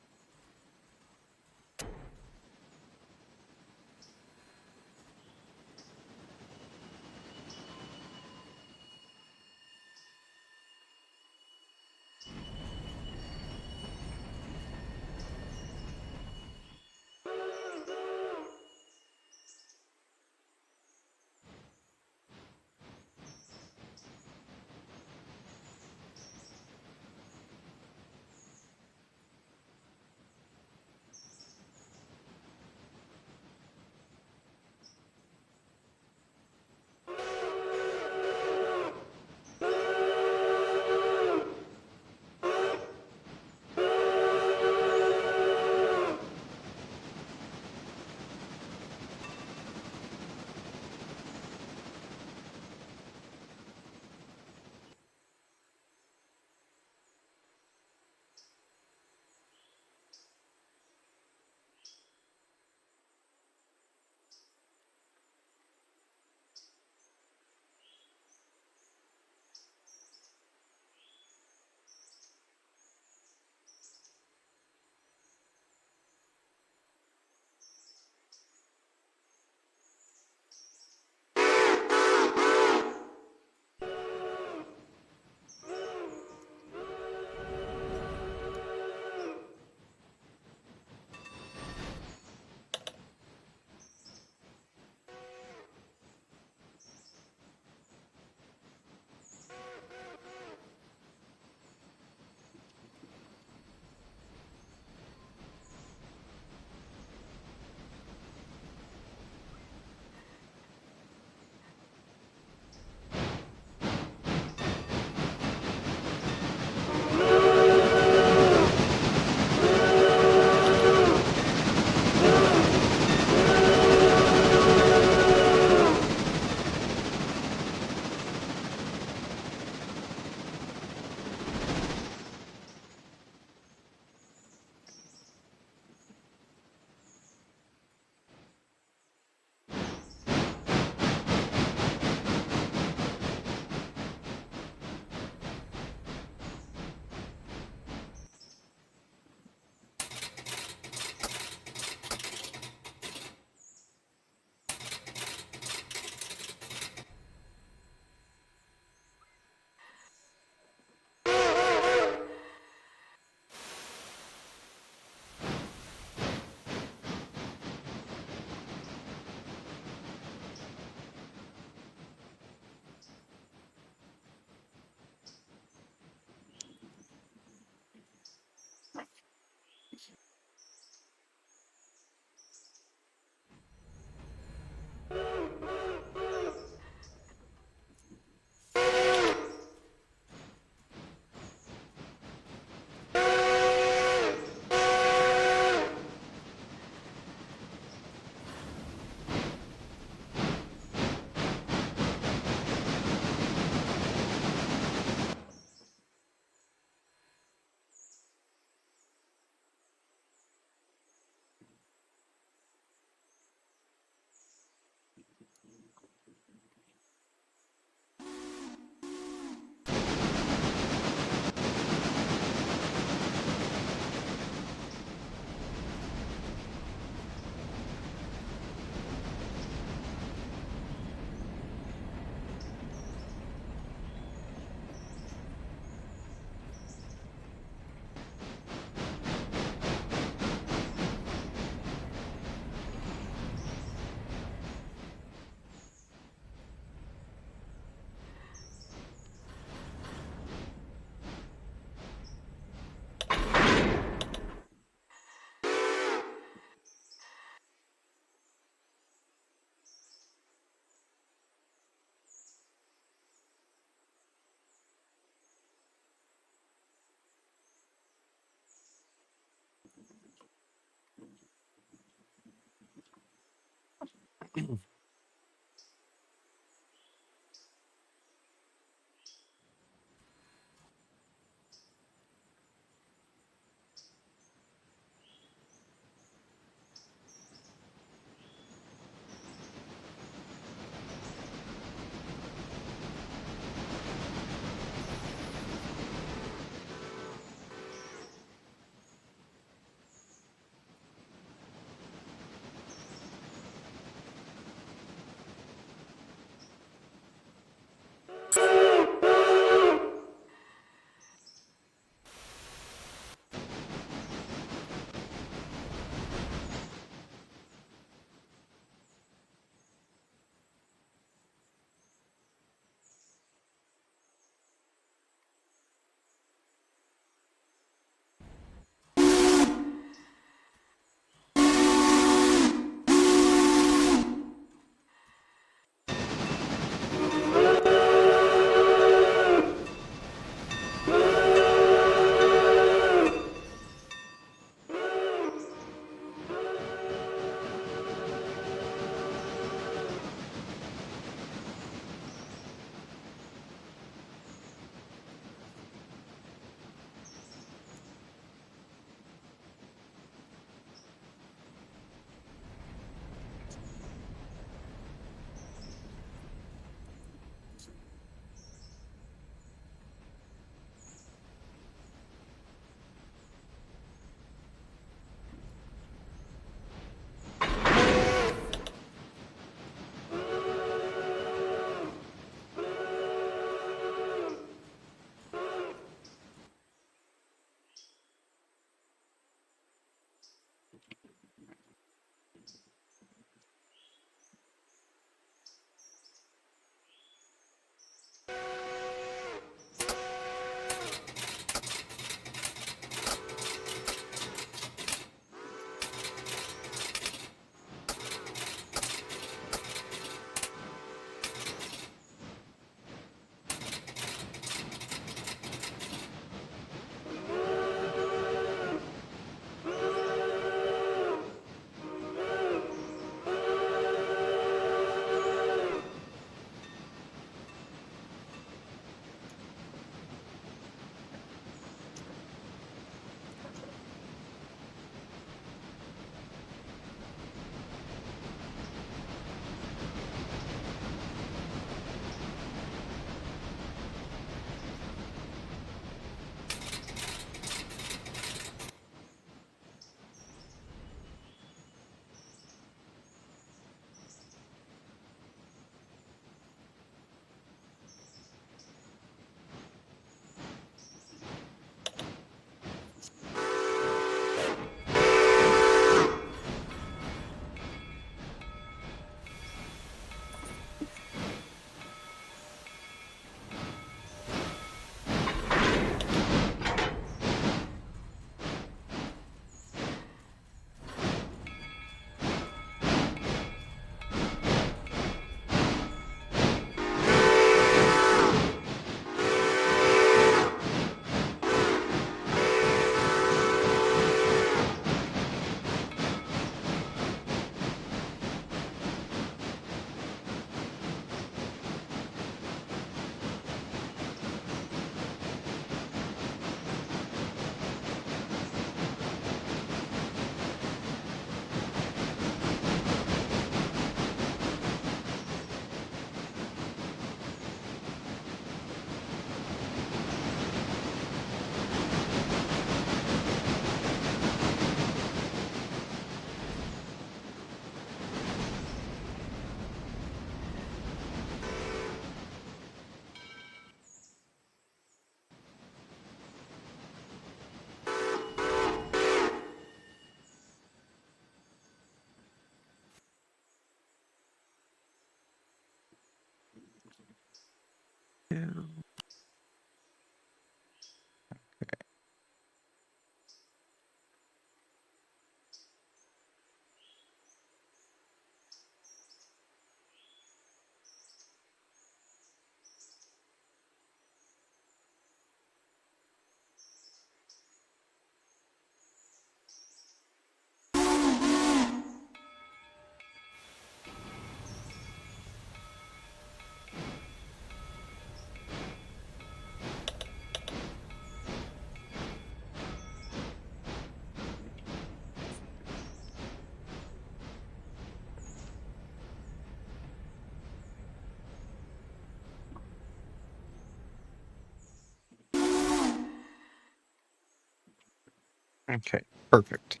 Okay, perfect.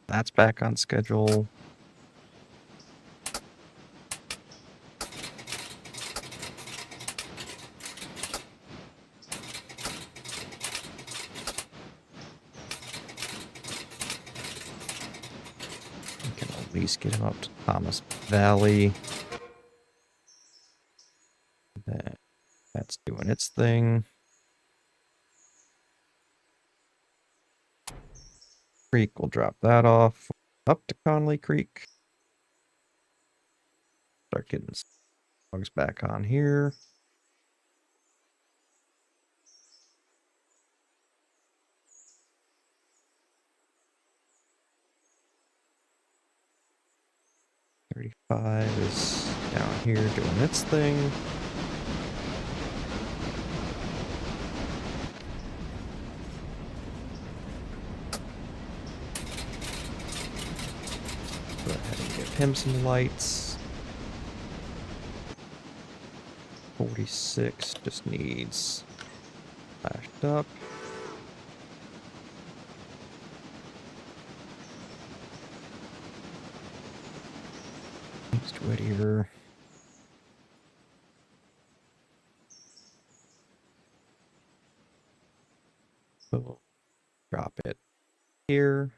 That's back on schedule. We can at least get him up to Thomas Valley. That's doing its thing. Creek, we'll drop that off. Up to Conley Creek. Start getting dogs back on here. $35 is down here doing its thing. Go ahead and give him some lights. 46 just needs flashed up. East Whittier. We'll drop it here.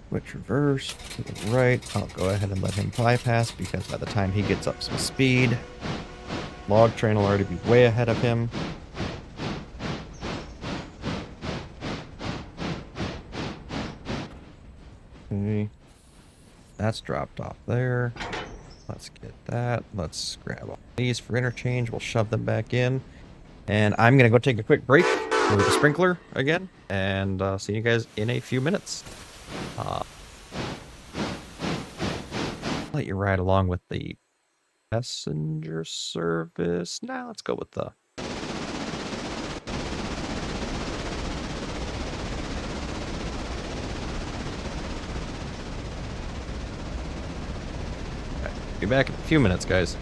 Switch reverse to the right. I'll go ahead and let him bypass because by the time he gets up some speed, log train will already be way ahead of him. Okay. That's dropped off there. Let's get that. Let's grab all these for interchange. We'll shove them back in. And I'm going to go take a quick break for the sprinkler again. And see you guys in a few minutes. Let you ride along with the passenger service. Now let's go with the... Okay, be back in a few minutes, guys.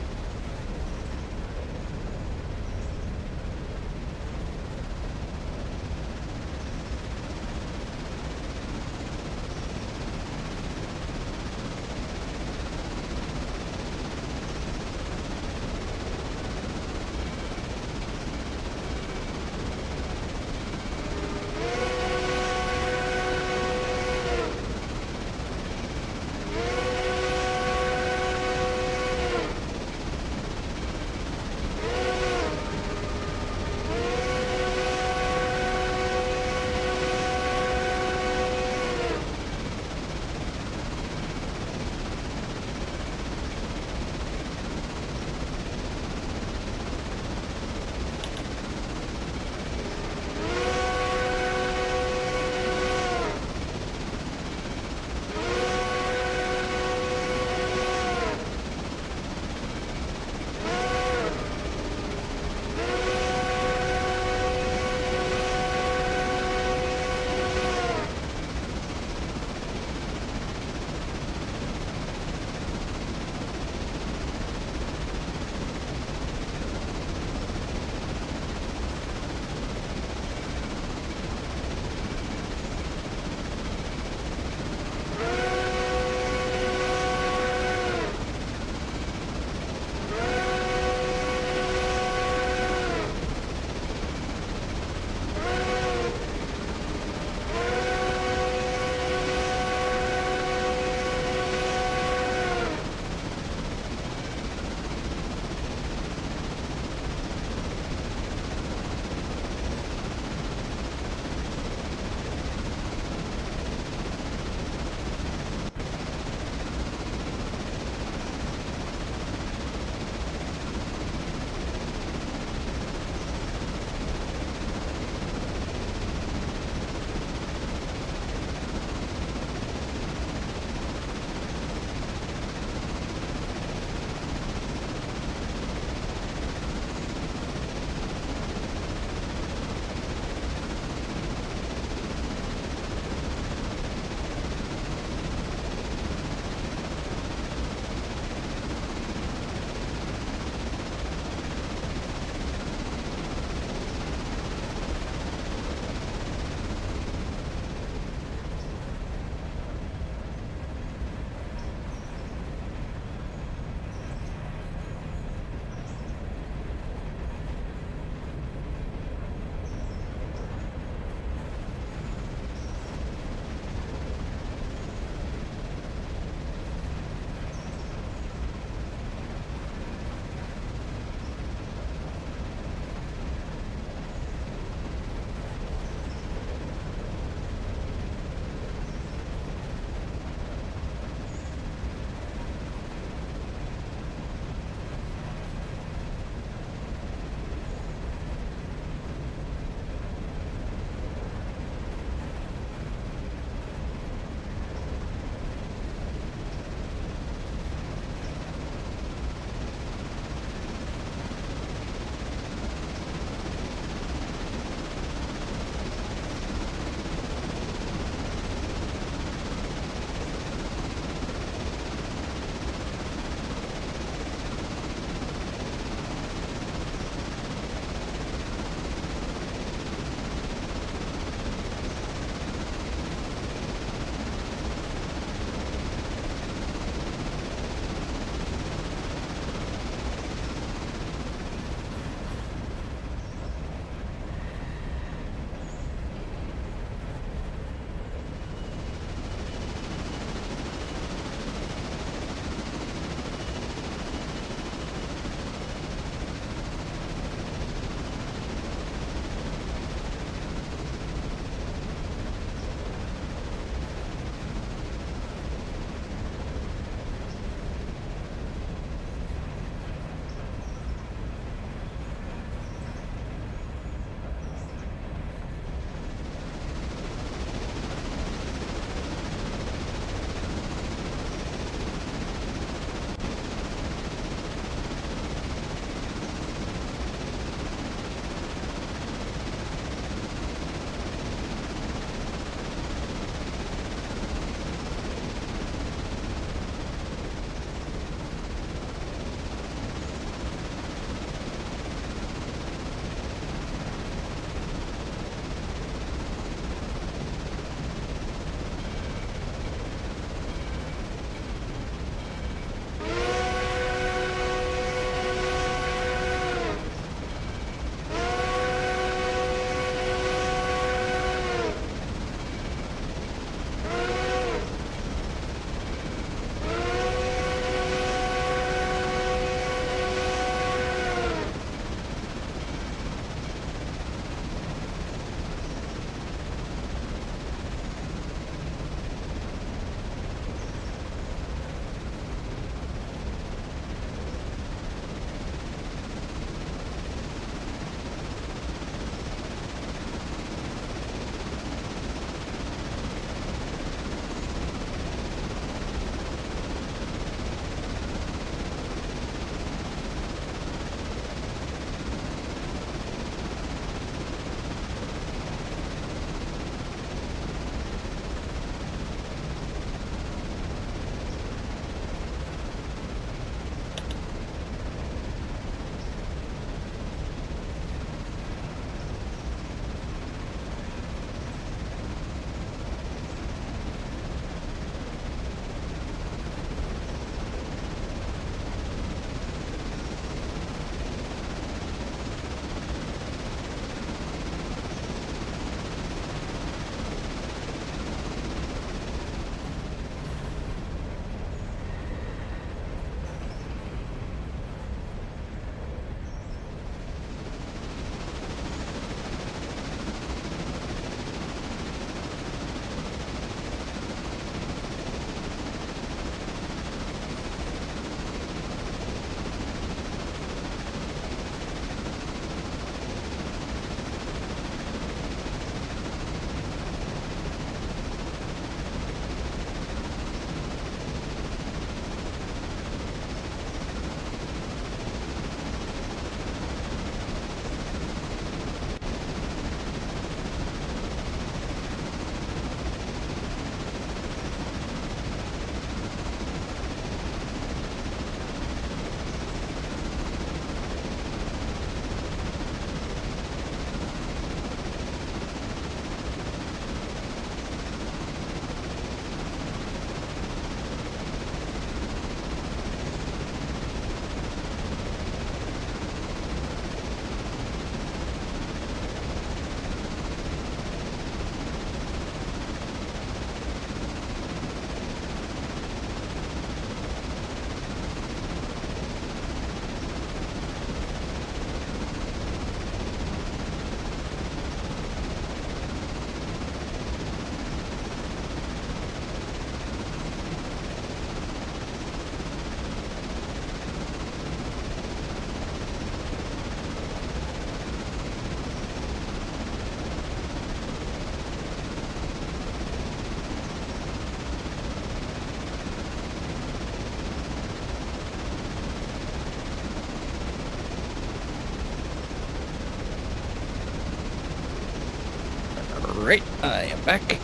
Right, I am back. Get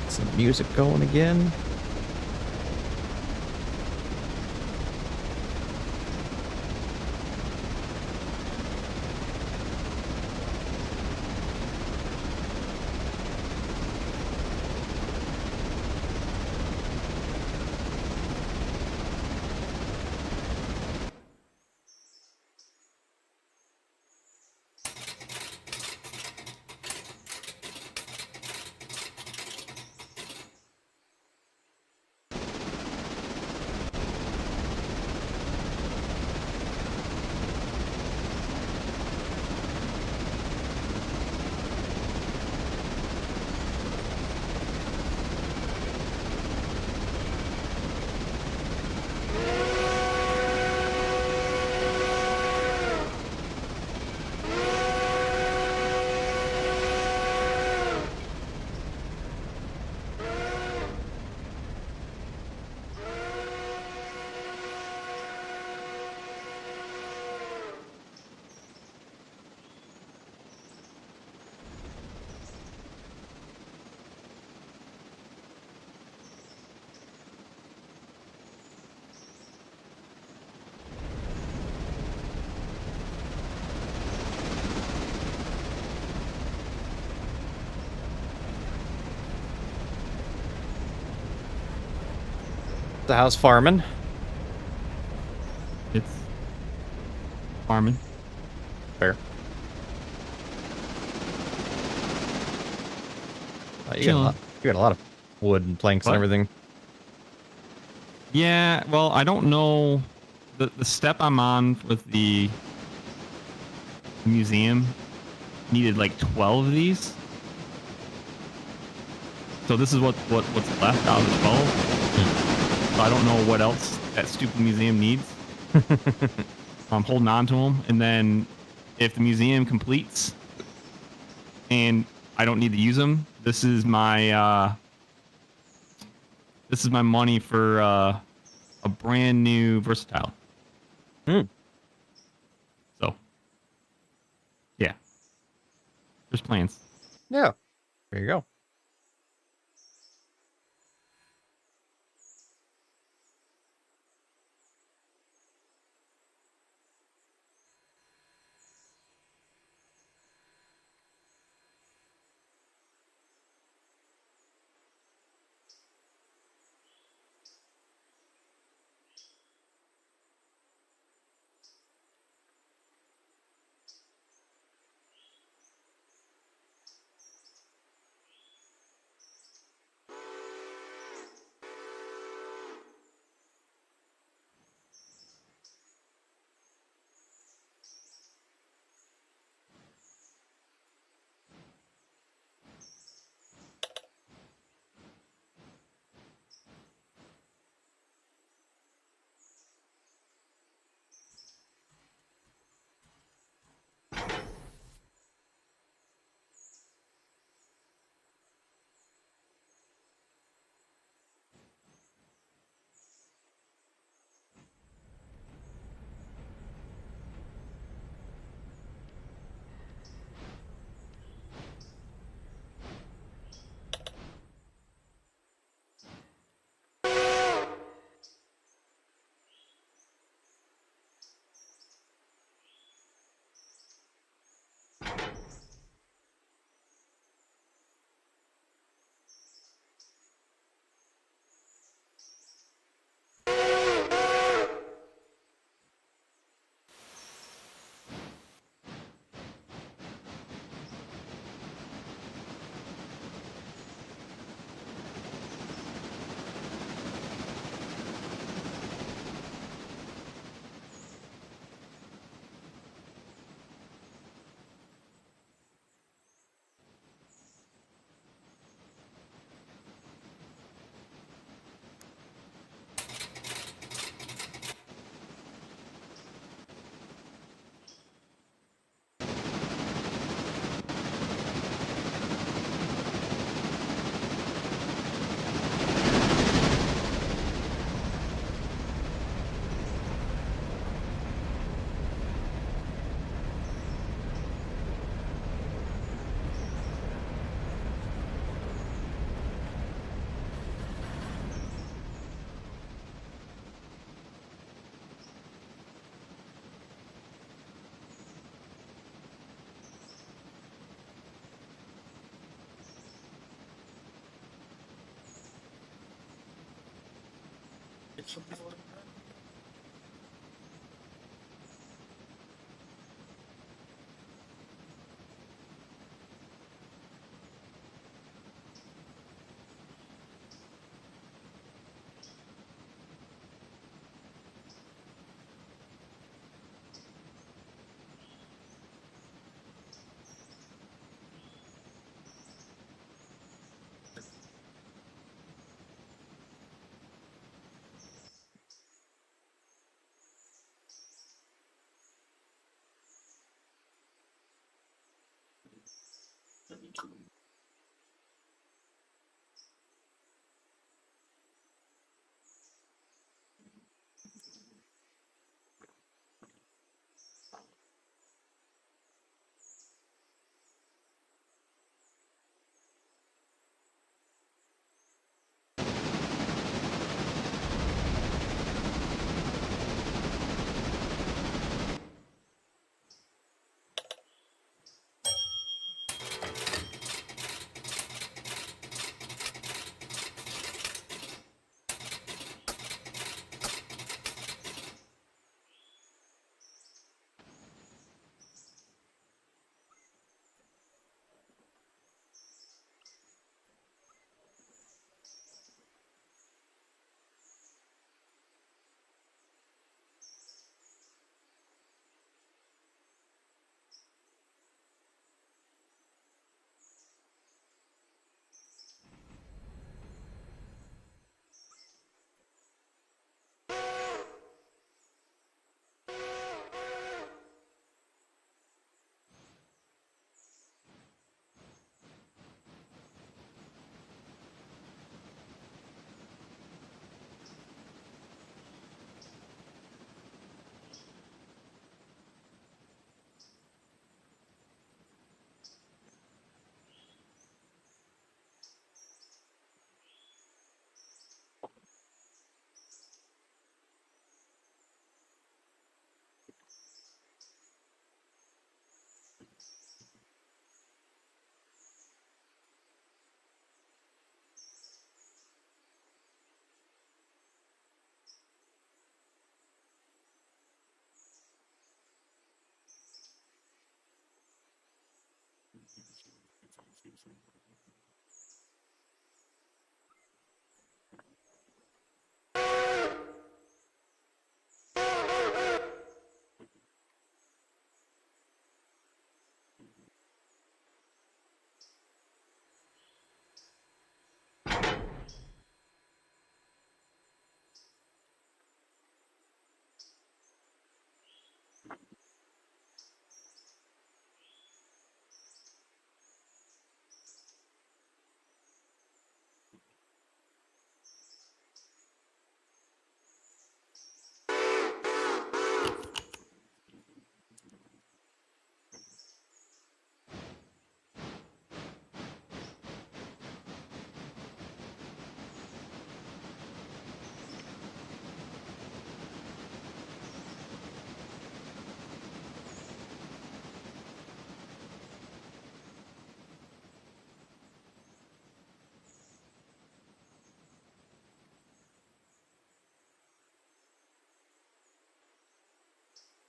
some music going again. The house farming. It's farming. Fair. You Chilling. got a lot of wood and planks and What? everything. Yeah, well, I don't know. The step I'm on with the museum needed like 12 of these. So this is what's left out of the 12. So I don't know what else that stupid museum needs. I'm holding on to them, and then if the museum completes and I don't need to use them, this is my money for a brand new versatile. So yeah, there's plans. Yeah, there you go.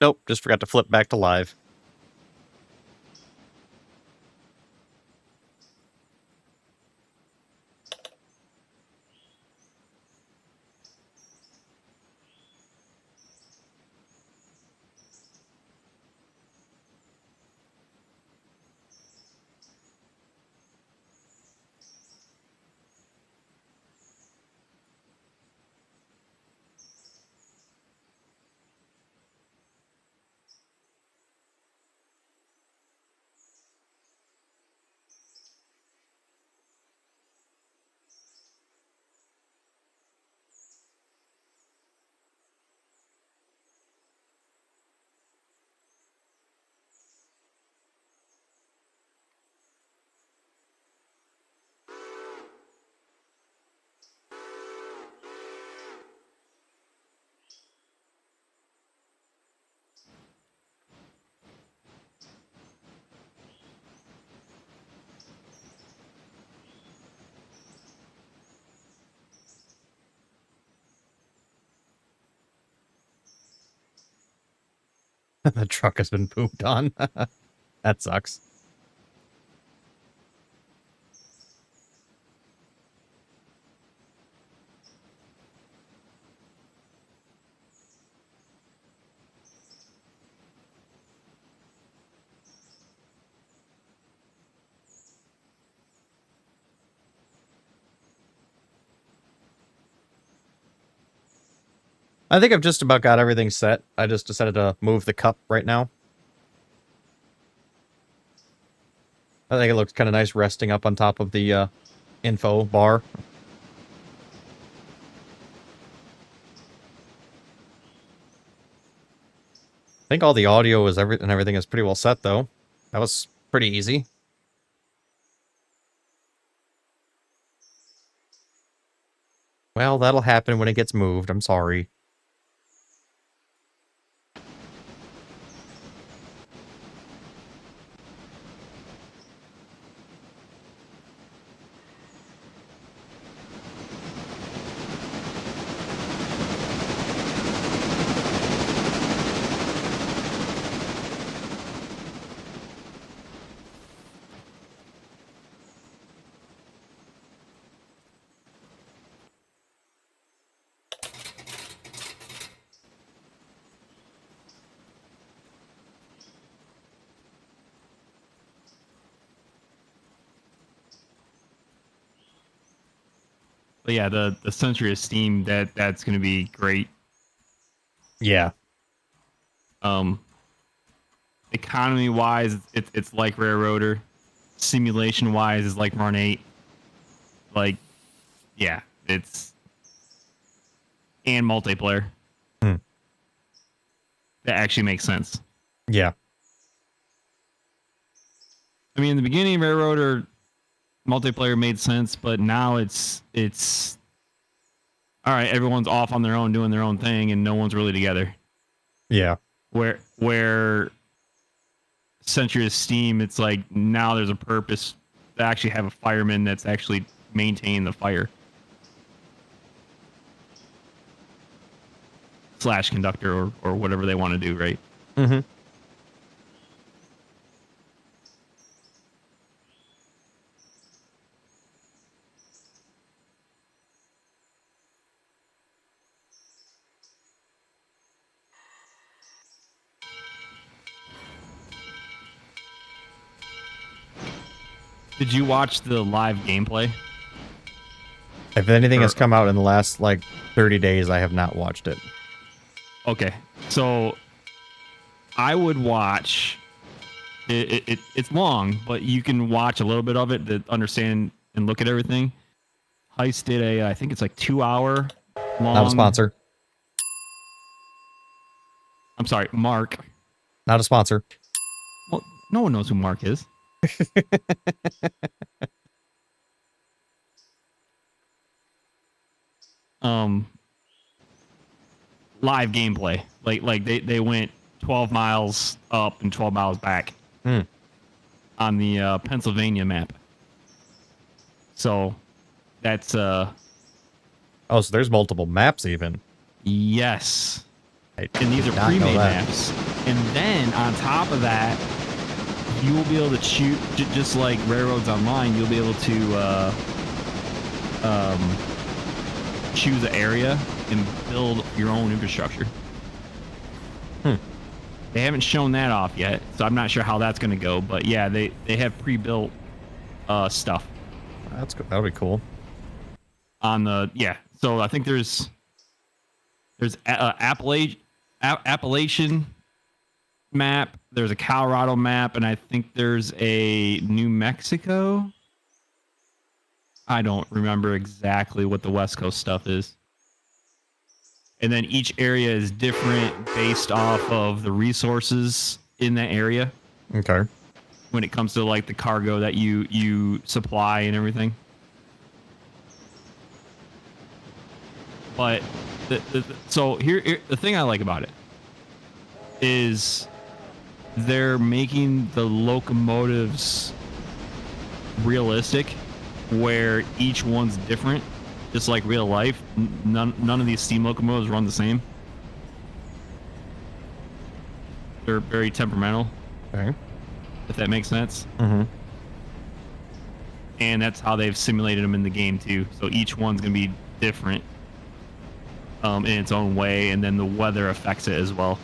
Nope, just forgot to flip back to live. The truck has been pooped on. That sucks. I think I've just about got everything set. I just decided to move the cup right now. I think it looks kind of nice resting up on top of the info bar. I think all the audio is everything is pretty well set though. That was pretty easy. Well, that'll happen when it gets moved. I'm sorry. But yeah, the Century of Steam, that's going to be great. Yeah. Economy wise, it's like Railroader. Simulation wise, is like Run 8. Like, yeah, it's and multiplayer. That actually makes sense. Yeah. I mean, in the beginning, Railroader multiplayer made sense, but now it's all right. Everyone's off on their own, doing their own thing, and no one's really together. Yeah. Where Century of Steam, it's like now there's a purpose to actually have a fireman that's actually maintaining the fire. / conductor or whatever they want to do, right? Mm-hmm. Did you watch the live gameplay? If anything has come out in the last, like, 30 days, I have not watched it. Okay. So, I would watch... It's long, but you can watch a little bit of it to understand and look at everything. Heist did I think it's like 2-hour long... Not a sponsor. I'm sorry, Mark. Not a sponsor. Well, no one knows who Mark is. Live gameplay. Like they went 12 miles up and 12 miles back on the Pennsylvania map. So that's oh, so there's multiple maps even. Yes. And these are pre-made maps. And then on top of that, you will be able to choose, just like Railroads Online, you'll be able to choose an area and build your own infrastructure. They haven't shown that off yet, so I'm not sure how that's going to go. But yeah, they have pre-built stuff. That's good. That'll be cool. On the so I think there's Appalachian map, there's a Colorado map, and I think there's a New Mexico. I don't remember exactly what the West Coast stuff is. And then each area is different based off of the resources in that area. Okay. When it comes to like the cargo that you supply and everything. But so here the thing I like about it is they're making the locomotives realistic, where each one's different, just like real life. None of these steam locomotives run the same. They're very temperamental, Okay. if that makes sense. Mm-hmm. And that's how they've simulated them in the game too. So each one's gonna be different in its own way, and then the weather affects it as well.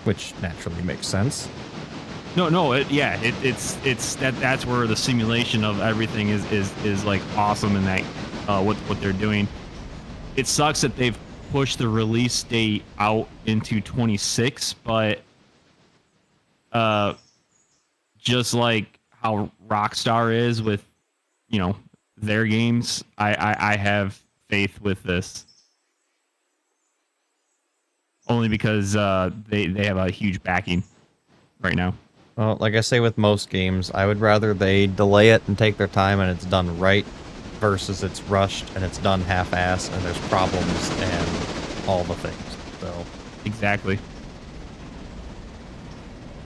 Which naturally makes sense. That's where the simulation of everything is like awesome, and that what they're doing. It sucks that they've pushed the release date out into 26, but just like how Rockstar is with, you know, their games, I have faith with this. Only because they have a huge backing right now. Well, like I say with most games, I would rather they delay it and take their time and it's done right versus it's rushed and it's done half-assed and there's problems and all the things. So exactly.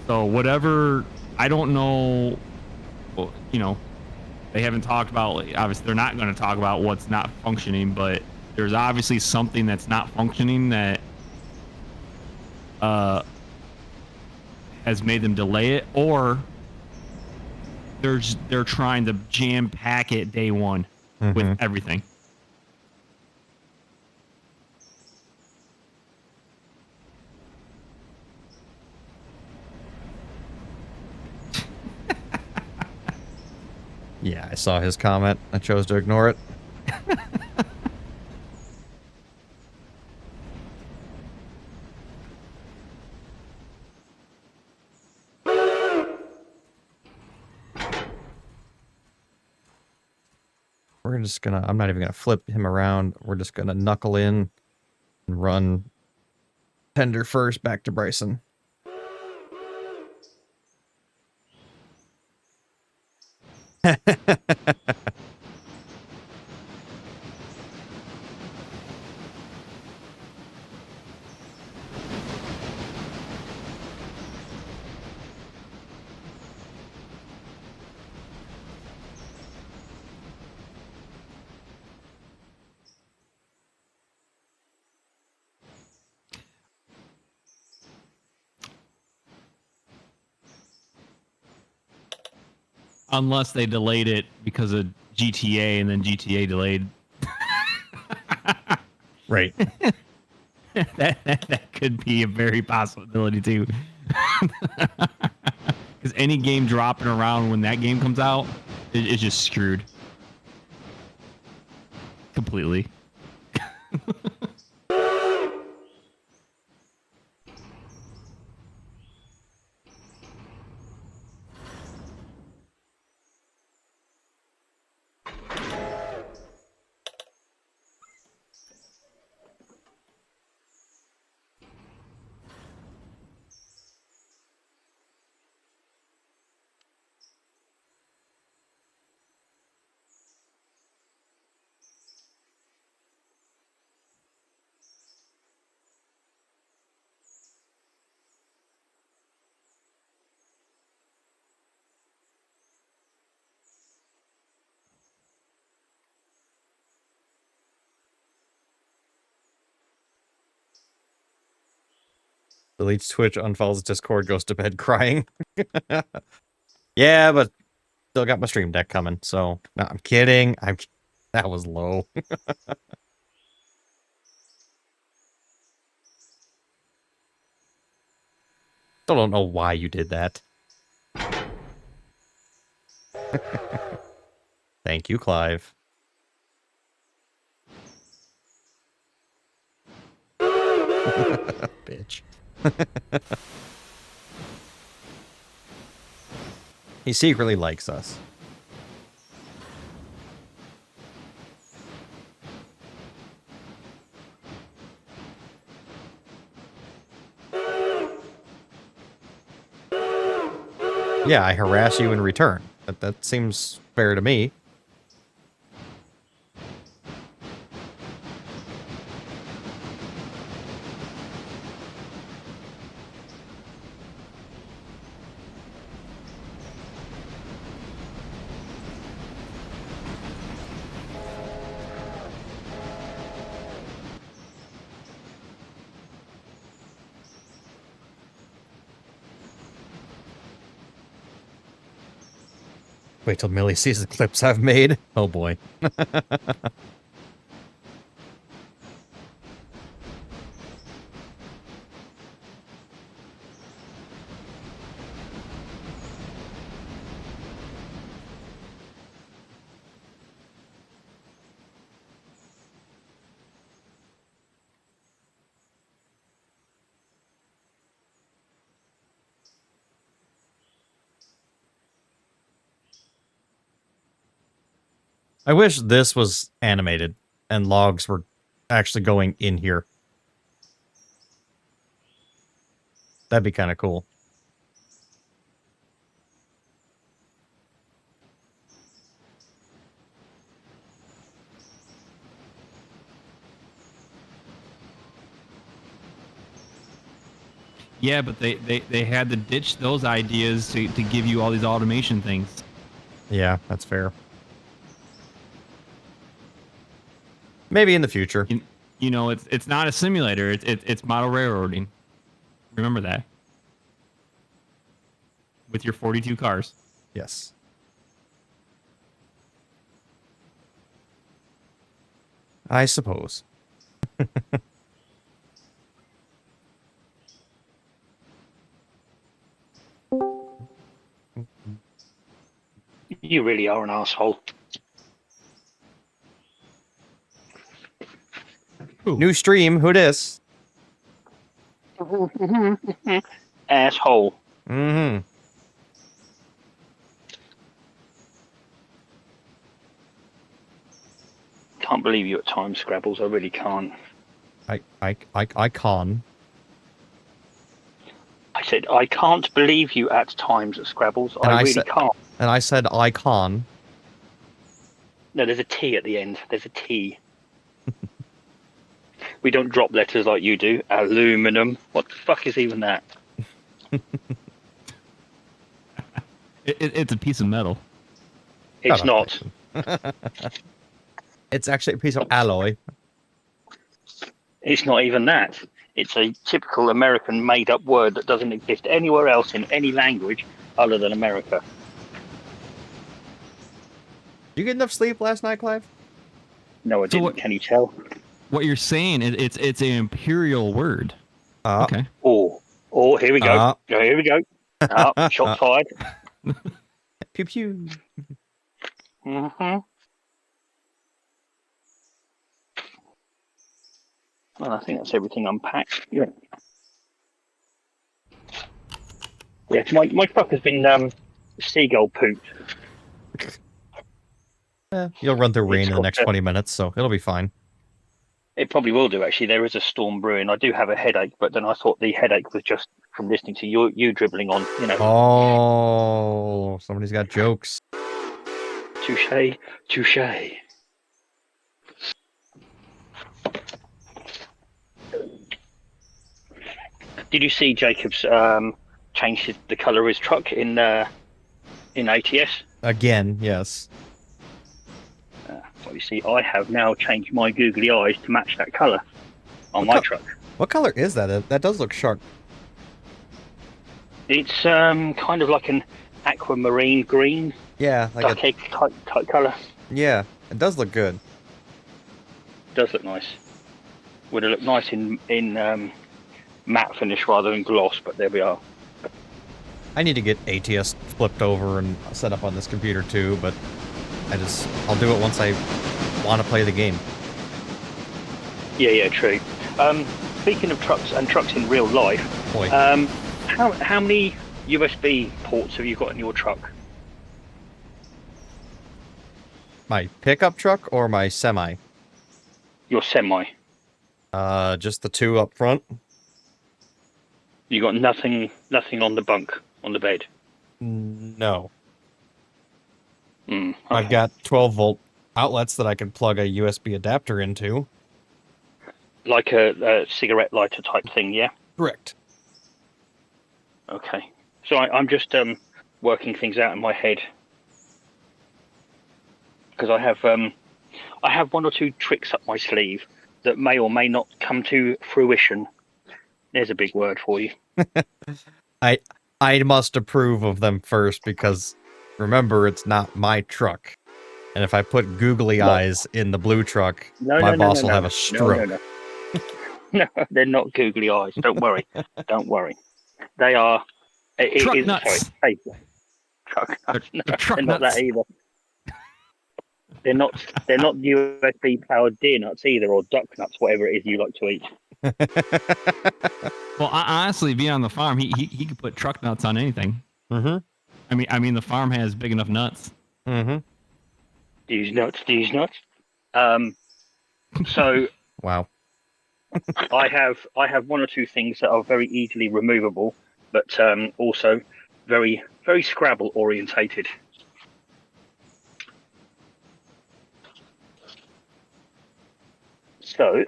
So whatever, I don't know, well, you know, they haven't talked about, obviously they're not going to talk about what's not functioning, but there's obviously something that's not functioning that has made them delay it, or they're trying to jam pack it day one with everything. yeah, I saw his comment. I chose to ignore it. We're just gonna, I'm not even gonna flip him around. We're just gonna knuckle in and run tender first back to Bryson. Unless they delayed it because of GTA and then GTA delayed. Right. that could be a very possibility too. Because any game dropping around when that game comes out, it's just screwed. Completely. Deletes Twitch, unfollows Discord, goes to bed crying. Yeah, but still got my stream deck coming, so no, I'm kidding. That was low. Still don't know why you did that. Thank you, Clive. Bitch. He secretly likes us. Yeah, I harass you in return. That seems fair to me. Wait till Millie sees the clips I've made. Oh boy. I wish this was animated and logs were actually going in here. That'd be kind of cool. Yeah, but they had to ditch those ideas to give you all these automation things. Yeah, that's fair. Maybe in the future. You know, it's not a simulator. It's model railroading. Remember that. With your 42 cars. Yes. I suppose. You really are an asshole. New stream, who dis? Asshole. Mm-hmm. Can't believe you at times, Scrabbles. I really can't. I con. I said, I can't believe you at times at Scrabbles. I really can't. And I said icon. No, there's a T at the end. There's a T. We don't drop letters like you do. Aluminum. What the fuck is even that? It's a piece of metal. It's not. It's actually a piece of alloy. It's not even that. It's a typical American made-up word that doesn't exist anywhere else in any language other than America. You get enough sleep last night, Clive? No, I didn't. Can you tell? What you're saying is it's an imperial word. Okay. Oh, here we go. Here we go. Shot fired. Pew pew. Mm-hmm. Well, I think that's everything unpacked. Yeah. Yeah, my truck has been seagull pooped. You'll run through rain in the next 20 minutes, so it'll be fine. It probably will do, actually. There is a storm brewing. I do have a headache, but then I thought the headache was just from listening to you dribbling on, you know. Oh, somebody's got jokes. Touche, touche. Did you see Jacob's change the colour of his truck in ATS? Again, yes. Well, you see, I have now changed my googly eyes to match that colour on my truck. What color is that? That does look sharp. It's kind of like an aquamarine green. Yeah, like duck egg type colour. Yeah, it does look good. It does look nice. Would have looked nice in matte finish rather than gloss, but there we are. I need to get ATS flipped over and set up on this computer too, but I'll do it once I want to play the game. Yeah, true. Speaking of trucks and trucks in real life, how many USB ports have you got in your truck? My pickup truck or my semi? Your semi. Just the two up front. You got nothing on the bunk, on the bed? No. Okay. I've got 12-volt outlets that I can plug a USB adapter into. Like a cigarette lighter type thing, yeah? Correct. Okay. So I'm just working things out in my head. Because I have one or two tricks up my sleeve that may or may not come to fruition. There's a big word for you. I must approve of them first because remember, it's not my truck. And if I put googly eyes in the blue truck, my boss will have a stroke. No, they're not googly eyes. Don't worry. Don't worry. They are. Truck it is, nuts. Sorry, truck nuts. No, They're truck they're not nuts. that either. They're not. They're not USB powered deer nuts either, or duck nuts, whatever it is you like to eat. Well, honestly, being on the farm, he could put truck nuts on anything. Mm-hmm. I mean, the farm has big enough nuts. Mm-hmm. These nuts. So wow. I have one or two things that are very easily removable, but also very Scrabble orientated. So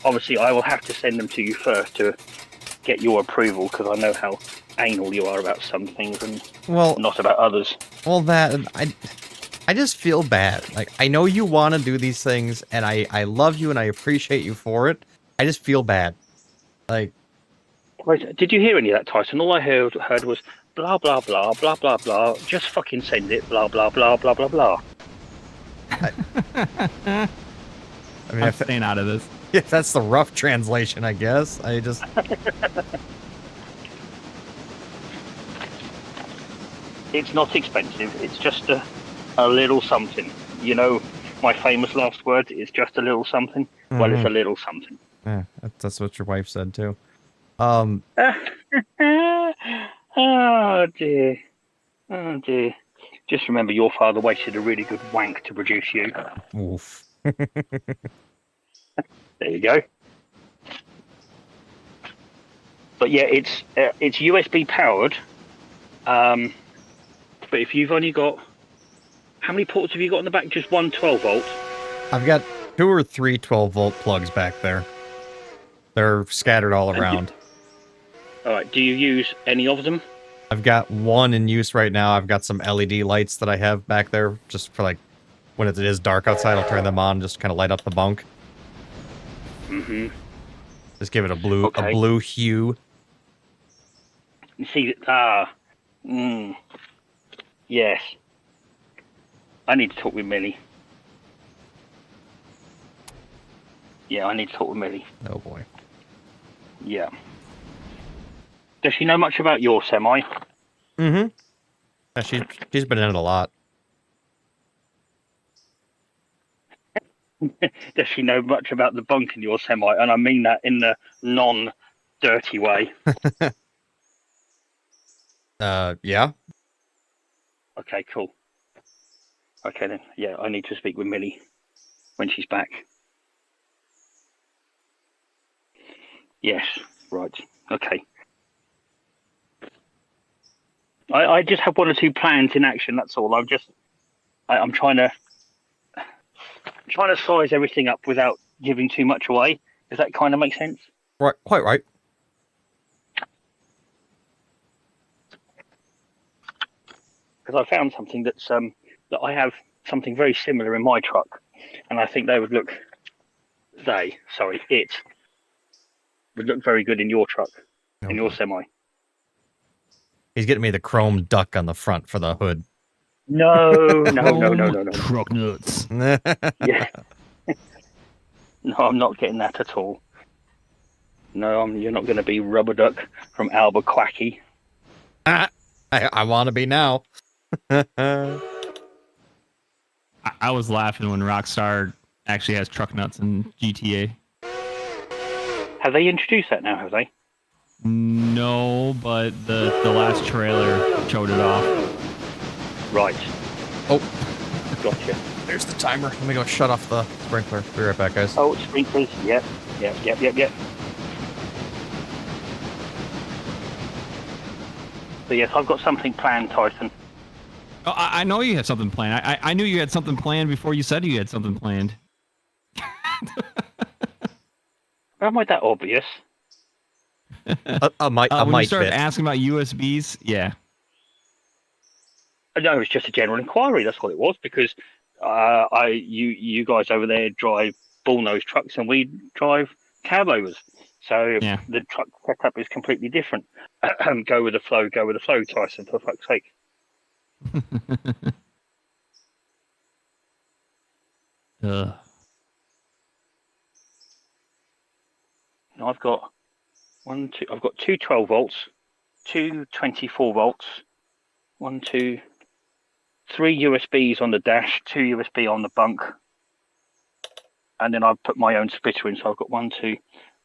obviously, I will have to send them to you first to get your approval, because I know how anal you are about some things and not about others. Well, I just feel bad. Like, I know you want to do these things, and I love you and I appreciate you for it. I just feel bad. Like, wait, did you hear any of that, Tyson? All I heard was blah blah blah blah blah blah. Just fucking send it. Blah blah blah blah blah blah. I mean, I'm staying out of this. Yeah, that's the rough translation, I guess. I just. It's not expensive. It's just a little something. You know, my famous last words. It's just a little something. Mm-hmm. Well, it's a little something. Yeah, that's what your wife said too. Oh dear. Oh dear. Just remember, your father wasted a really good wank to produce you. Oof. There you go. But yeah, it's USB powered. But if you've only got, how many ports have you got in the back? Just one 12 volt. I've got 2 or 3 12-volt plugs back there. They're scattered all around. All right. Do you use any of them? I've got one in use right now. I've got some LED lights that I have back there, just for like when it is dark outside. I'll turn them on, just kind of light up the bunk. Mm-hmm. Just give it a blue hue. You see, yes. I need to talk with Millie. Yeah, I need to talk with Millie. Oh boy. Yeah. Does she know much about your semi? Mm-hmm. Yeah, she's been in it a lot. Does she know much about the bunk in your semi? And I mean that in the non-dirty way. Yeah. Okay, cool. Okay then. Yeah, I need to speak with Millie when she's back. Yes, right. Okay. I just have one or two plans in action. That's all. I'm trying to size everything up without giving too much away. Does that kind of make sense? Right, quite right. Because I found something that's that I have something very similar in my truck, and I think it would look very good in your truck, in your semi. He's getting me the chrome duck on the front for the hood. No. Truck nuts. Yeah. No, I'm not getting that at all. No, you're not going to be Rubber Duck from Albuquerque. I want to be now. I was laughing when Rockstar actually has truck nuts in GTA. Have they introduced that now, have they? No, but the last trailer showed it off. Right. Oh. Gotcha. There's the timer. Let me go shut off the sprinkler. Be right back, guys. Oh, sprinklers. Yep. So yes, I've got something planned, Tyson. Oh, I know you have something planned. I knew you had something planned before you said you had something planned. Am I that obvious? When you started asking about USBs, yeah. No, it's just a general inquiry. That's what it was, because you guys over there drive bullnose trucks and we drive cabovers. So yeah. The truck setup is completely different. Go with the flow, Tyson, for fuck's sake. Ugh. Now I've got I've got two 12 volts, two 24 volts, one, two, three USBs on the dash, two USB on the bunk, and then I've put my own splitter in. So I've got 1, 2,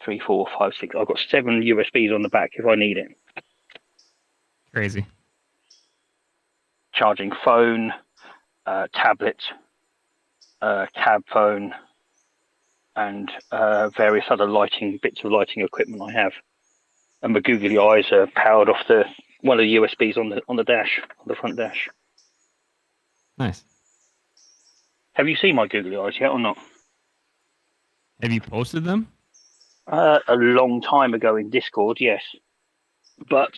3, 4, 5, 6. I've got 7 USBs on the back if I need it. Crazy. Charging phone, tablet, cab phone, and various other bits of lighting equipment I have. And my googly eyes are powered off one of the USBs on the dash, on the front dash. Nice. Have you seen my googly eyes yet or not? Have you posted them? A long time ago in Discord, yes. But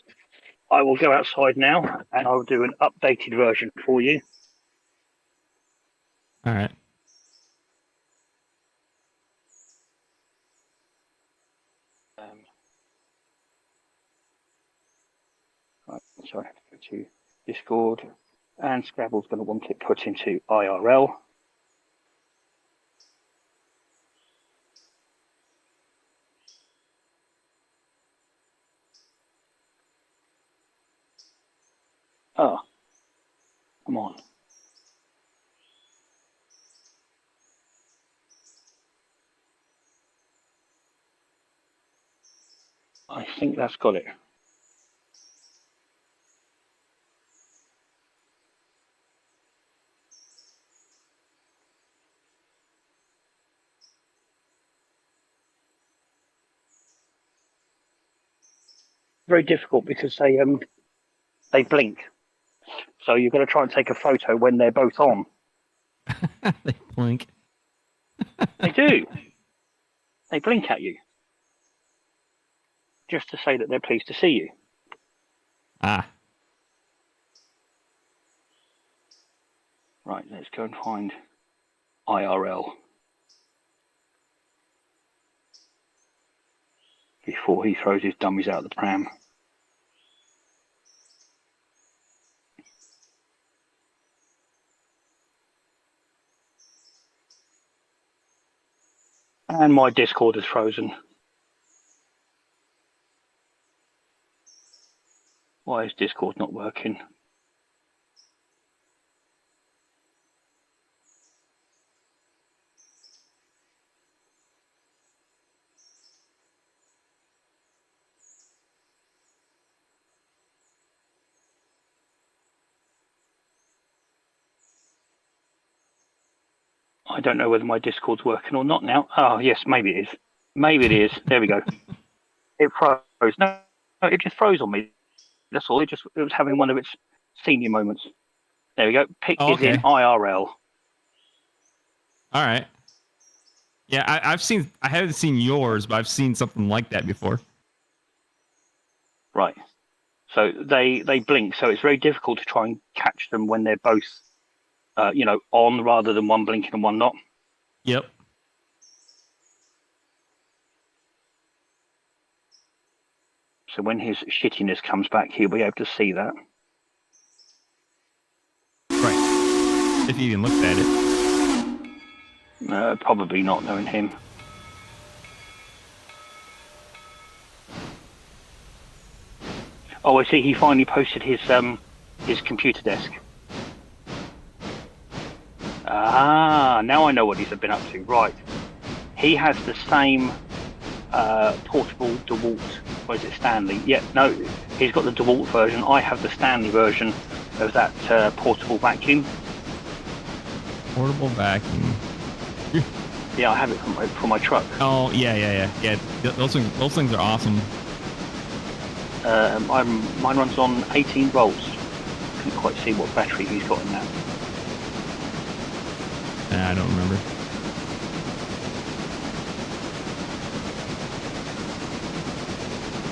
I will go outside now and I'll do an updated version for you. All right. Right, sorry, go to Discord, and Scrabble's going to want it put into IRL. Oh, come on. I think that's got it. Very difficult because they blink. So you've got to try and take a photo when they're both on. They blink. They do. They blink at you. Just to say that they're pleased to see you. Ah. Right, let's go and find IRL. Before he throws his dummies out of the pram. And my Discord is frozen. Why is Discord not working? I don't know whether my Discord's working or not now. Oh, yes, maybe it is. Maybe it is. There we go. It froze. No, it just froze on me. That's all. It was having one of its senior moments. There we go. Pick is in IRL. All right. Yeah, I haven't seen yours, but I've seen something like that before. Right. So they blink. So it's very difficult to try and catch them when they're both, on rather than one blinking and one not. Yep. So when his shittiness comes back, he'll be able to see that. Right. If he even looks at it. Probably not, knowing him. Oh, I see. He finally posted his computer desk. Ah, now I know what he's been up to. Right. He has the same portable DeWalt. Or is it Stanley? Yeah, no, he's got the DeWalt version. I have the Stanley version of that portable vacuum. Portable vacuum. Yeah, I have it for my truck. Oh, yeah. Those things are awesome. Mine runs on 18 volts. Couldn't quite see what battery he's got in that. I don't remember.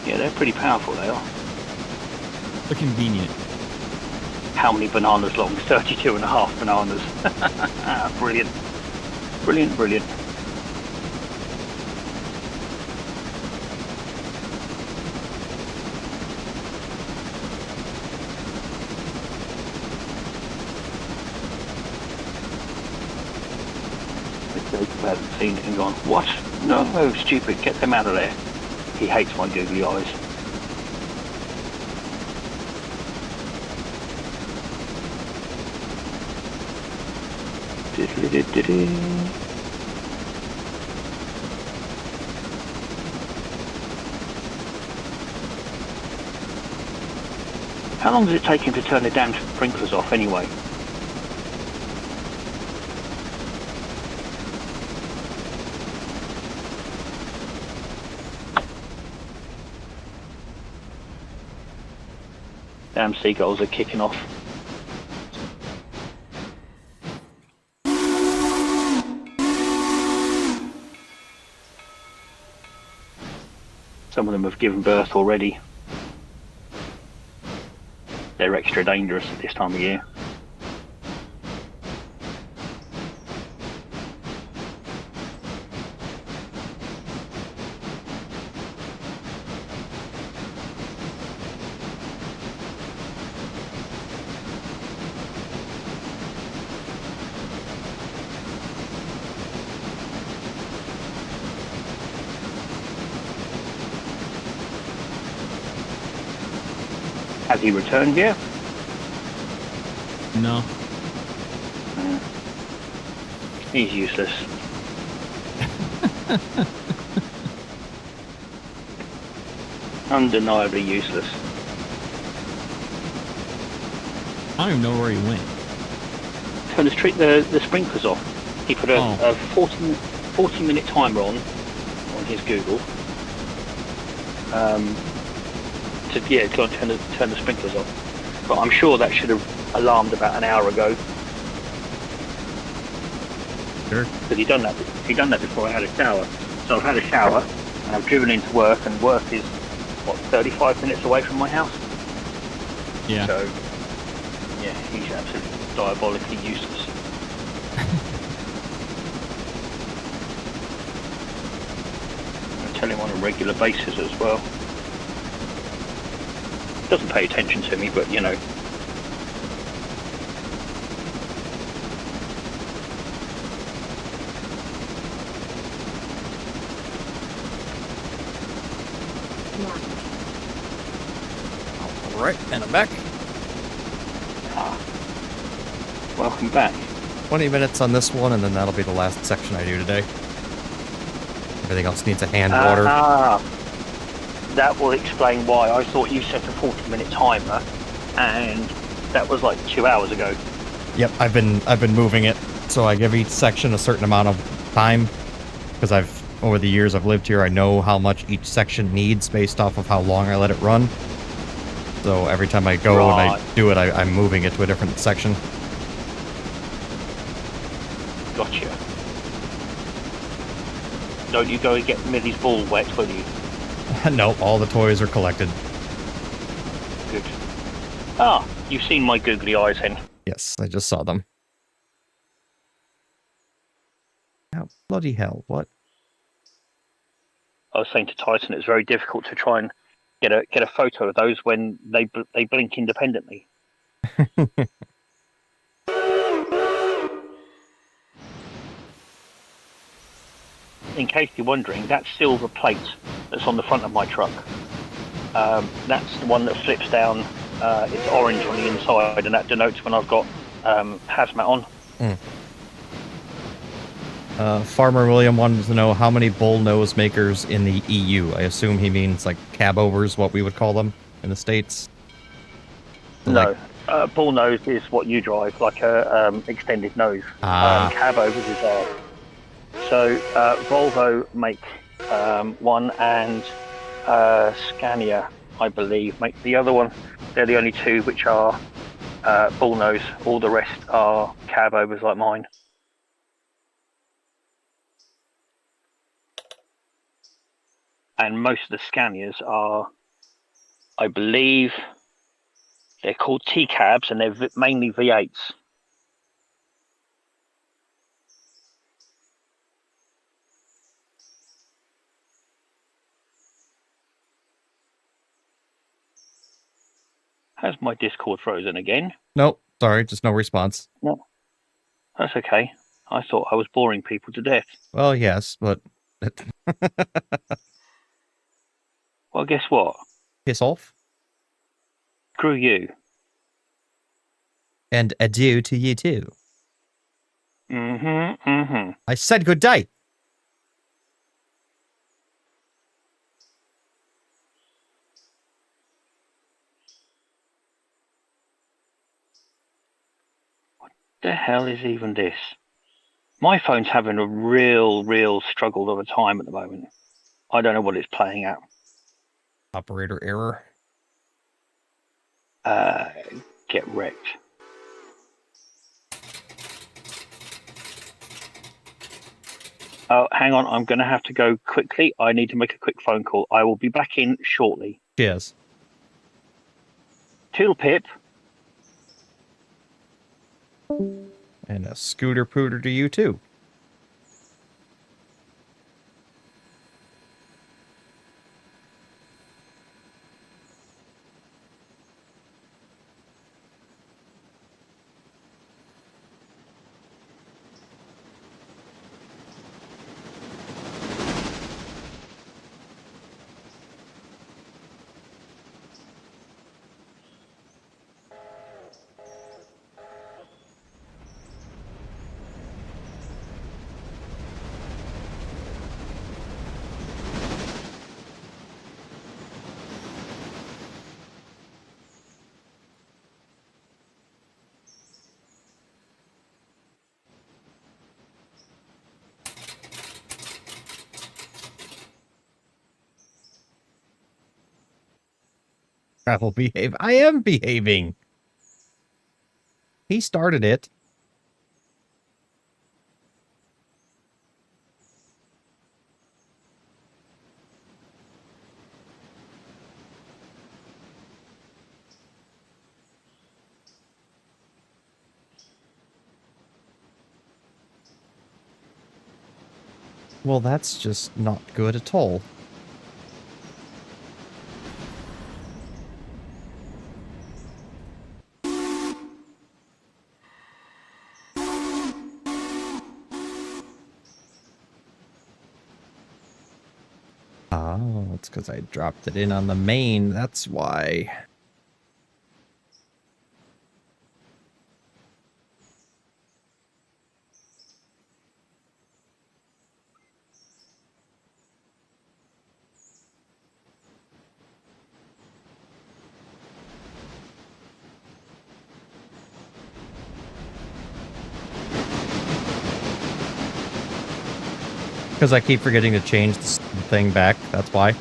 Yeah, they're pretty powerful, they are. They're convenient. How many bananas long? 32 and a half bananas. Brilliant. Brilliant. Jacob hasn't seen it and gone, what? No, stupid, get them out of there. He hates my googly eyes. How long does it take him to turn the damn sprinklers off anyway? Damn seagulls are kicking off. Some of them have given birth already. They're extra dangerous at this time of year. Has he returned yet? No. He's useless. Undeniably useless. I don't even know where he went. Turn the sprinklers off. He put a 40-minute timer on his Google. To go and turn the sprinklers off. But I'm sure that should have alarmed about an hour ago. Sure. Because he done that before I had a shower. So I've had a shower and I've driven into work, and work is 35 minutes away from my house. Yeah. So yeah, he's absolutely diabolically useless. I tell him on a regular basis as well. Doesn't pay attention to me, but you know. All right, and I'm back. Welcome back. 20 minutes on this one, and then that'll be the last section I do today. Everything else needs a hand water. That will explain why I thought you set a 40-minute timer, and that was like 2 hours ago. Yep, I've been moving it, so I give each section a certain amount of time, because over the years I've lived here, I know how much each section needs based off of how long I let it run. So every time I go and I do it, I'm moving it to a different section. Gotcha. Don't you go and get Millie's ball wet, will you? No, all the toys are collected. Good. You've seen my googly eyes, then. Yes, I just saw them. Oh, bloody hell, what? I was saying to Tyson, it's very difficult to try and get a photo of those when they blink independently. In case you're wondering, that silver plate that's on the front of my truck, that's the one that flips down. It's orange on the inside, and that denotes when I've got hazmat on. Farmer William wanted to know how many bullnose makers in the EU. I assume he means like cab-overs, what we would call them in the States. So no, bullnose is what you drive, like a extended nose. Cab-overs is ours. So Volvo make one, and Scania, I believe, make the other one. They're the only two which are bullnose. All the rest are cab-overs like mine. And most of the Scanias are, I believe, they're called T-cabs, and they're mainly V8s. Has my Discord frozen again? Nope, sorry, just no response. No, that's okay. I thought I was boring people to death. Well, yes, but Well, guess what? piss off. Screw you. And adieu to you too. Mm-hmm, mm-hmm. I said good day. The hell is even this? My phone's having a real struggle of a time at the moment. I don't know what it's playing at. Operator error. Get wrecked. Oh, hang on. I'm going to have to go quickly. I need to make a quick phone call. I will be back in shortly. Cheers. Toodle pip. And a scooter pooter to you too. I will behave. I am behaving. He started it. Well, that's just not good at all. Oh, it's because I dropped it in on the main. That's why. Because I keep forgetting to change the thing back. That's why.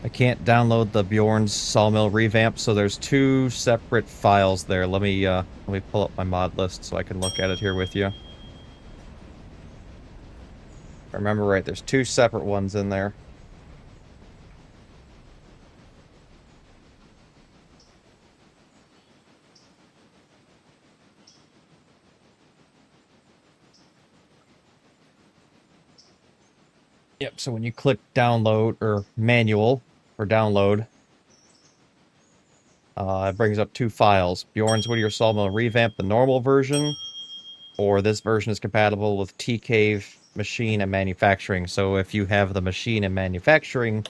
I can't download the Bjorn's Sawmill revamp, so there's two separate files there. Let me pull up my mod list so I can look at it here with you. If I remember right, there's two separate ones in there. Yep, so when you click download or manual or download, it brings up 2 files. Bjorn's Whittier Sawmill Revamp, the normal version, or this version is compatible with T-Cave Machine and Manufacturing. So if you have the Machine and Manufacturing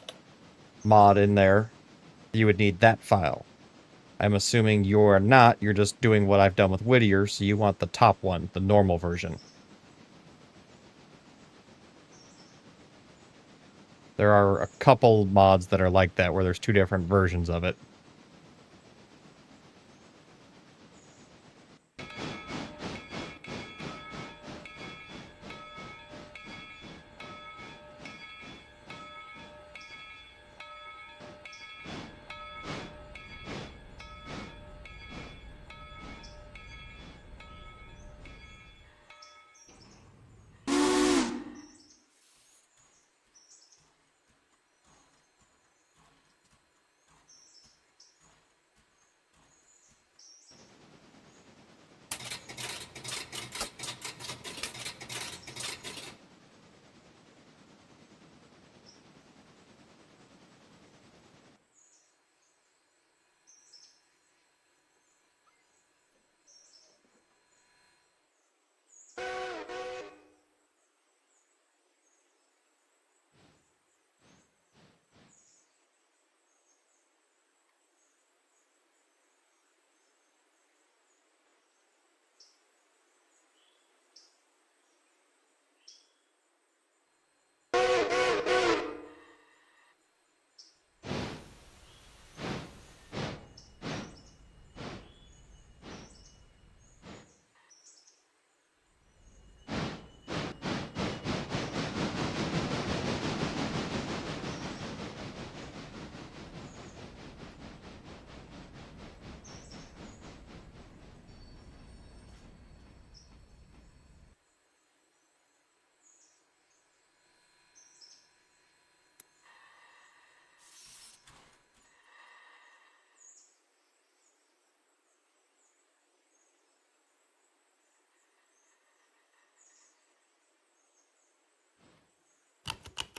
mod in there, you would need that file. I'm assuming you're not, you're just doing what I've done with Whittier, so you want the top one, the normal version. There are a couple mods that are like that, where there's 2 different versions of it.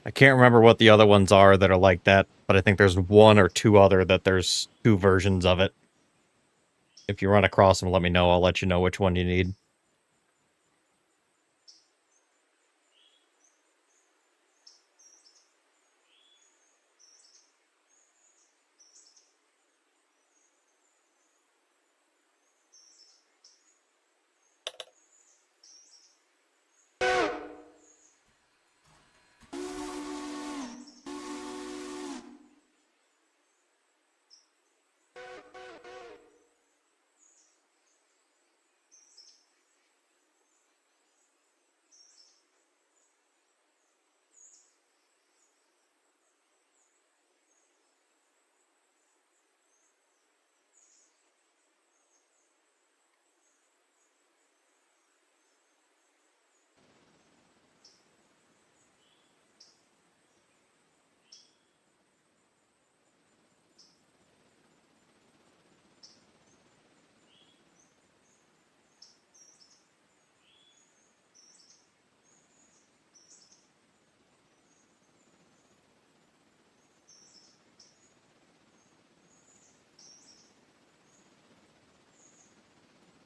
I can't remember what the other ones are that are like that, but I think there's 1 or 2 other that there's 2 versions of it. If you run across them, let me know. I'll let you know which one you need.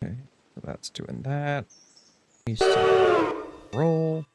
Okay, so that's doing that. Roll.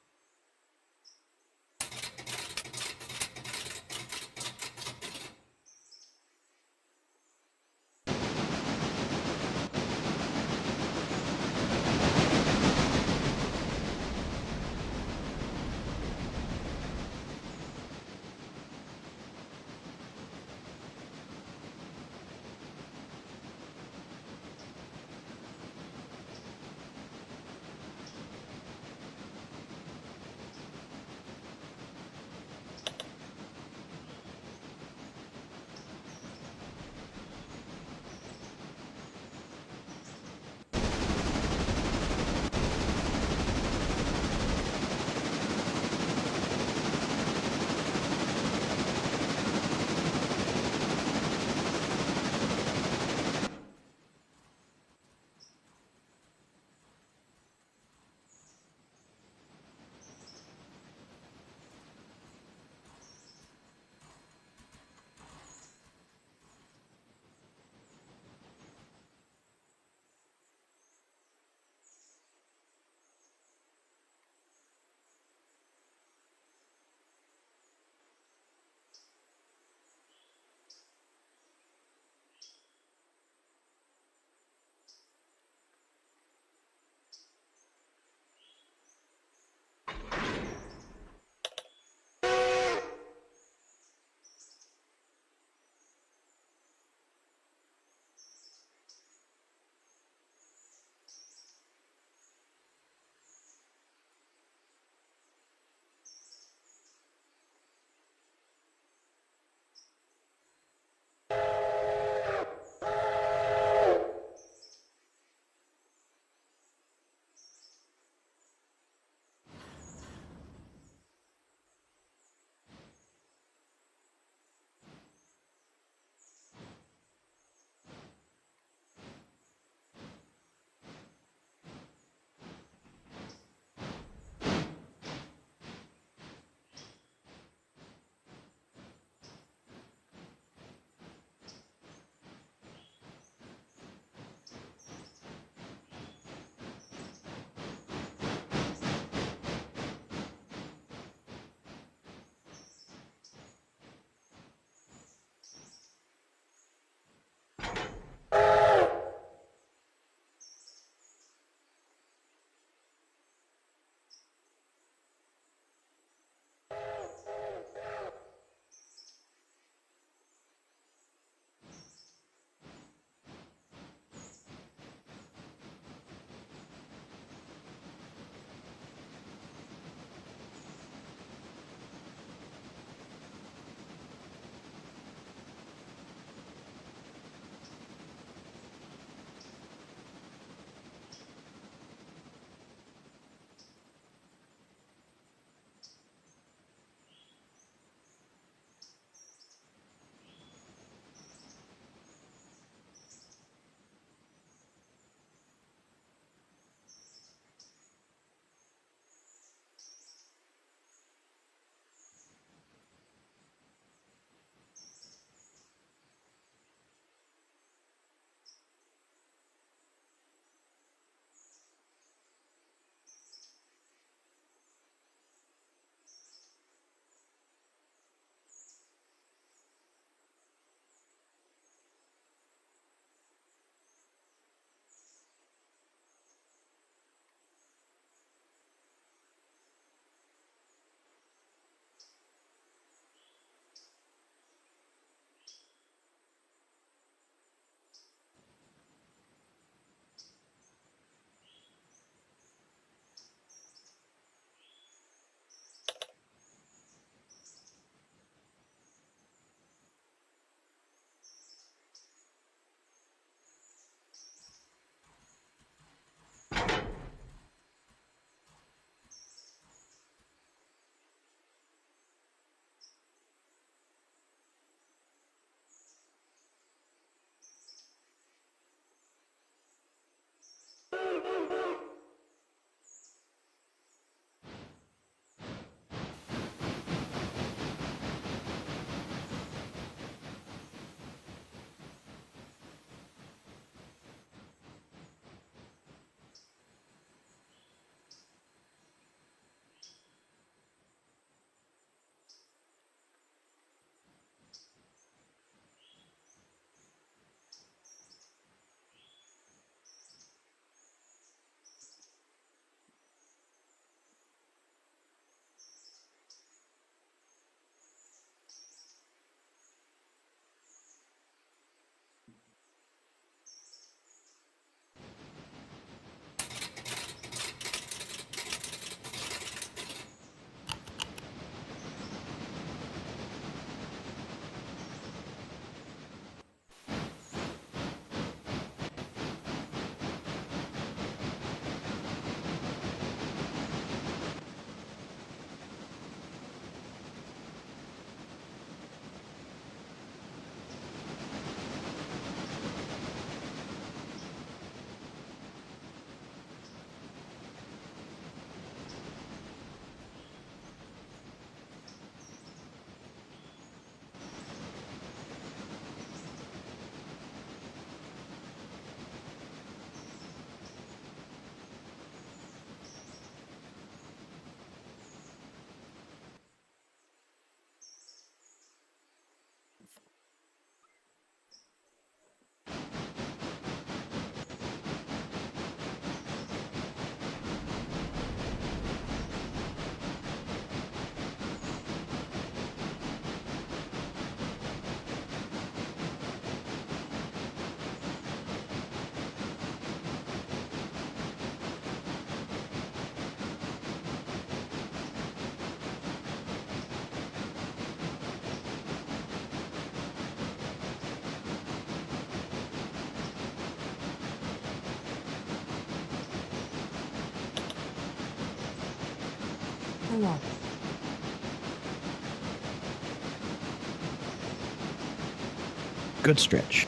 Good stretch.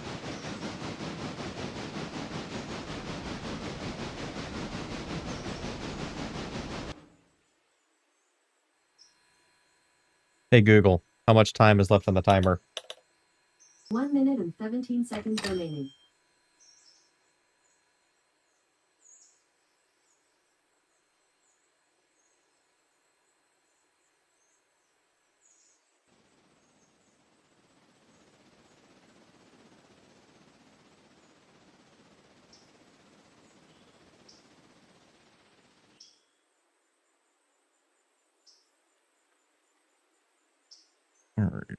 Hey Google, how much time is left on the timer? 1 minute and 17 seconds remaining. All right.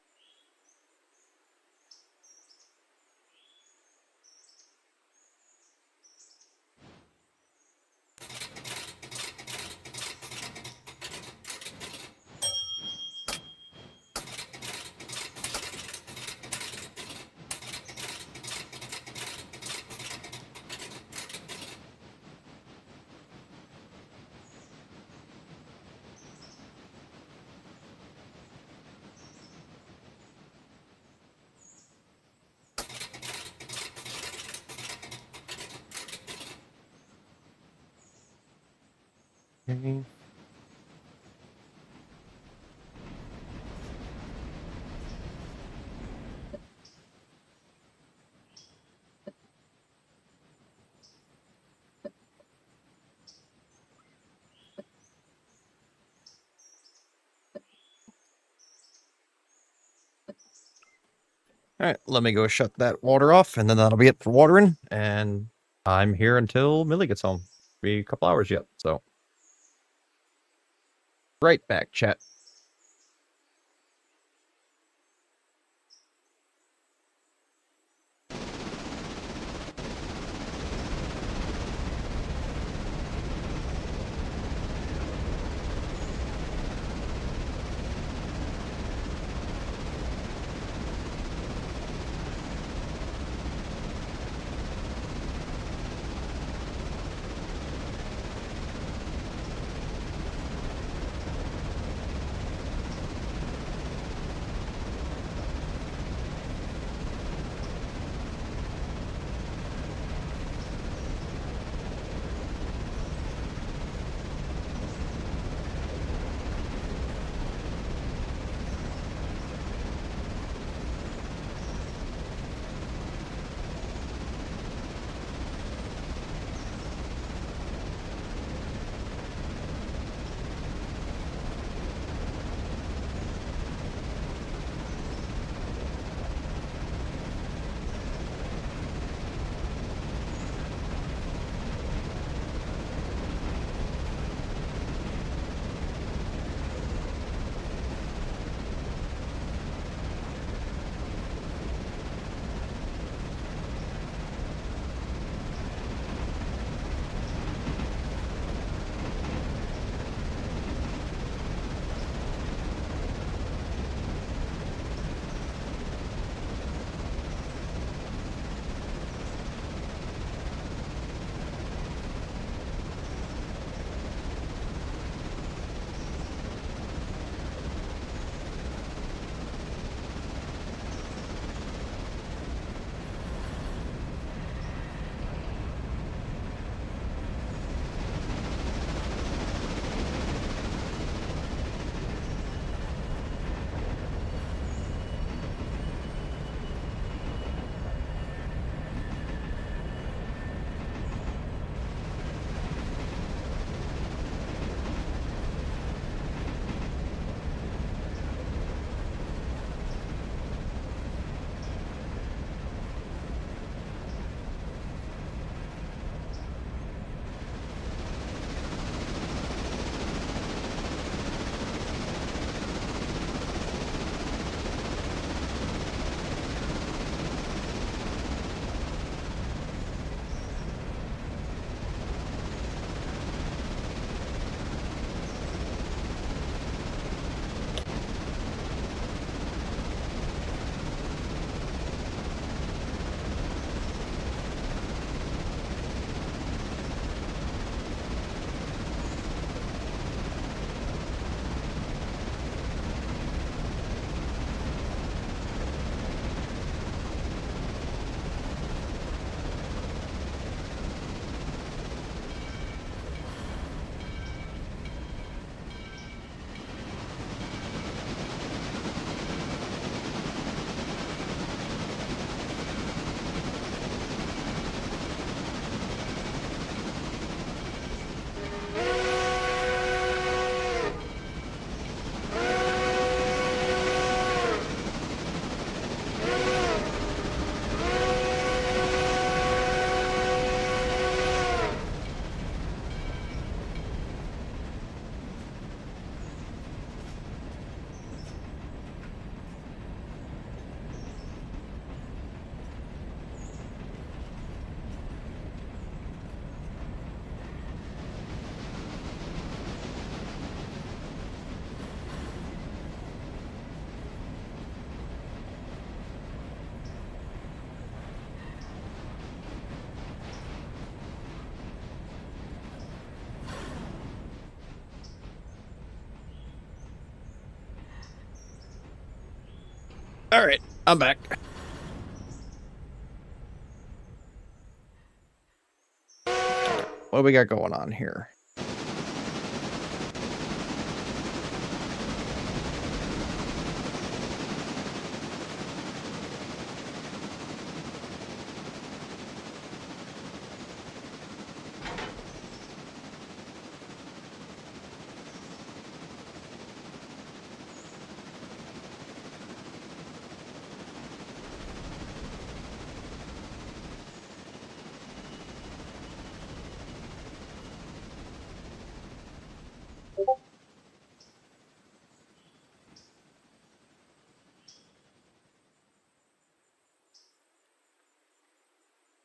Okay. All right, let me go shut that water off, and then that'll be it for watering. And I'm here until Millie gets home. Be a couple hours yet, so. Right back, chat. All right, I'm back. What do we got going on here?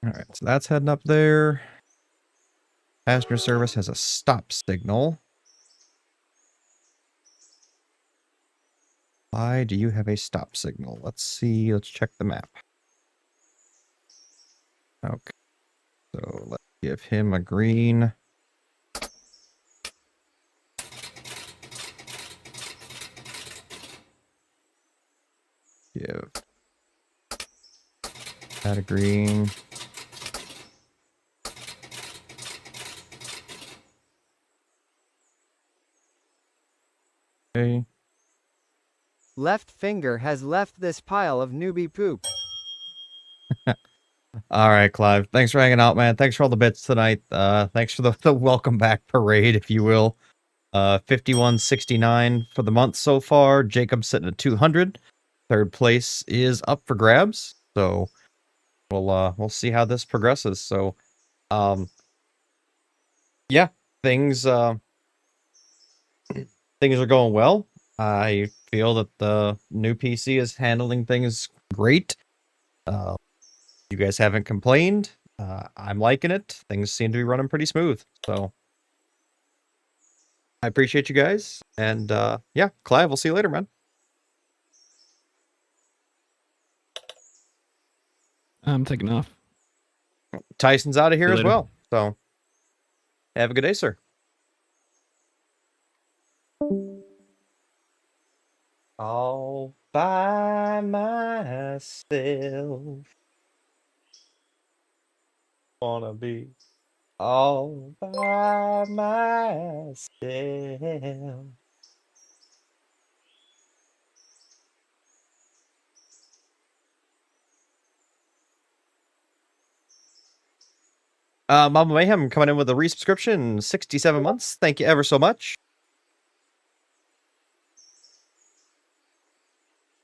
All right, so that's heading up there. Passenger service has a stop signal. Why do you have a stop signal? Let's see. Let's check the map. Okay. So let's give him a green. Give that a green. Okay. Left finger has left this pile of newbie poop. All right, Clive. Thanks for hanging out, man. Thanks for all the bits tonight. Thanks for the welcome back parade, if you will. 5169 for the month so far. Jacob's sitting at 200. Third place is up for grabs. So we'll see how this progresses. So yeah, things things are going well. I feel that the new PC is handling things great. You guys haven't complained. I'm liking it. Things seem to be running pretty smooth. So I appreciate you guys. And yeah, Clive, we'll see you later, man. I'm taking off. Tyson's out of See here you as later. well. So have a good day, sir. All by myself. Wanna be all by myself. Mama Mayhem coming in with a resubscription, 67 months. Thank you ever so much.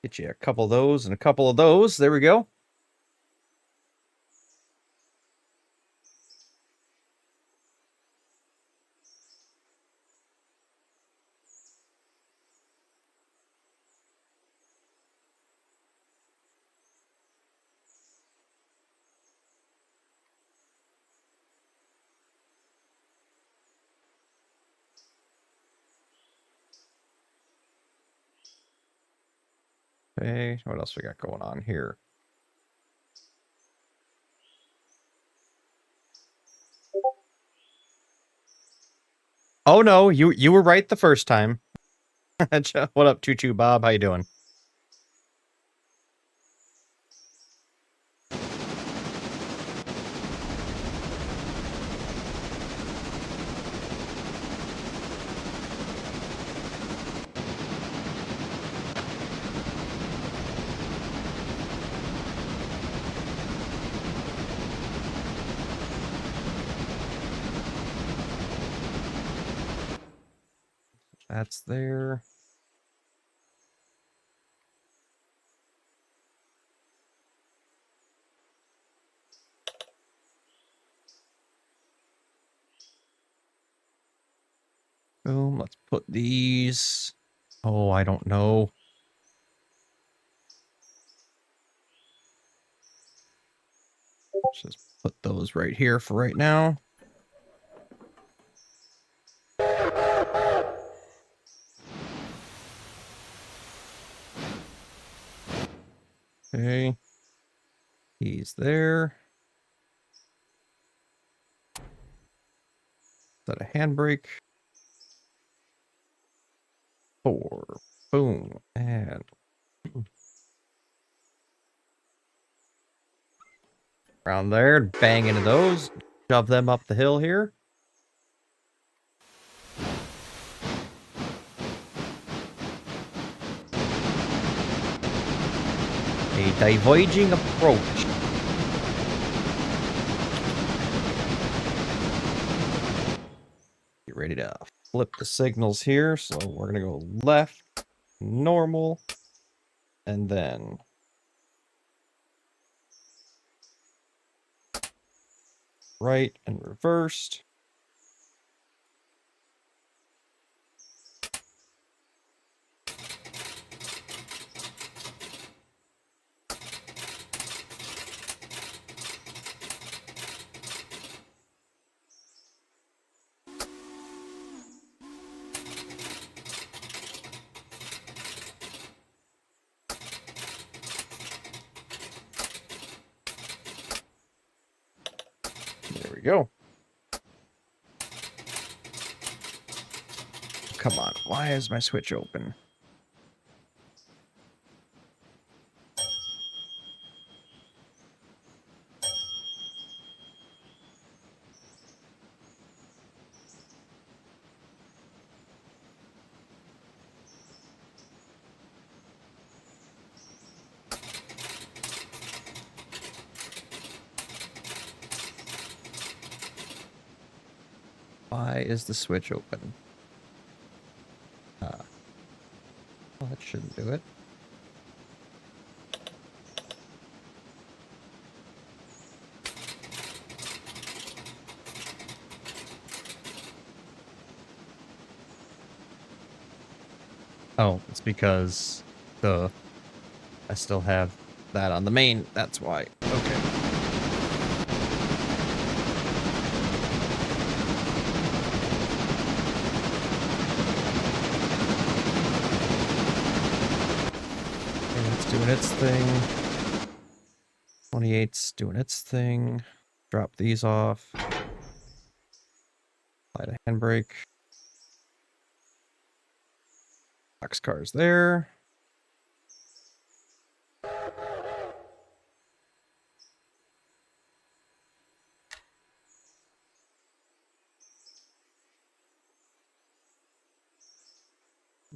Get you a couple of those and a couple of those. There we go. Okay, what else we got going on here? Oh no, you were right the first time. What up, Choo Choo Bob? How you doing? That's there. Boom. Let's put these. Oh, I don't know. Let's just put those right here for right now. Okay. He's there. Set a handbrake. 4. Boom. And Around there, bang into those, shove them up the hill here. A diverging approach. Get ready to flip the signals here. So we're gonna go left, normal, and then right and reversed. There we go. Come on, why is my switch open? Why is the switch open? Well, that shouldn't do it. Oh, it's because I still have that on the main. That's why. Okay. And it's doing its thing. 28's doing its thing. Drop these off. Apply the handbrake. Boxcar's there.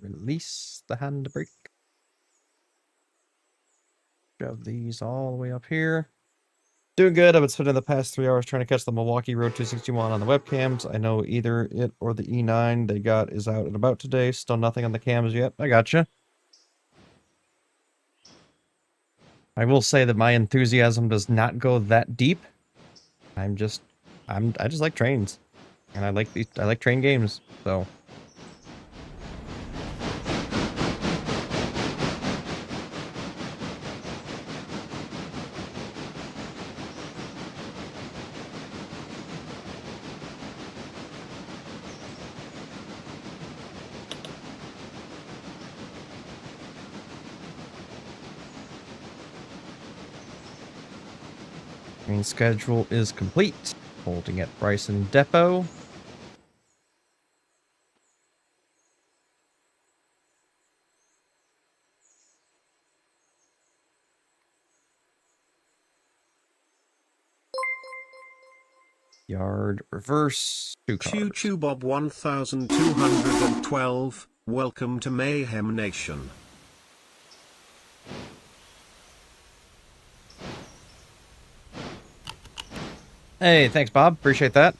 Release the handbrake. Shove these all the way up here. Doing good. I've been spending the past 3 hours trying to catch the Milwaukee Road 261 on the webcams. I know either it or the E9 they got is out and about today. Still nothing on the cams yet. I gotcha. I will say that my enthusiasm does not go that deep. I just like trains. And I like train games, so train schedule is complete. Holding at Bryson Depot. Yard reverse. 2 cars. Choo Bob 1212, welcome to Mayhem Nation. Hey, thanks, Bob. Appreciate that.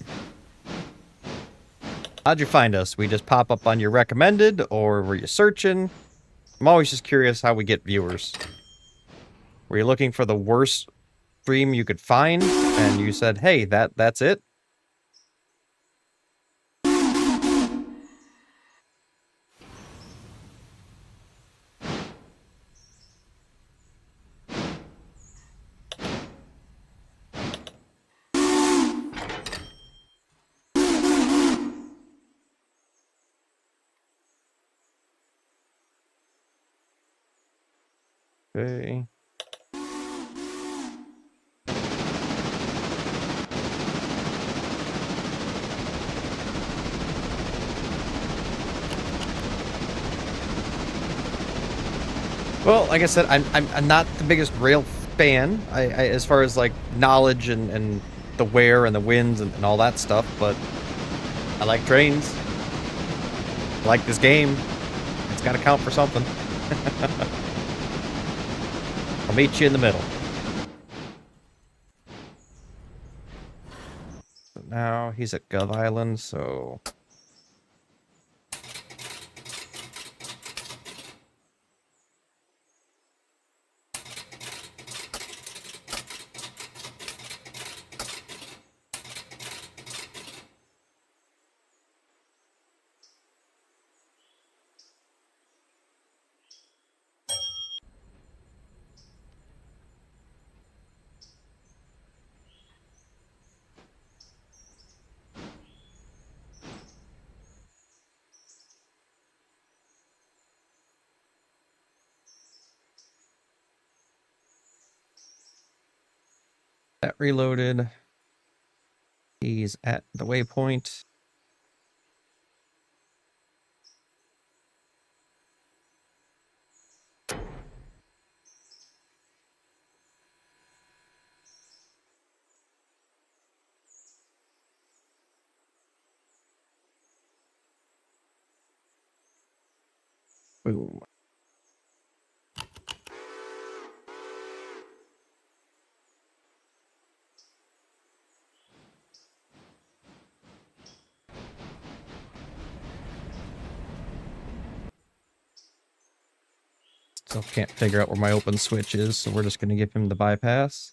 How'd you find us? We just pop up on your recommended, or were you searching? I'm always just curious how we get viewers. Were you looking for the worst stream you could find, and you said, hey, that's it? Okay. Well, like I said, I'm not the biggest rail span, as far as like knowledge and the where and the winds and all that stuff, but I like trains. I like this game. It's got to count for something. I'll meet you in the middle. So now he's at Gov Island, so... That reloaded. He's at the waypoint. Boom. Still can't figure out where my open switch is, so we're just going to give him the bypass.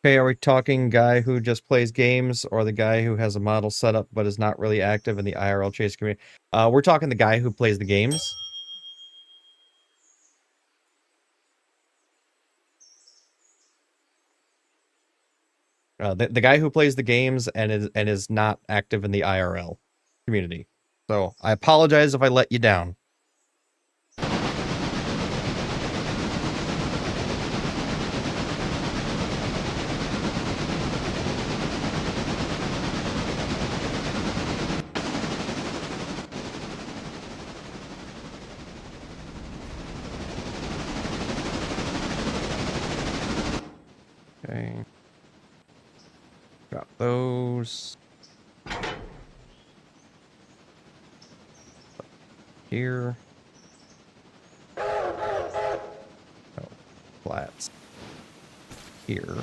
Okay, are we talking guy who just plays games or the guy who has a model set up but is not really active in the IRL chase community? We're talking the guy who plays the games. The guy who plays the games and is not active in the IRL community. So I apologize if I let you down. Okay. Got those. Here. Oh, flats. Here.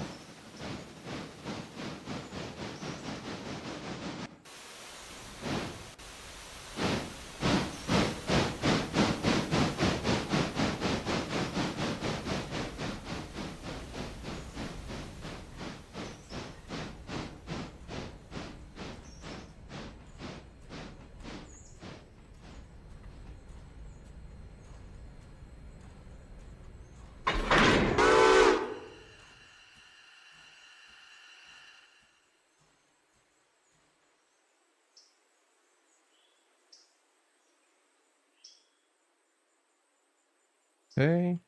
Okay.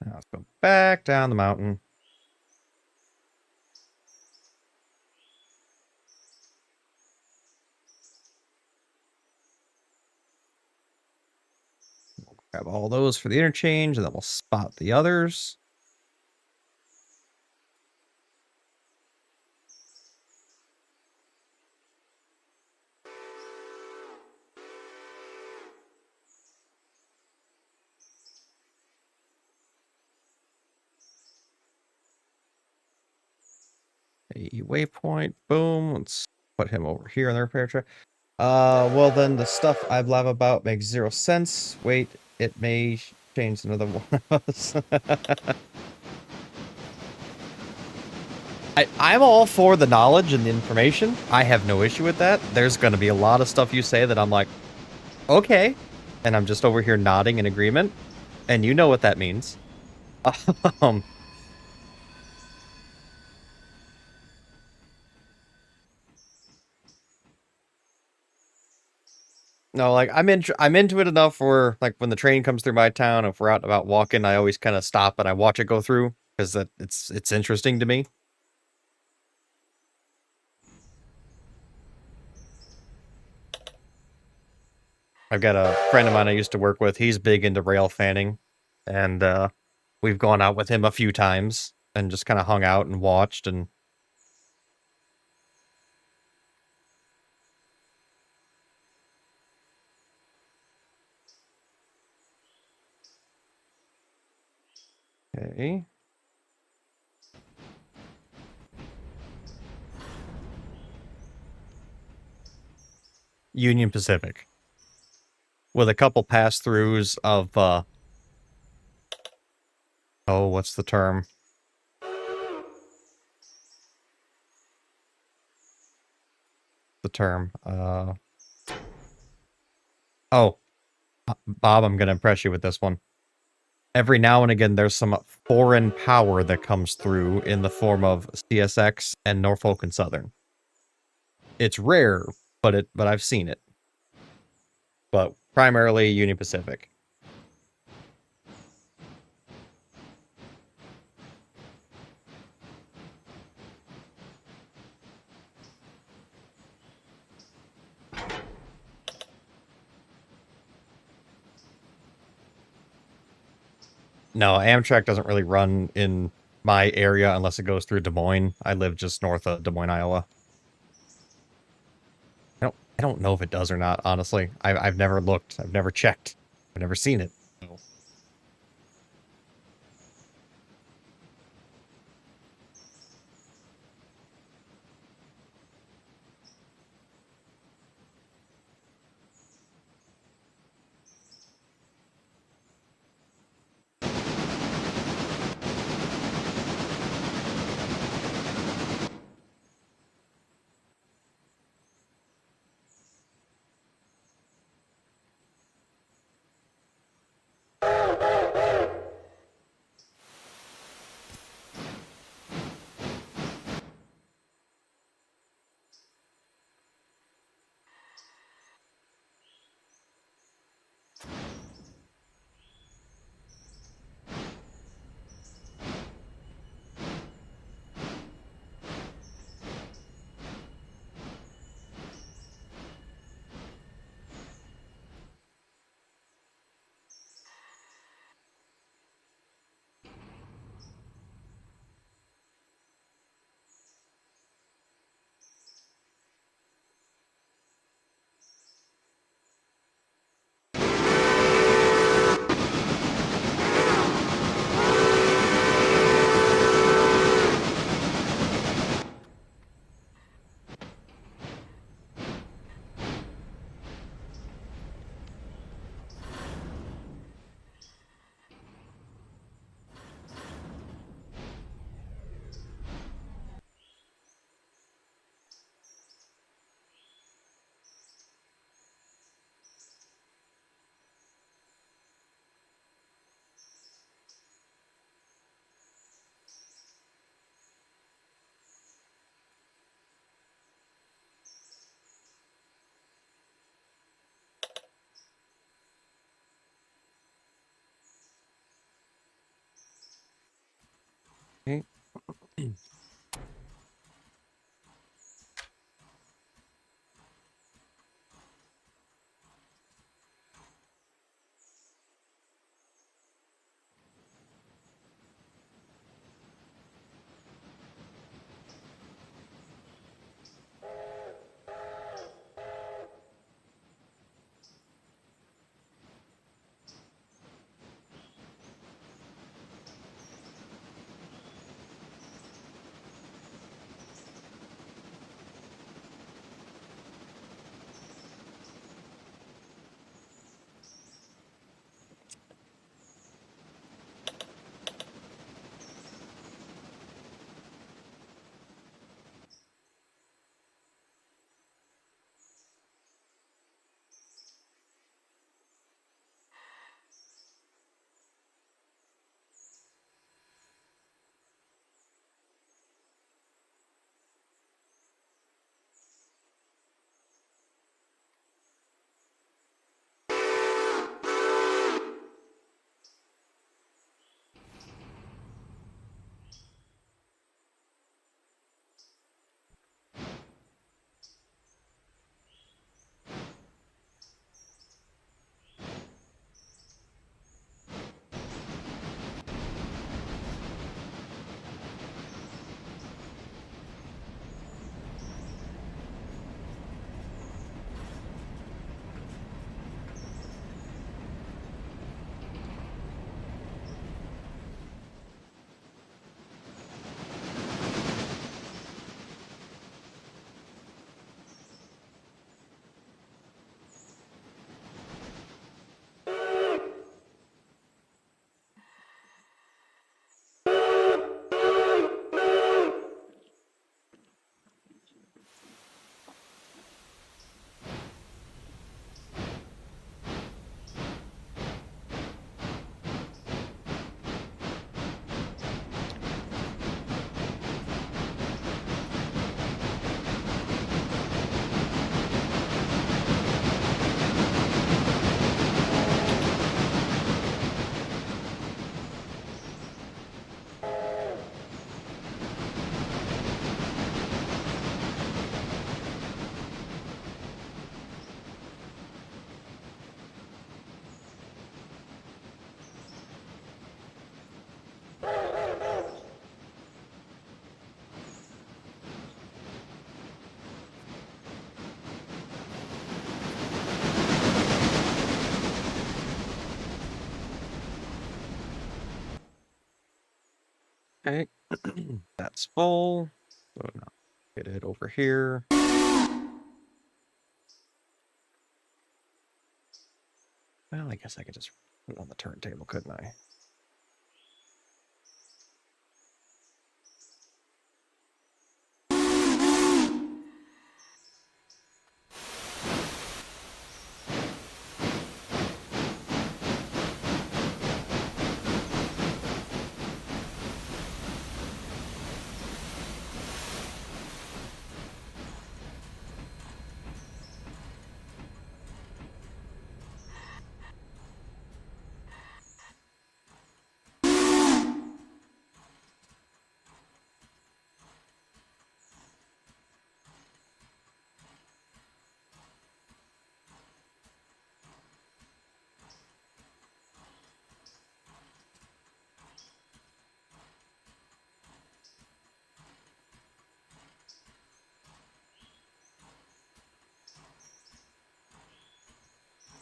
Now let's go back down the mountain. We'll grab all those for the interchange, and then we'll spot the others. A waypoint, boom. Let's put him over here on the repair track. Well then the stuff I blab about makes 0 sense. Wait, it may change another one of us. I'm all for the knowledge and the information. I have no issue with that. There's going to be a lot of stuff you say that I'm like, okay. And I'm just over here nodding in agreement. And you know what that means. No, like I'm into it enough where like when the train comes through my town, if we're out and about walking, I always kind of stop and I watch it go through because it's interesting to me. I've got a friend of mine I used to work with. He's big into rail fanning, and We've gone out with him a few times and just kind of hung out and watched and... Okay. Union Pacific. With a couple pass-throughs of, oh, what's the term? The term, oh, Bob, I'm gonna impress you with this one. Every now and again, there's some foreign power that comes through in the form of CSX and Norfolk and Southern. It's rare, but I've seen it. But primarily Union Pacific. No, Amtrak doesn't really run in my area unless it goes through Des Moines. I live just north of Des Moines, Iowa. I don't know if it does or not, honestly. I've never looked. I've never checked. I've never seen it. Okay. Okay. That's full. So now get it over here. Well, I guess I could just put it on the turntable, couldn't I?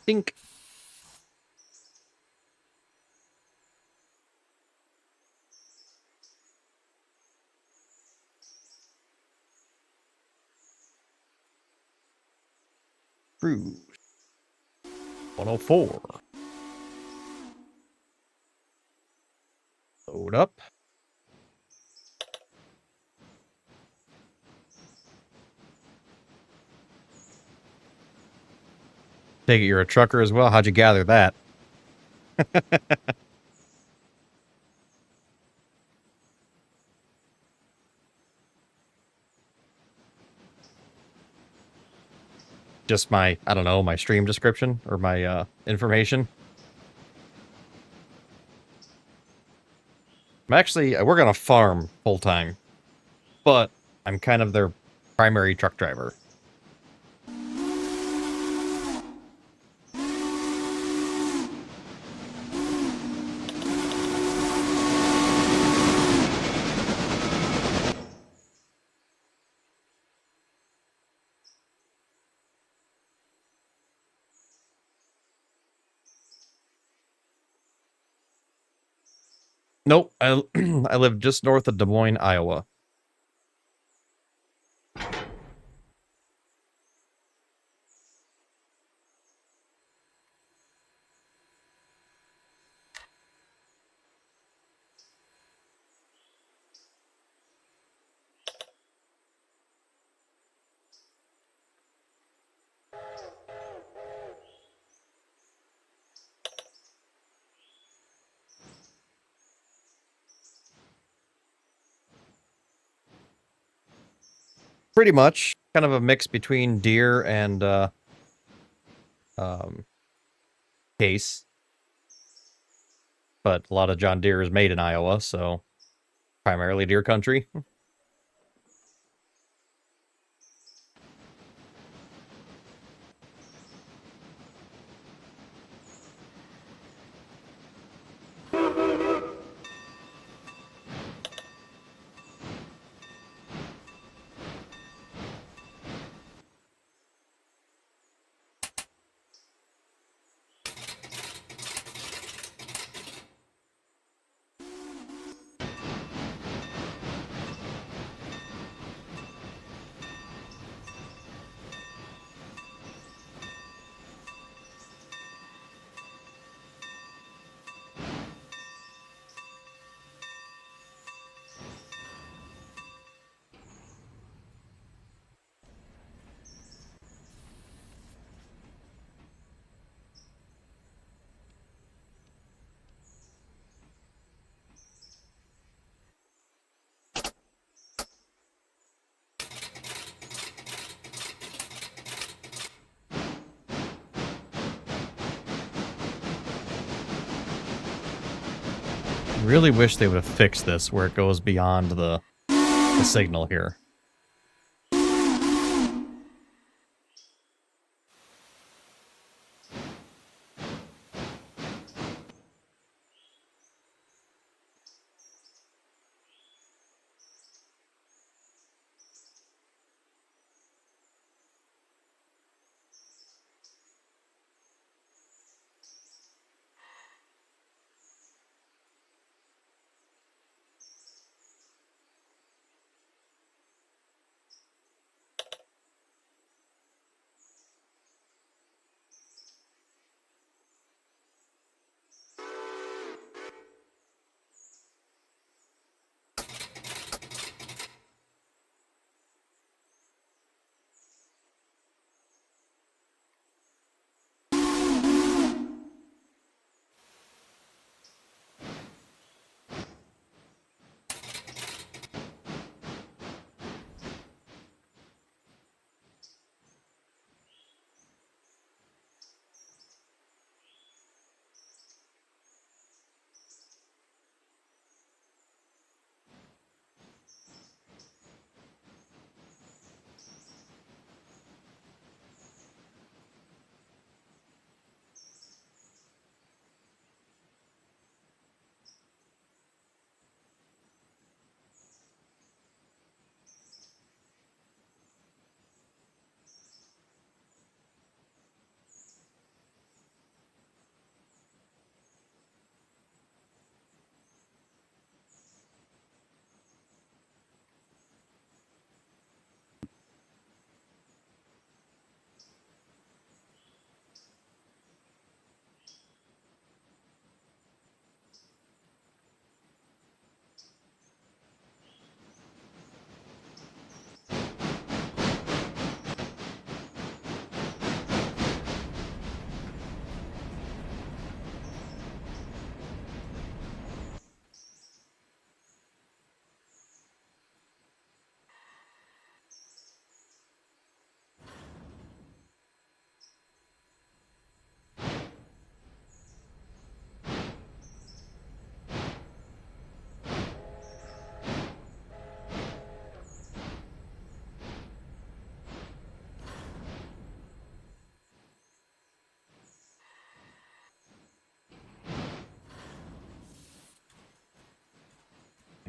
Think. Cruise. 104. Load up. Take it you're a trucker as well? How'd you gather that? Just my, I don't know, my stream description or my information. I'm actually, I work on a farm full time, but I'm kind of their primary truck driver. Nope, I I live just north of Des Moines, Iowa. Pretty much, kind of a mix between deer and case. But a lot of John Deere is made in Iowa, so primarily deer country. Really wish they would have fixed this where it goes beyond the signal here.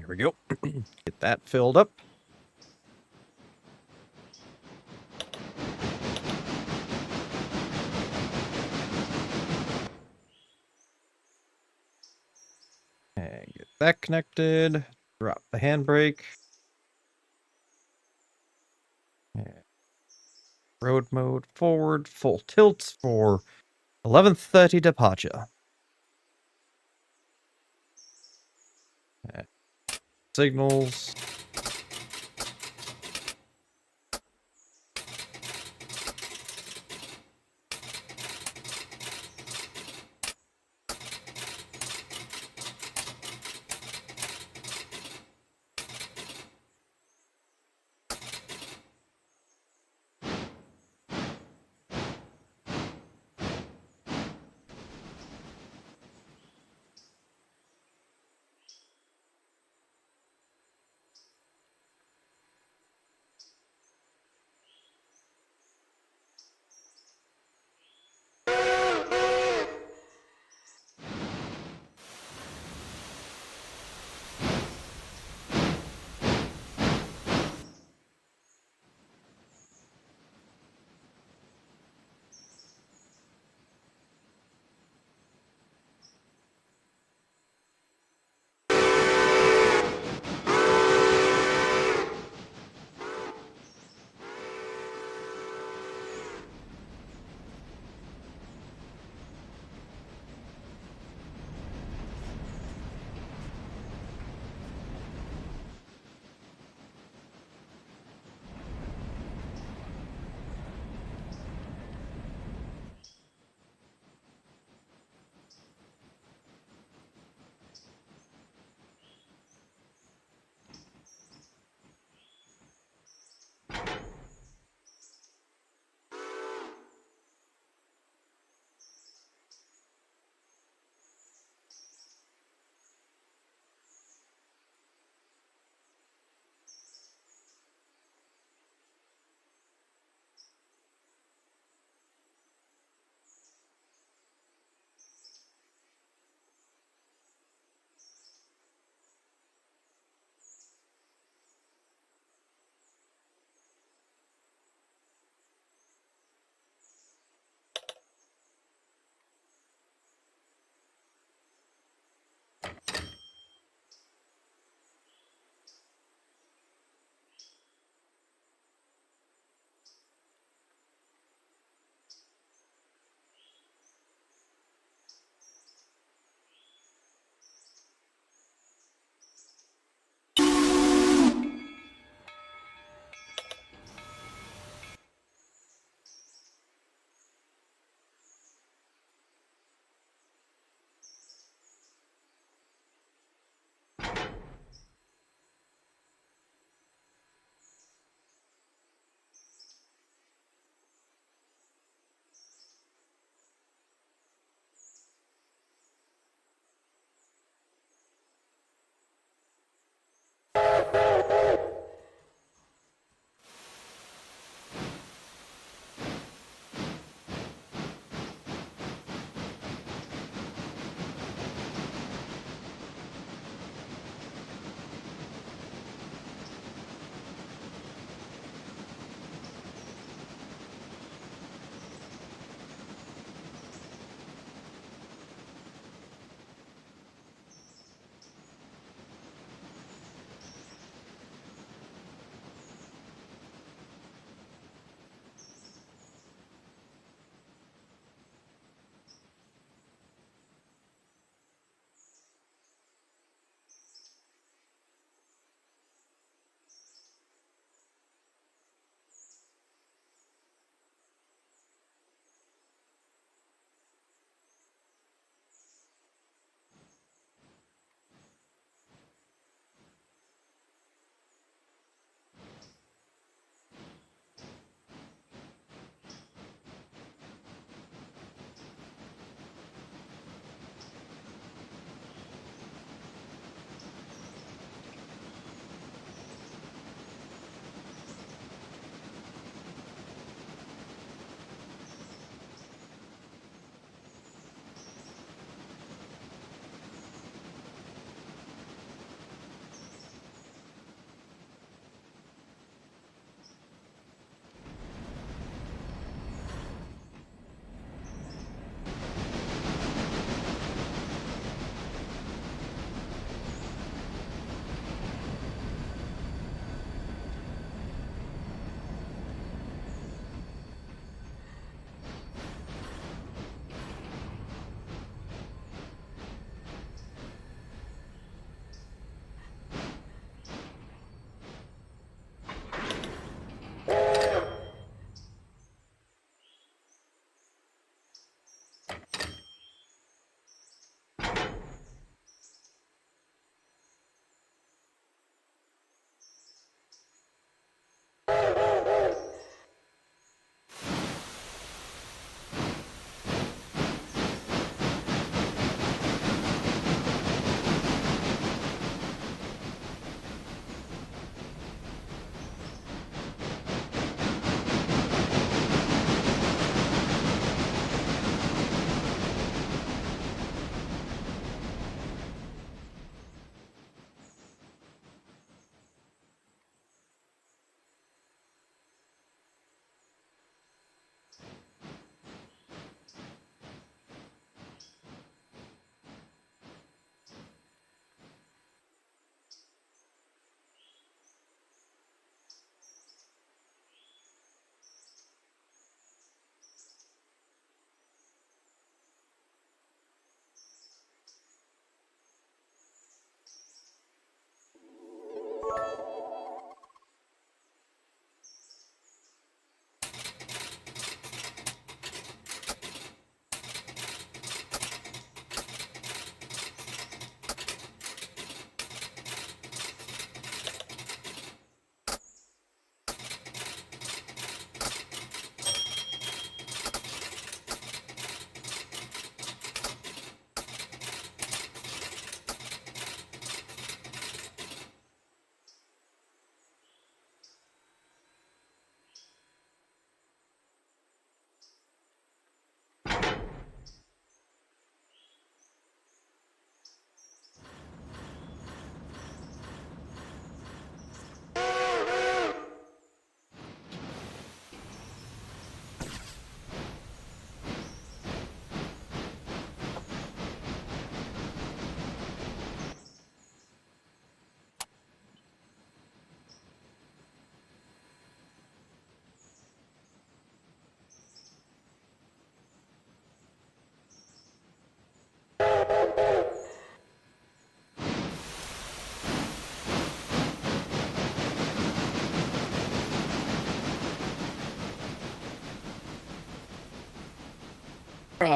There we go. Get that filled up. And get that connected. Drop the handbrake. And road mode forward, full tilts for 11:30 departure. And signals.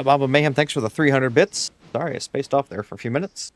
Mama Mayhem, thanks for the 300 bits. Sorry, I spaced off there for a few minutes.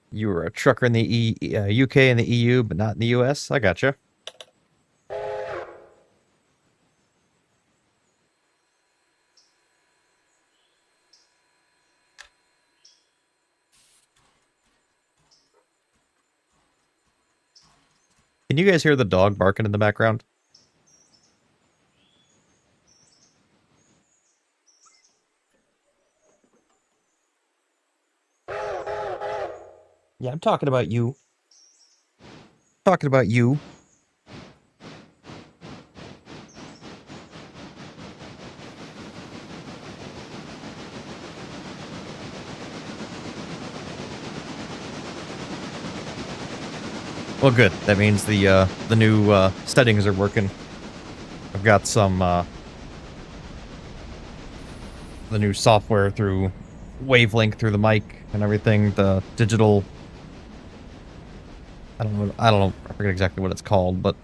You were a trucker in the UK and the EU, but not in the US? I gotcha. Can you guys hear the dog barking in the background? Yeah, I'm talking about you. Talking about you. Well, good. That means the new settings are working. I've got some the new software through Wavelink through the mic and everything. The digital. I don't know. I forget exactly what it's called, but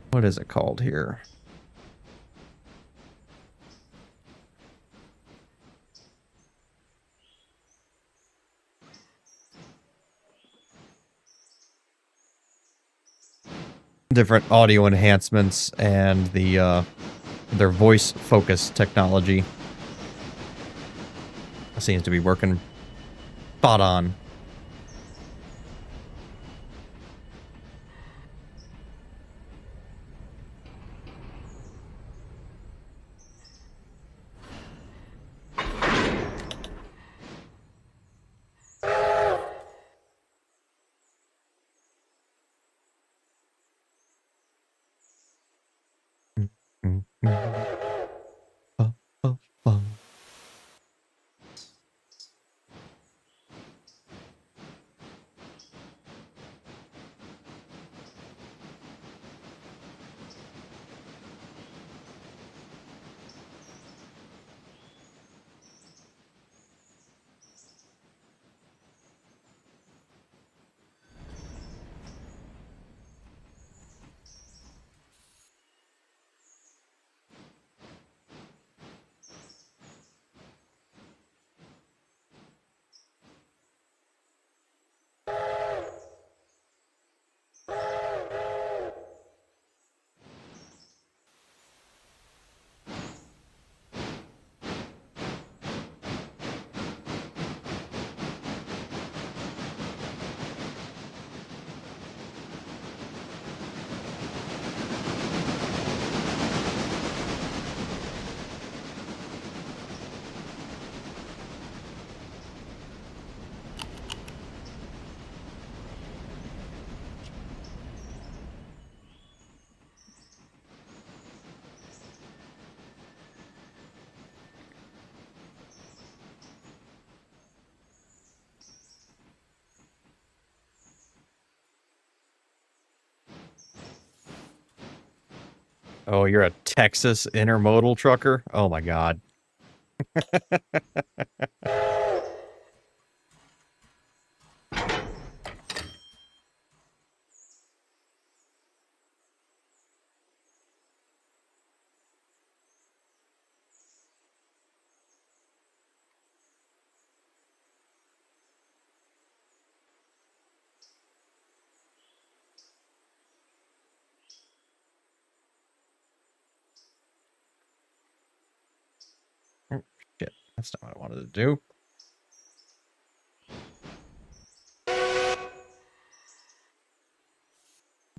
what is it called here? Different audio enhancements and their voice focus technology seems to be working spot on. Oh, you're a Texas intermodal trucker? Oh my god. Oh, shit. That's not what I wanted to do.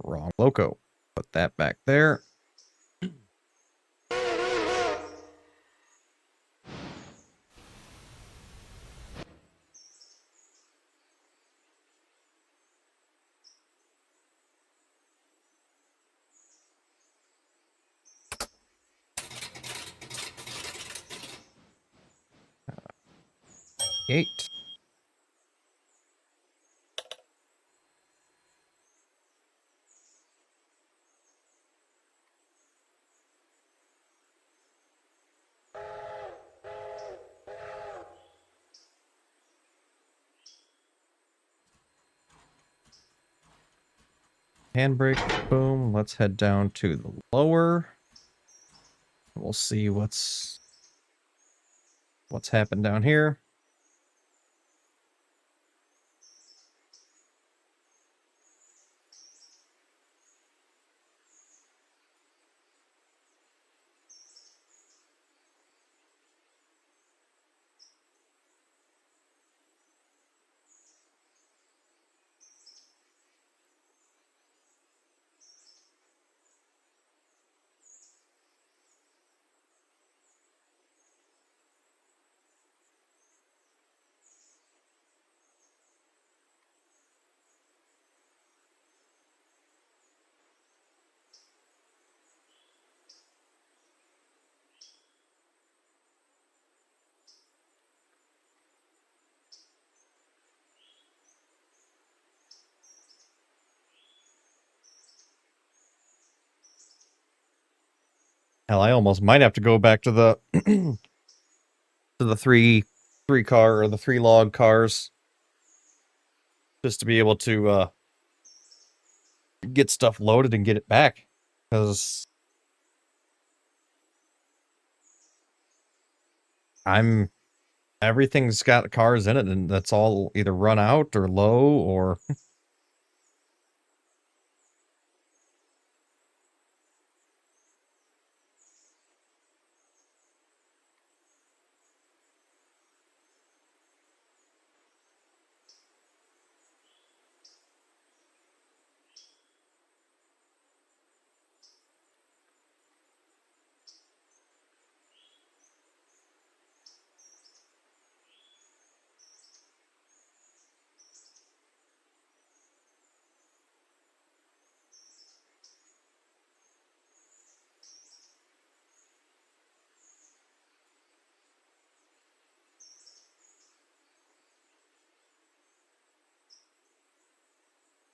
Wrong loco. Put that back there. 28. Handbrake, boom. Let's head down to the lower. We'll see what's happened down here. Hell, I almost might have to go back to the to the three car or the 3 log cars just to be able to get stuff loaded and get it back, because everything's got cars in it and that's all either run out or low or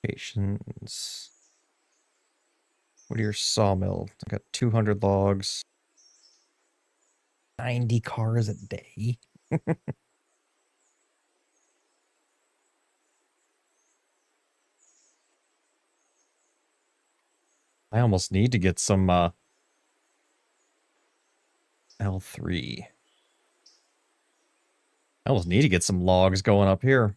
patience. What are your sawmill? I got 200 logs. 90 cars a day. I almost need to get some L3. I almost need to get some logs going up here.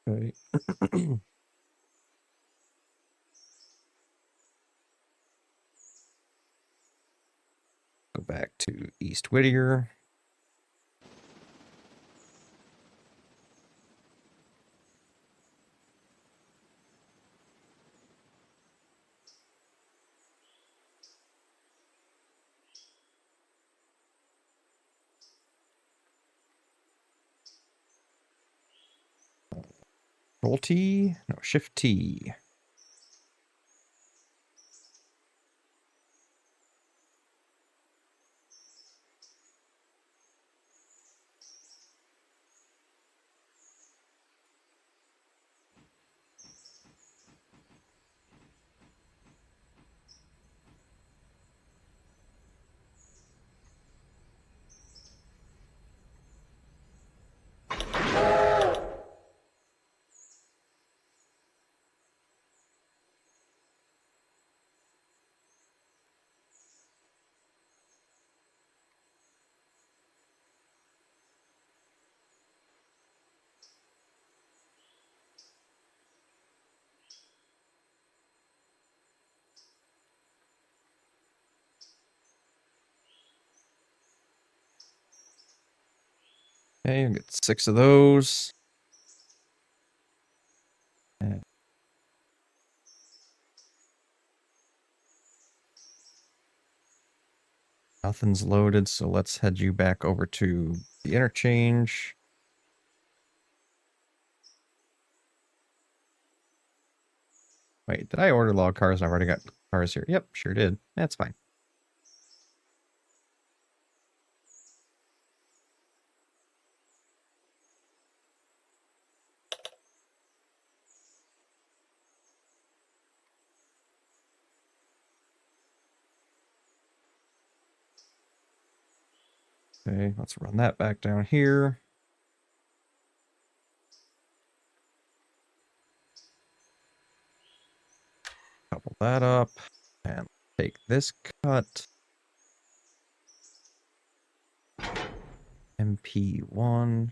Okay. Go back to East Whittier. Control T? No, Shift T. Okay, I'll get 6 of those. Nothing's loaded, so let's head you back over to the interchange. Wait, did I order log cars? I've already got cars here. Yep, sure did. That's fine. Okay, let's run that back down here. Couple that up and take this cut. MP1.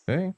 Okay.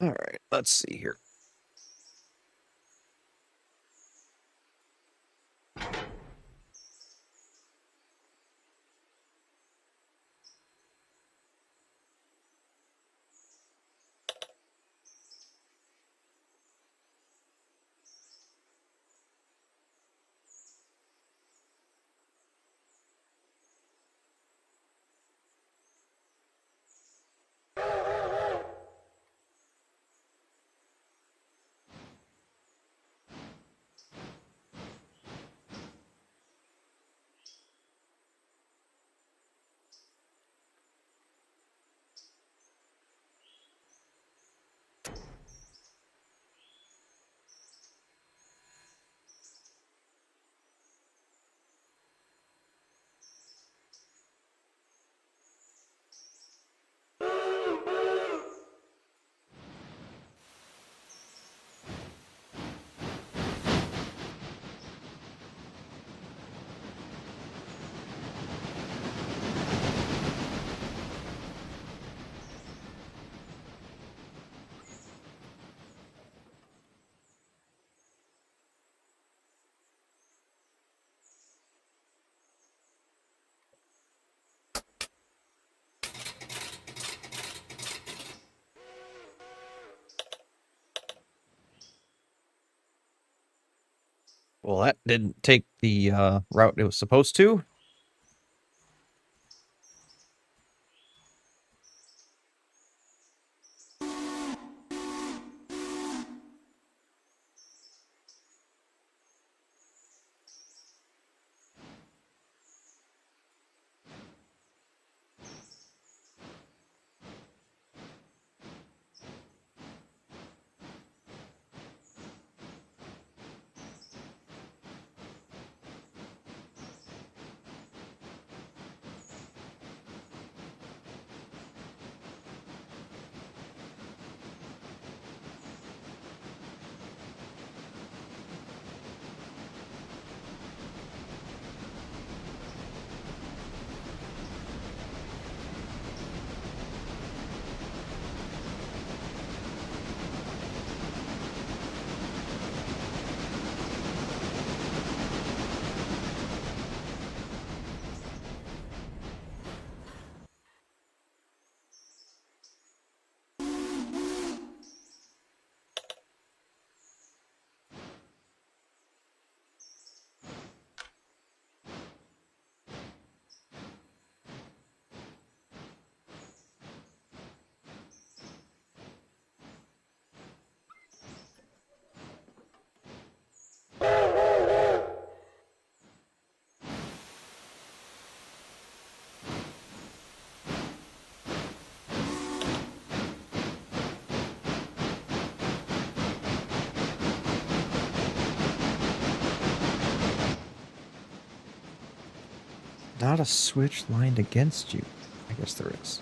All right, let's see here. Well, that didn't take the route it was supposed to. Not a switch lined against you. I guess there is.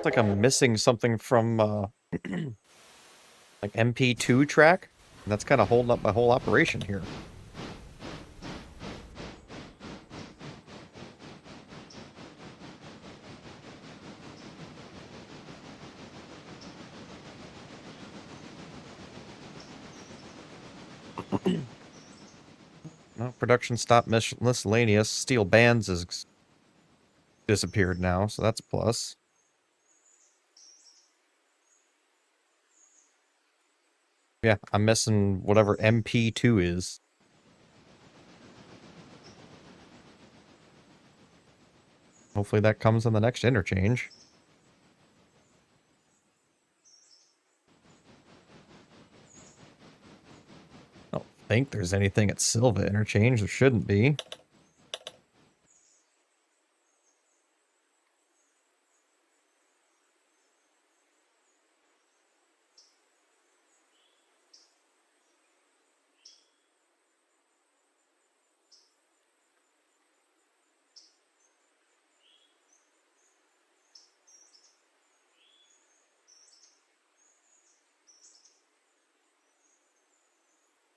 It's like I'm missing something from like MP2 track. And that's kind of holding up my whole operation here. No, production stop miscellaneous. Steel bands has disappeared now, so that's a plus. Yeah, I'm missing whatever MP2 is. Hopefully that comes on the next interchange. I don't think there's anything at Silva interchange. There shouldn't be.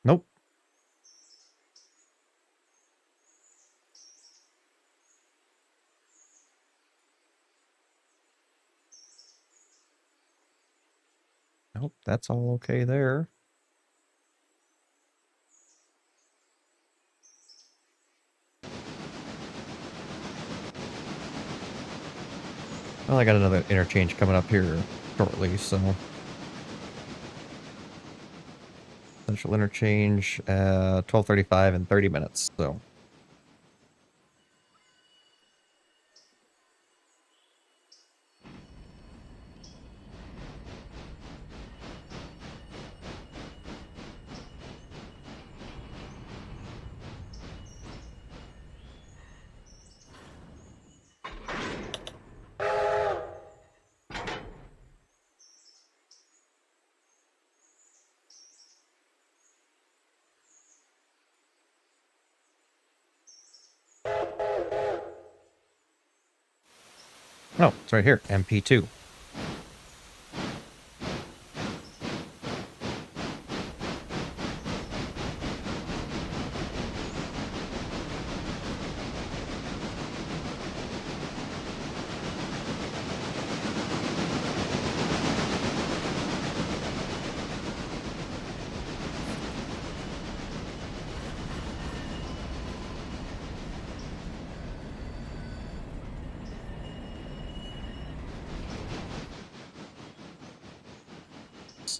Nope. Nope, that's all okay there. Well, I got another interchange coming up here shortly, so... Central interchange at 12:35 in 30 minutes, so... Oh, it's right here, MP2.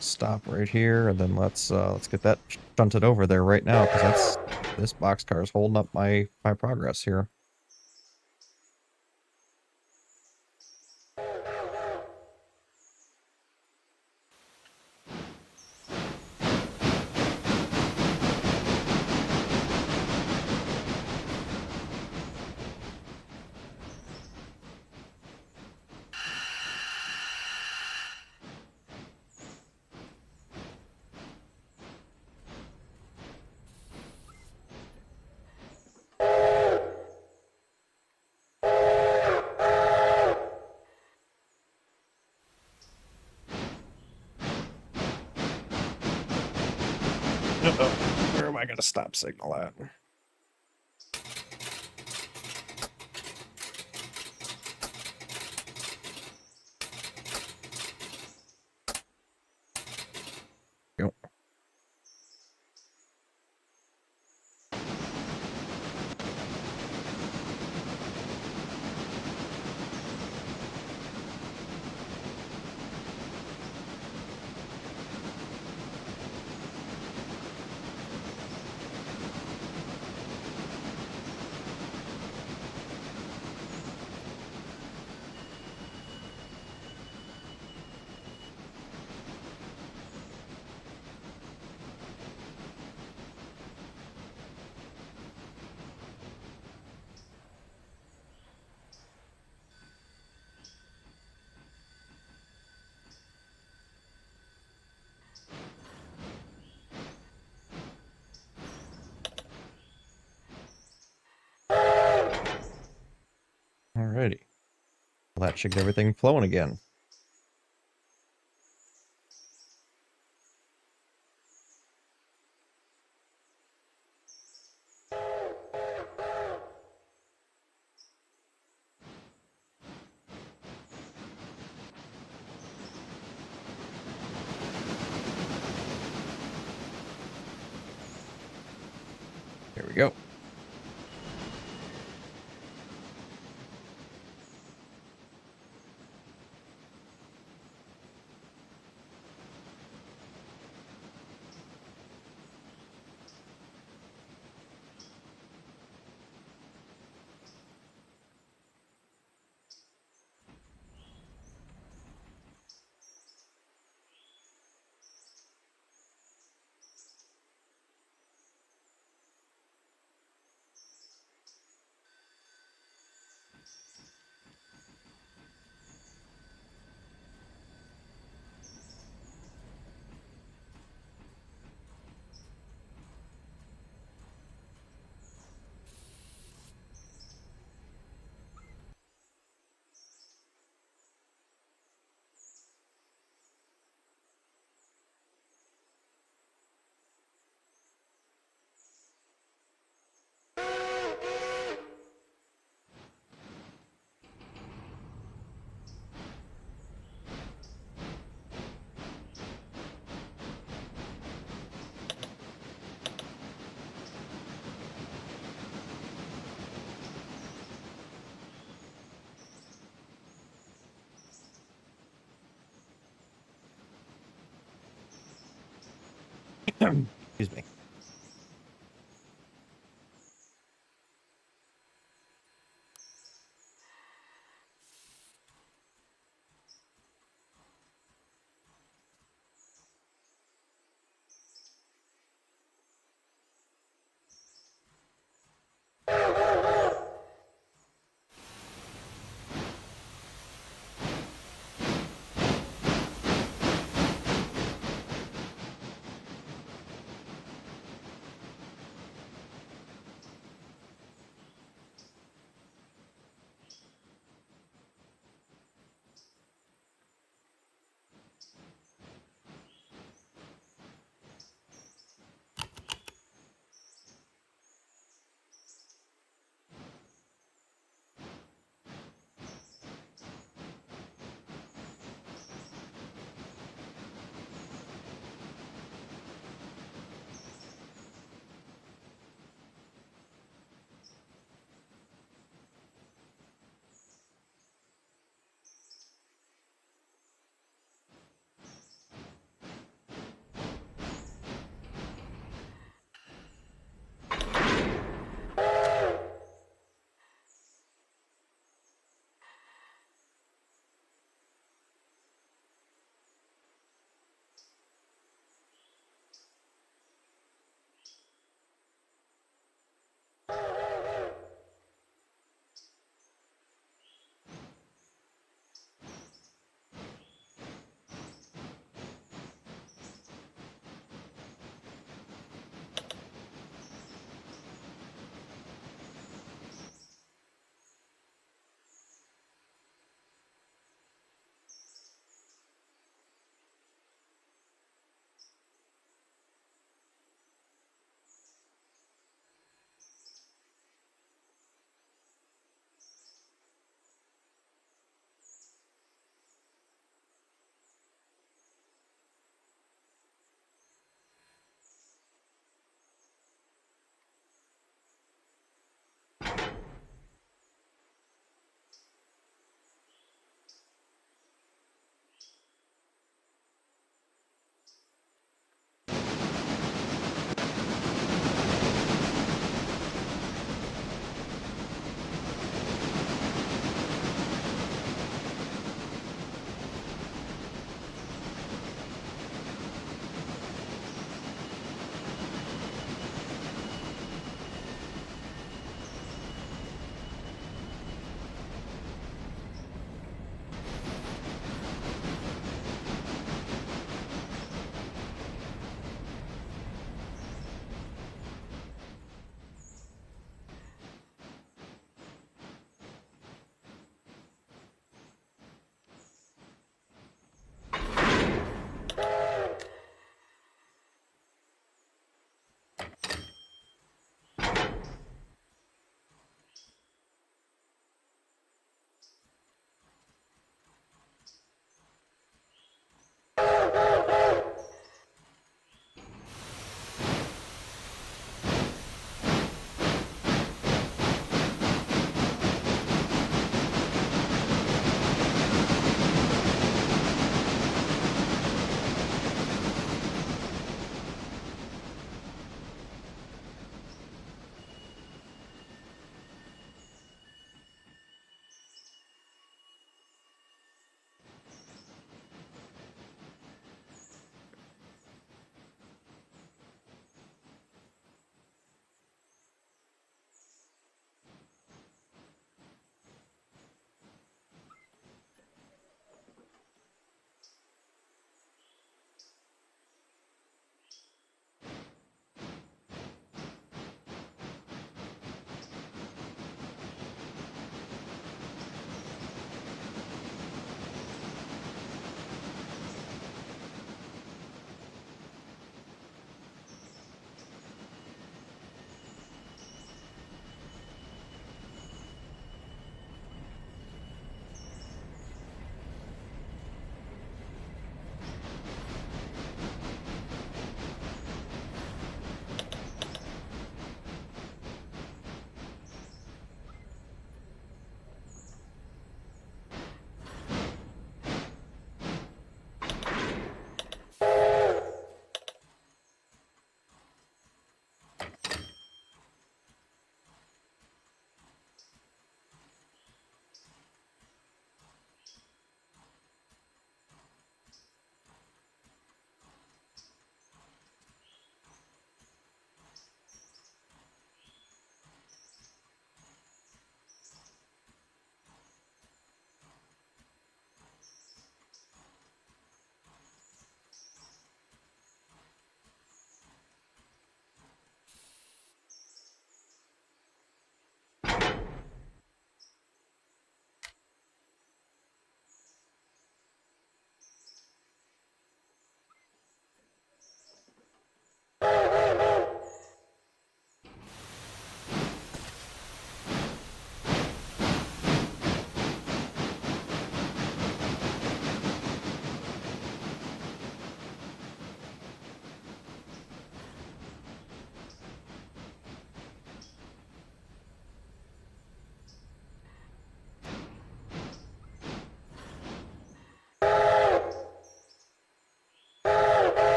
Stop right here, and then let's get that shunted over there right now, because this boxcar is holding up my progress here. gotta stop signal at. Yep. Alrighty. Well, that should get everything flowing again. Here we go. Excuse me.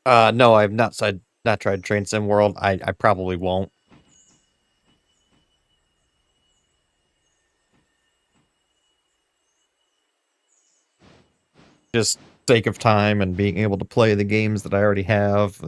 No, I've not tried Train Sim World. I probably won't. Just sake of time and being able to play the games that I already have.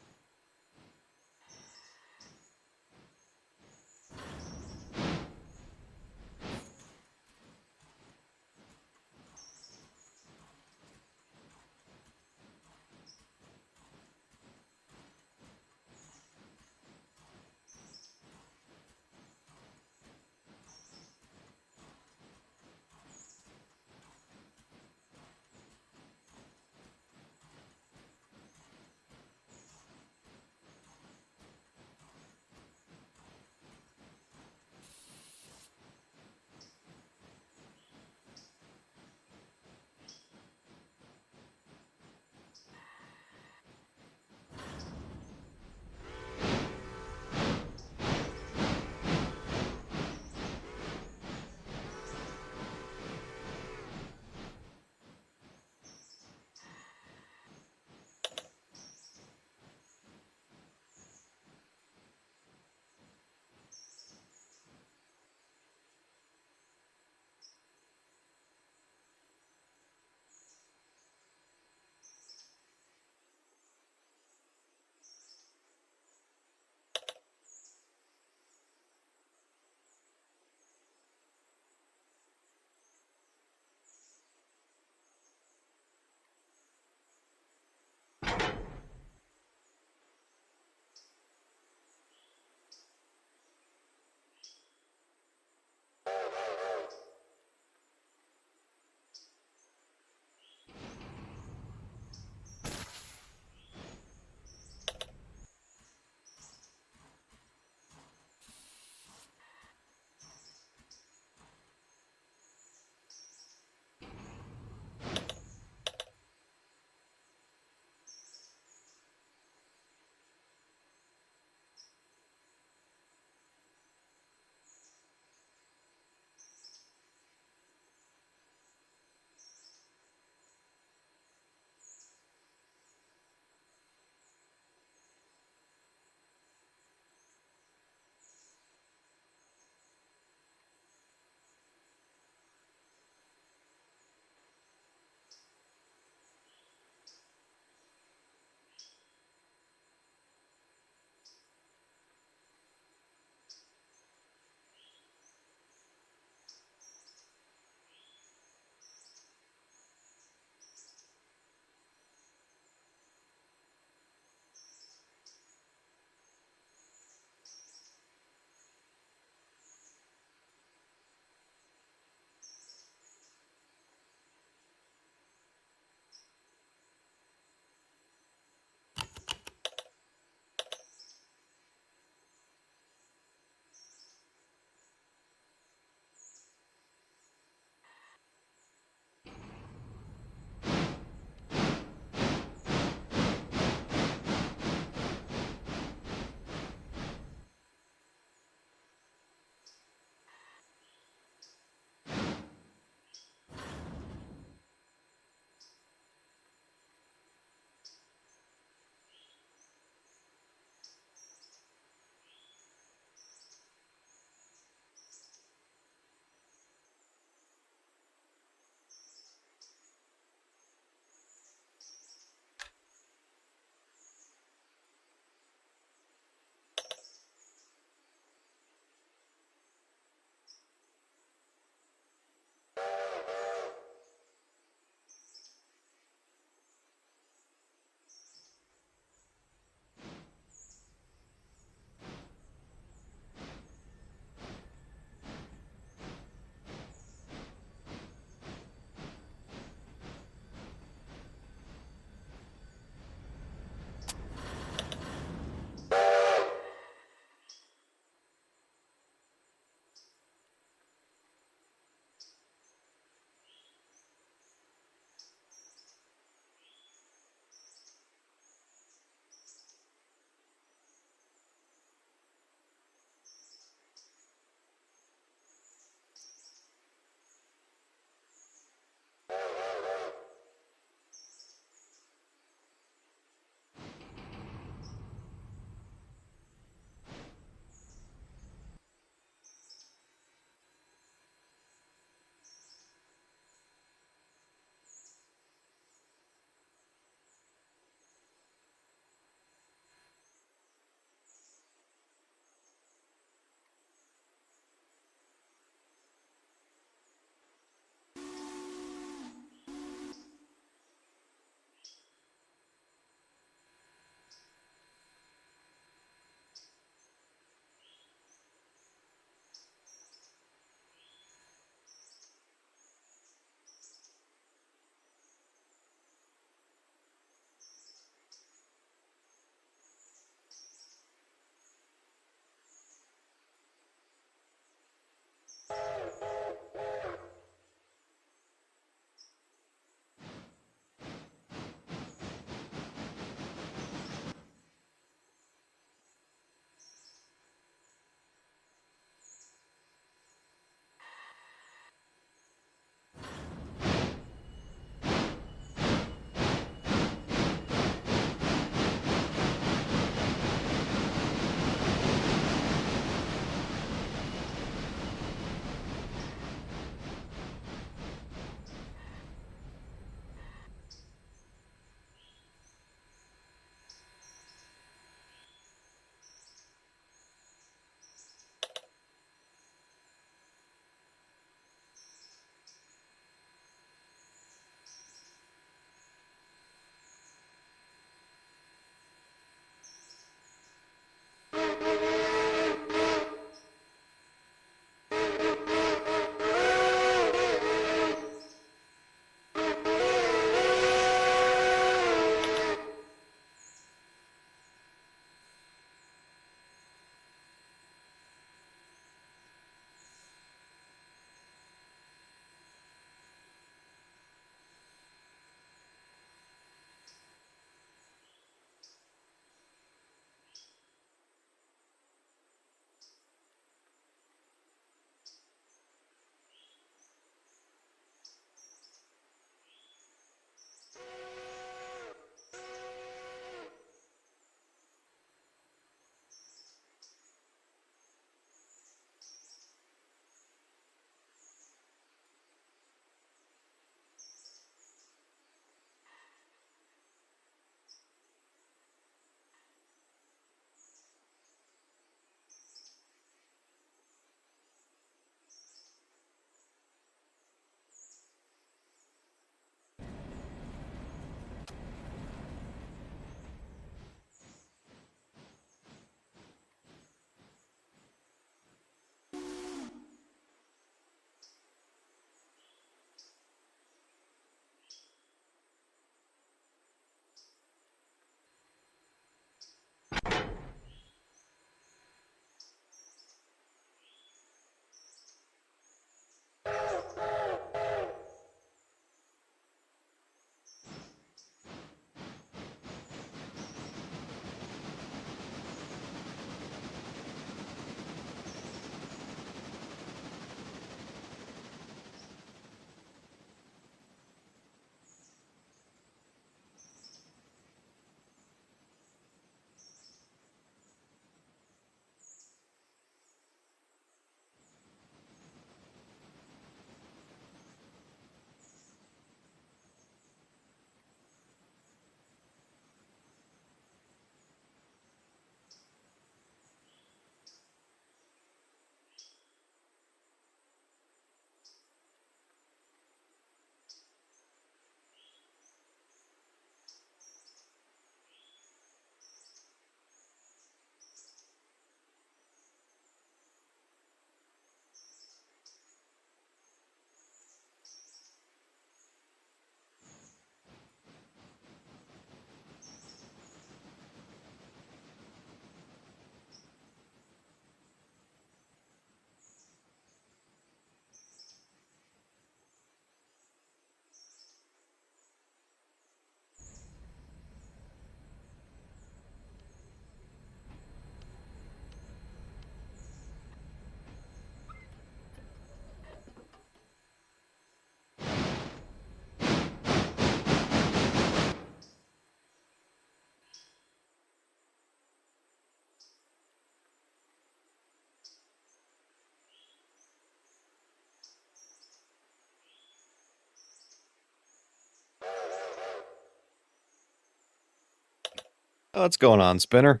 What's going on, Spinner?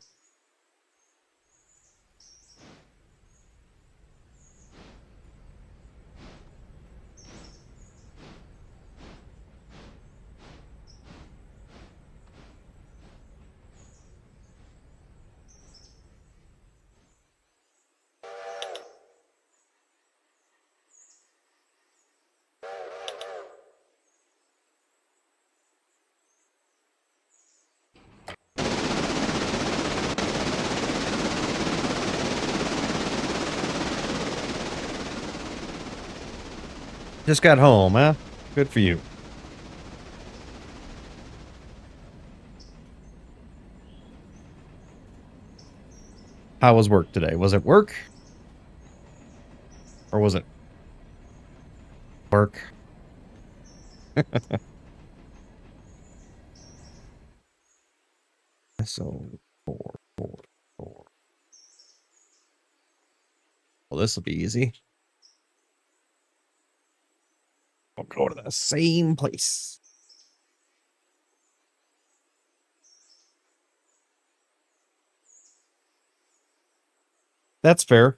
Just got home, huh? Good for you. How was work today? Was it work? Or was it work? So, 4. Well, this will be easy. I'll go to the same place. That's fair.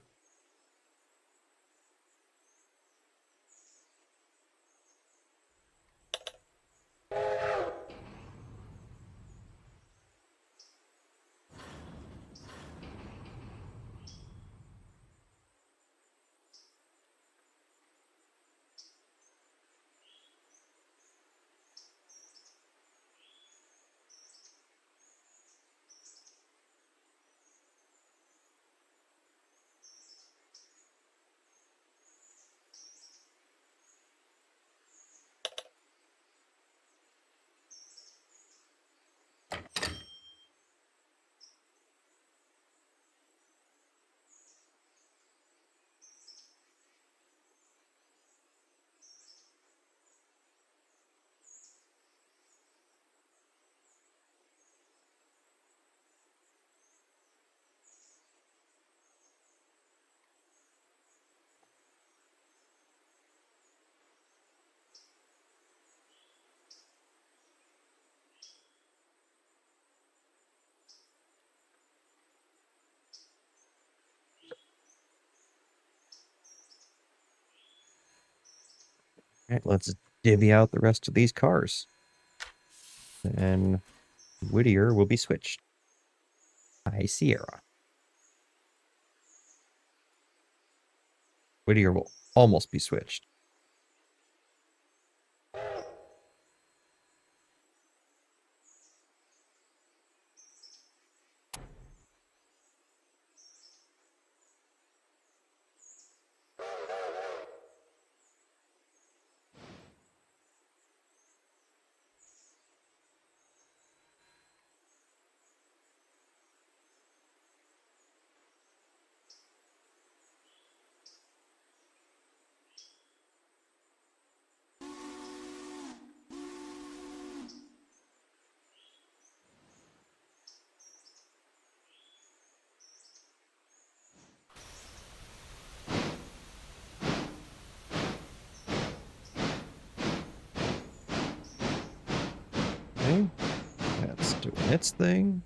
All right, let's divvy out the rest of these cars. And Whittier will be switched. High Sierra. Whittier will almost be switched. Okay, that's doing its thing.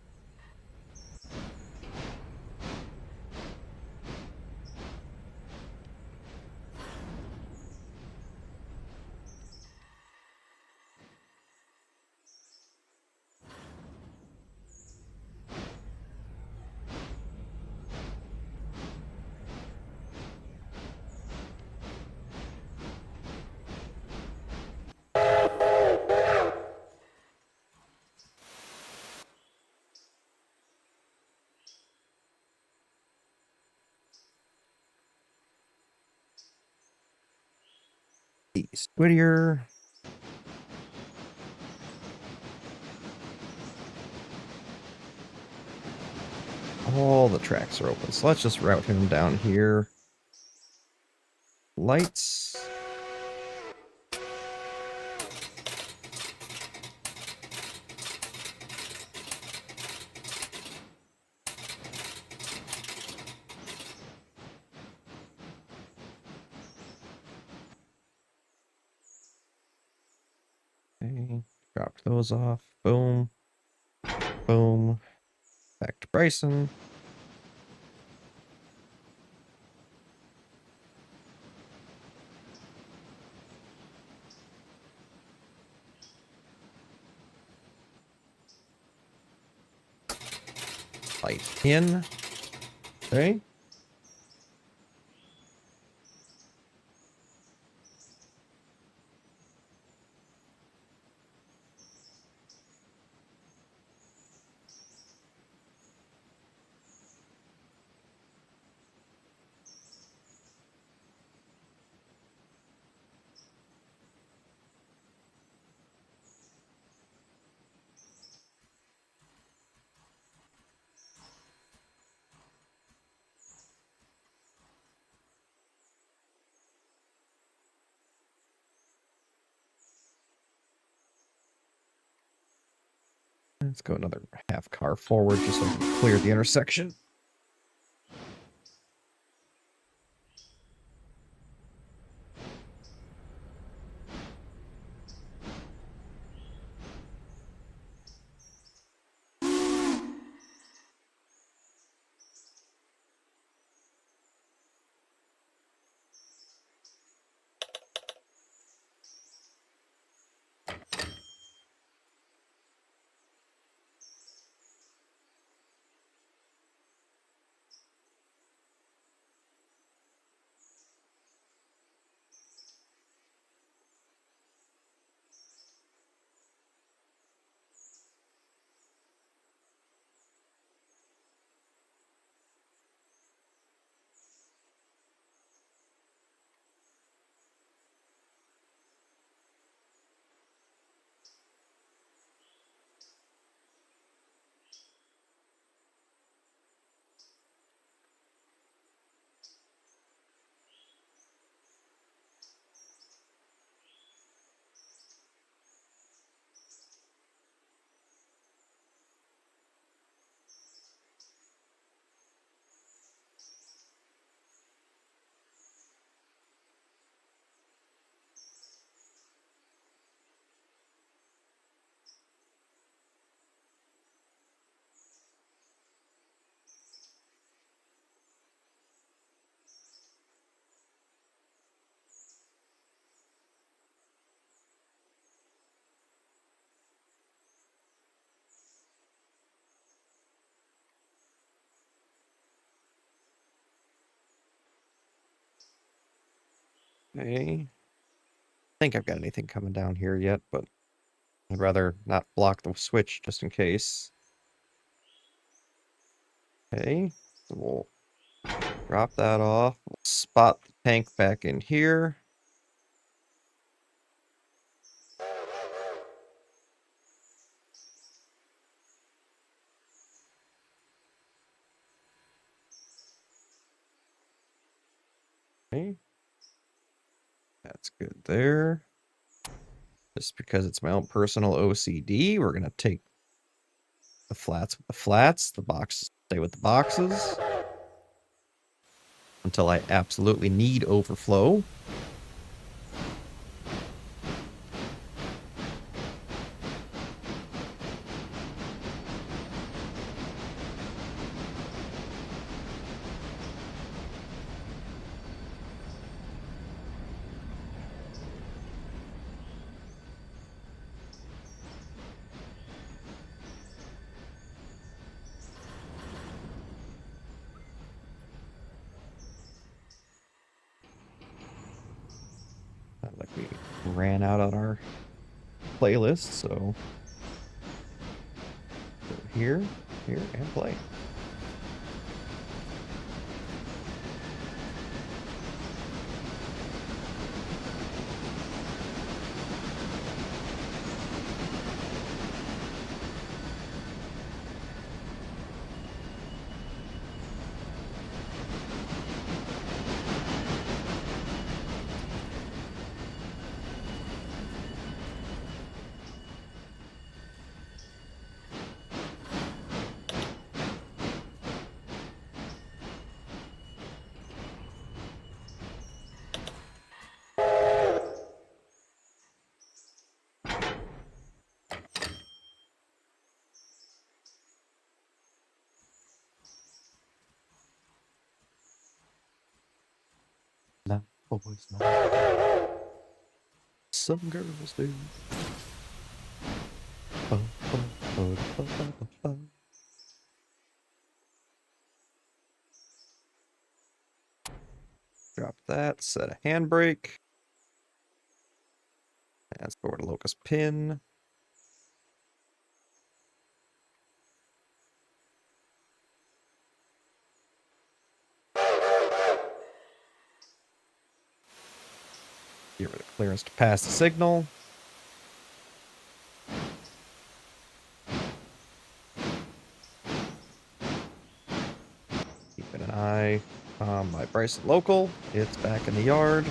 East Whittier. All the tracks are open, so let's just route him down here. Lights. Okay, drop those off. Boom. Boom. Back to Bryson. Light in. Okay. Let's go another half car forward just so I can clear the intersection. Okay. I think I've got anything coming down here yet, but I'd rather not block the switch just in case. Okay, so we'll drop that off. We'll spot the tank back in here. Okay. That's good there. Just because it's my own personal OCD, we're gonna take the flats with the flats, the boxes stay with the boxes. Until I absolutely need overflow. Like we ran out on our playlist, so go here, here, and play. boys know. Some girls do. Bum, bum, bum, bum, bum, bum, bum. Drop that, set a handbrake. Let's go to locust pin. Get rid of clearance to pass the signal. Keeping an eye on my Bryson local. It's back in the yard.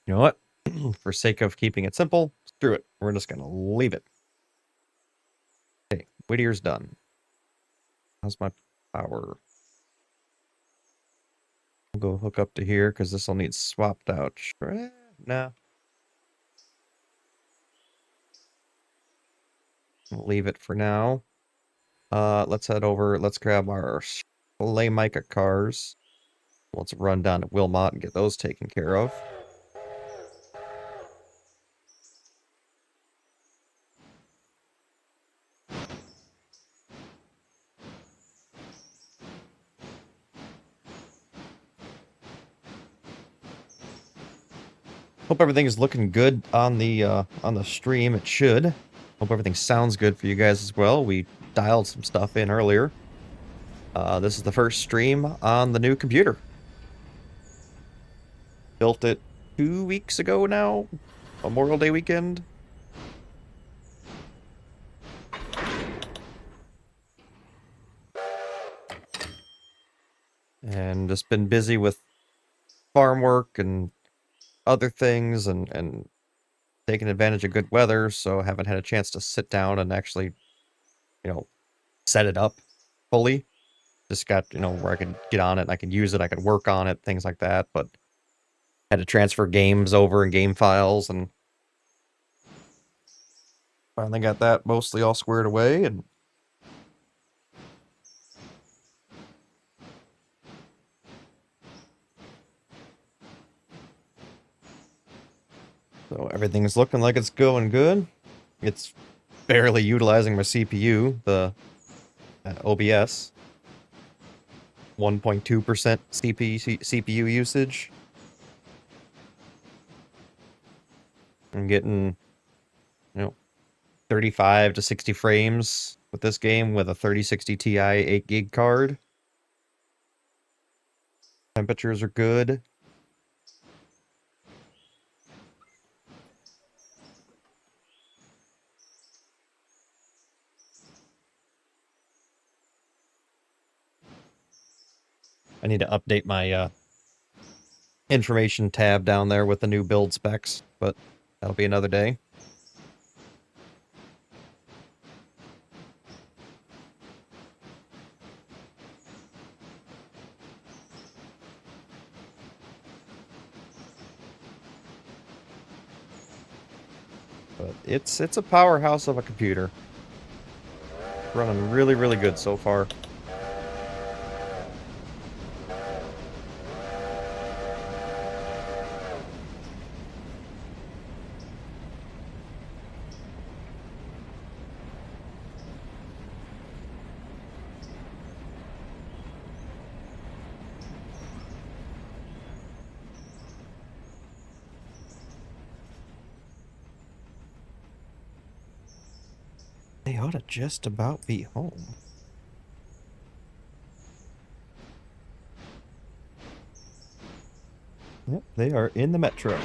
You know what? For sake of keeping it simple, screw it. We're just gonna leave it. Okay, Whittier's done. How's my power? I'll go hook up to here because this will need swapped out. Nah. We'll leave it for now. Let's head over. Let's grab our Lay Mica cars. Let's run down to Wilmot and get those taken care of. Hope everything is looking good on the stream. It should. Hope everything sounds good for you guys as well. We dialed some stuff in earlier. This is the first stream on the new computer. Built it 2 weeks ago now. Memorial Day weekend. And just been busy with farm work and other things and taking advantage of good weather, so I haven't had a chance to sit down and actually, set it up fully. Just got, where I can get on it and I can use it, I can work on it, things like that, but had to transfer games over and game files and finally got that mostly all squared away. And so everything's looking like it's going good. It's barely utilizing my CPU, the OBS. 1.2% CPU usage. I'm getting, 35 to 60 frames with this game with a 3060 Ti 8 gig card. Temperatures are good. I need to update my information tab down there with the new build specs, but that'll be another day. But it's a powerhouse of a computer. Running really, really good so far. They ought to just about be home. Yep, they are in the metro.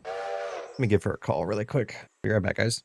Let me give her a call really quick. Be right back, guys.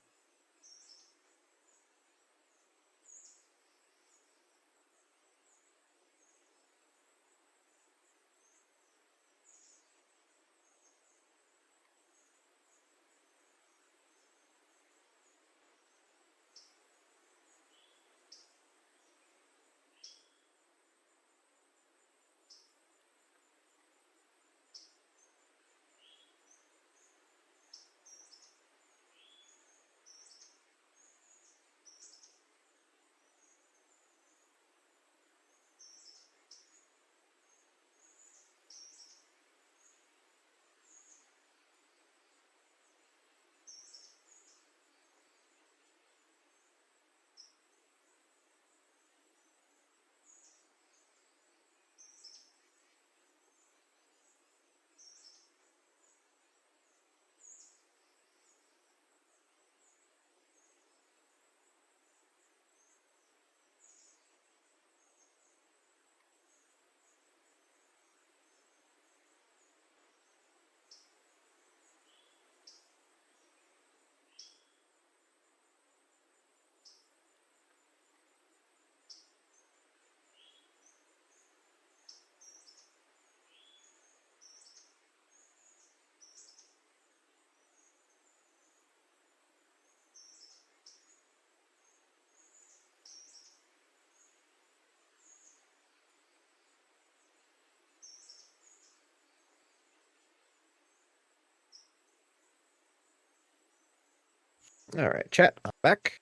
All right, chat. I'm back.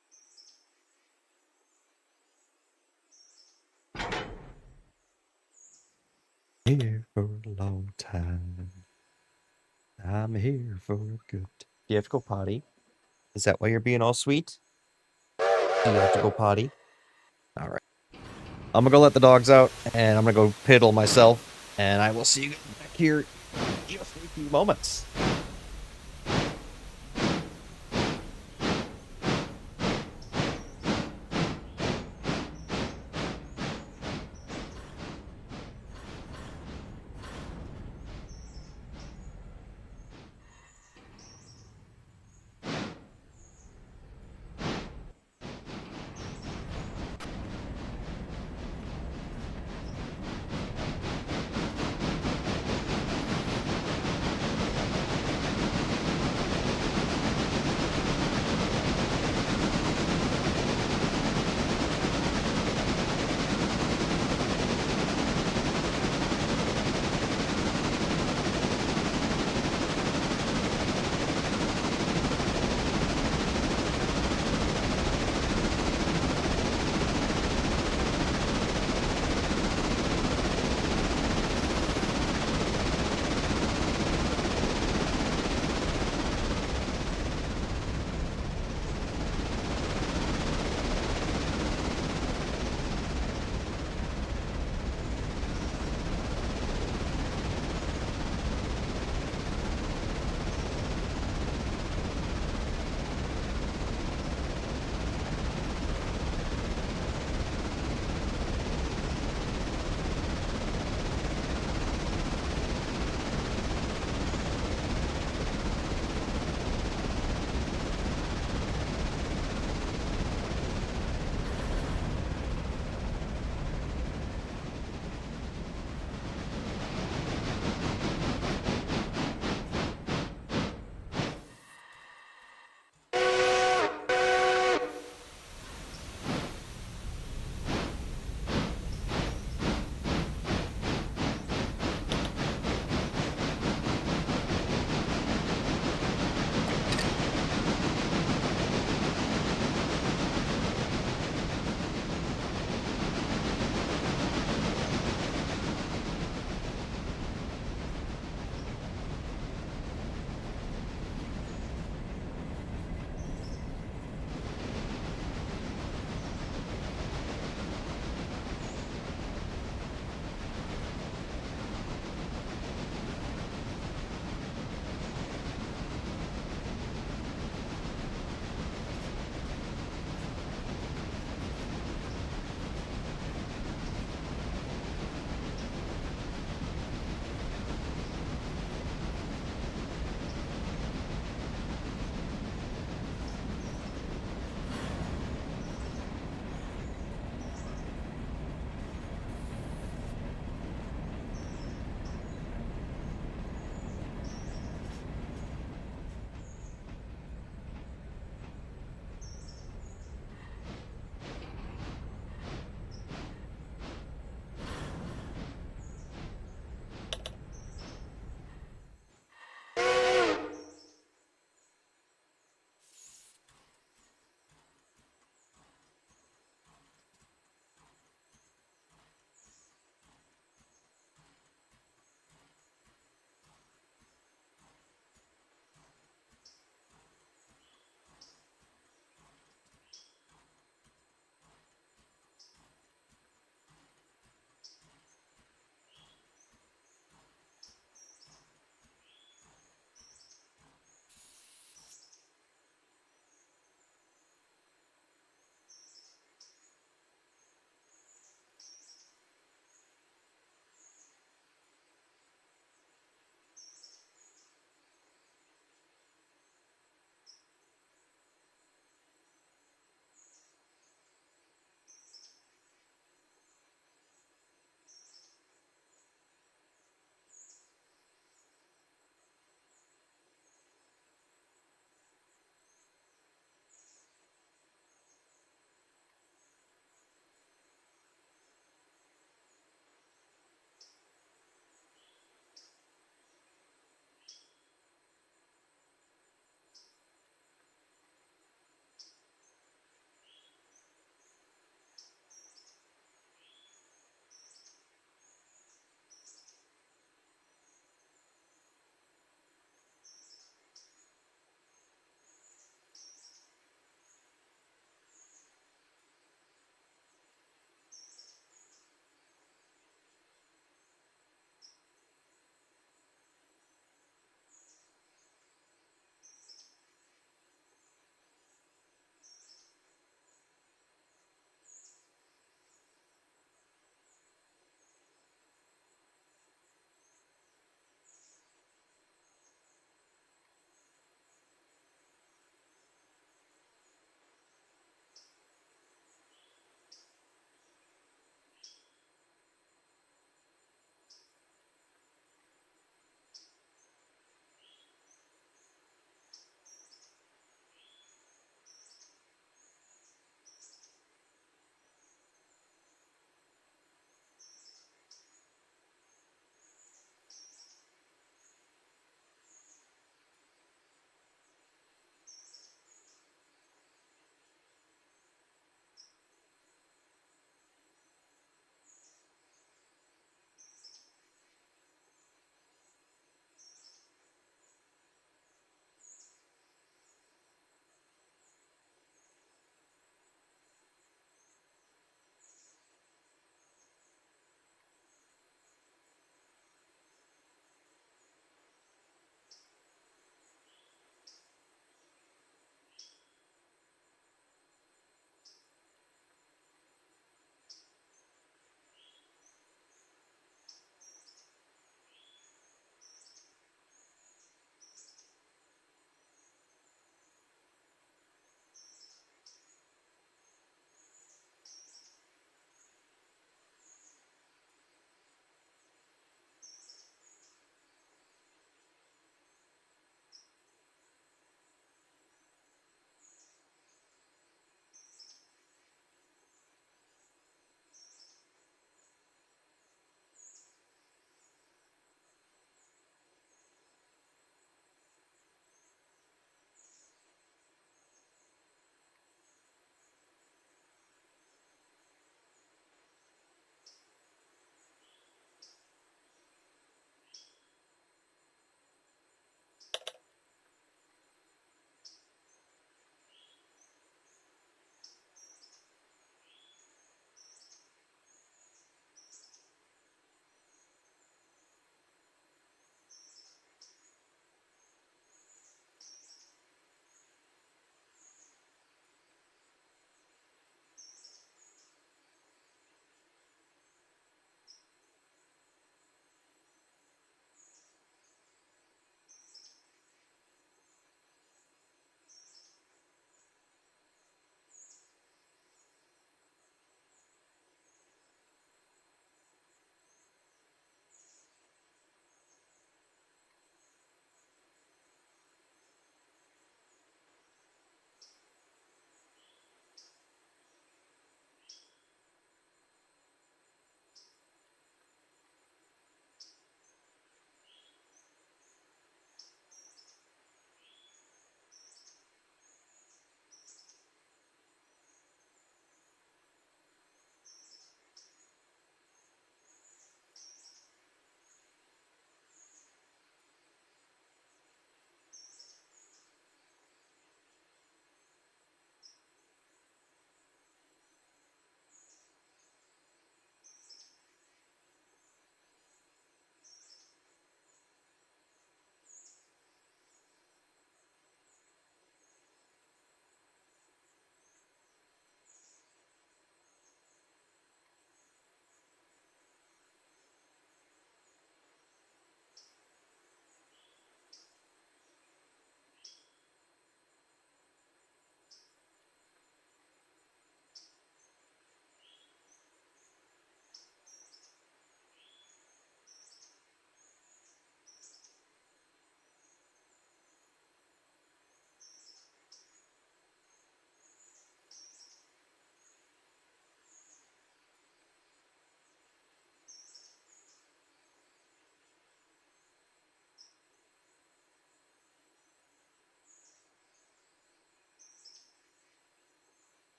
Here for a long time. I'm here for a good. Do you have to go potty? Is that why you're being all sweet? Do you have to go potty? All right. I'm gonna go let the dogs out, and I'm gonna go piddle myself, and I will see you back here in just a few moments.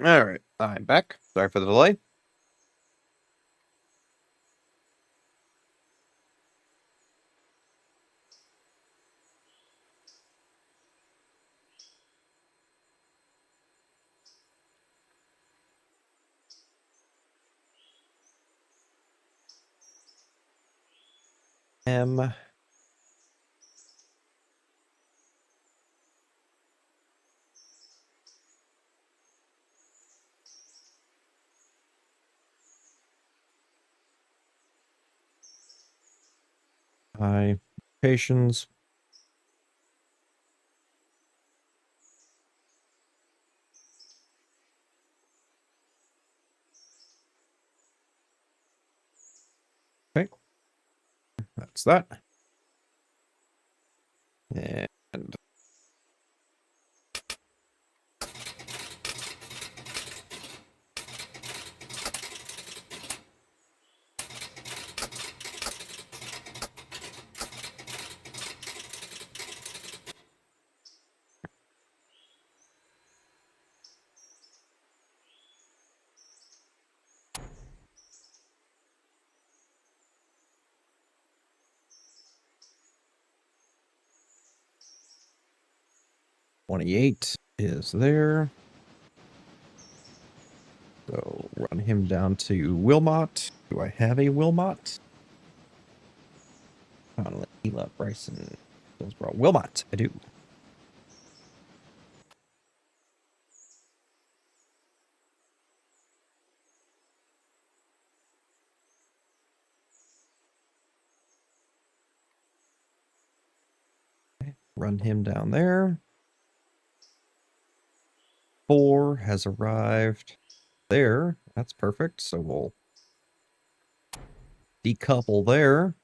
All right, I'm back. Sorry for the delay. Hi, patience. Okay, that's that. And $28 is there. So run him down to Wilmot. Do I have a Wilmot? Connolly, Ela, Bryson, Hillsborough. Wilmot, I do. Run him down there. 4 has arrived there. That's perfect. So we'll decouple there.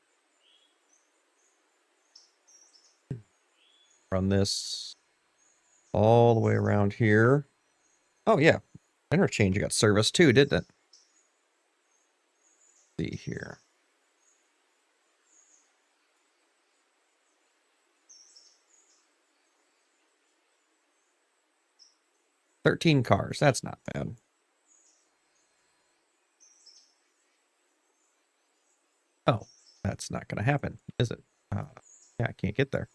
Run this all the way around here. Oh, yeah. Interchange got service too, didn't it? Let's see here. $13 cars. That's not bad. Oh, that's not going to happen, is it? Yeah, I can't get there.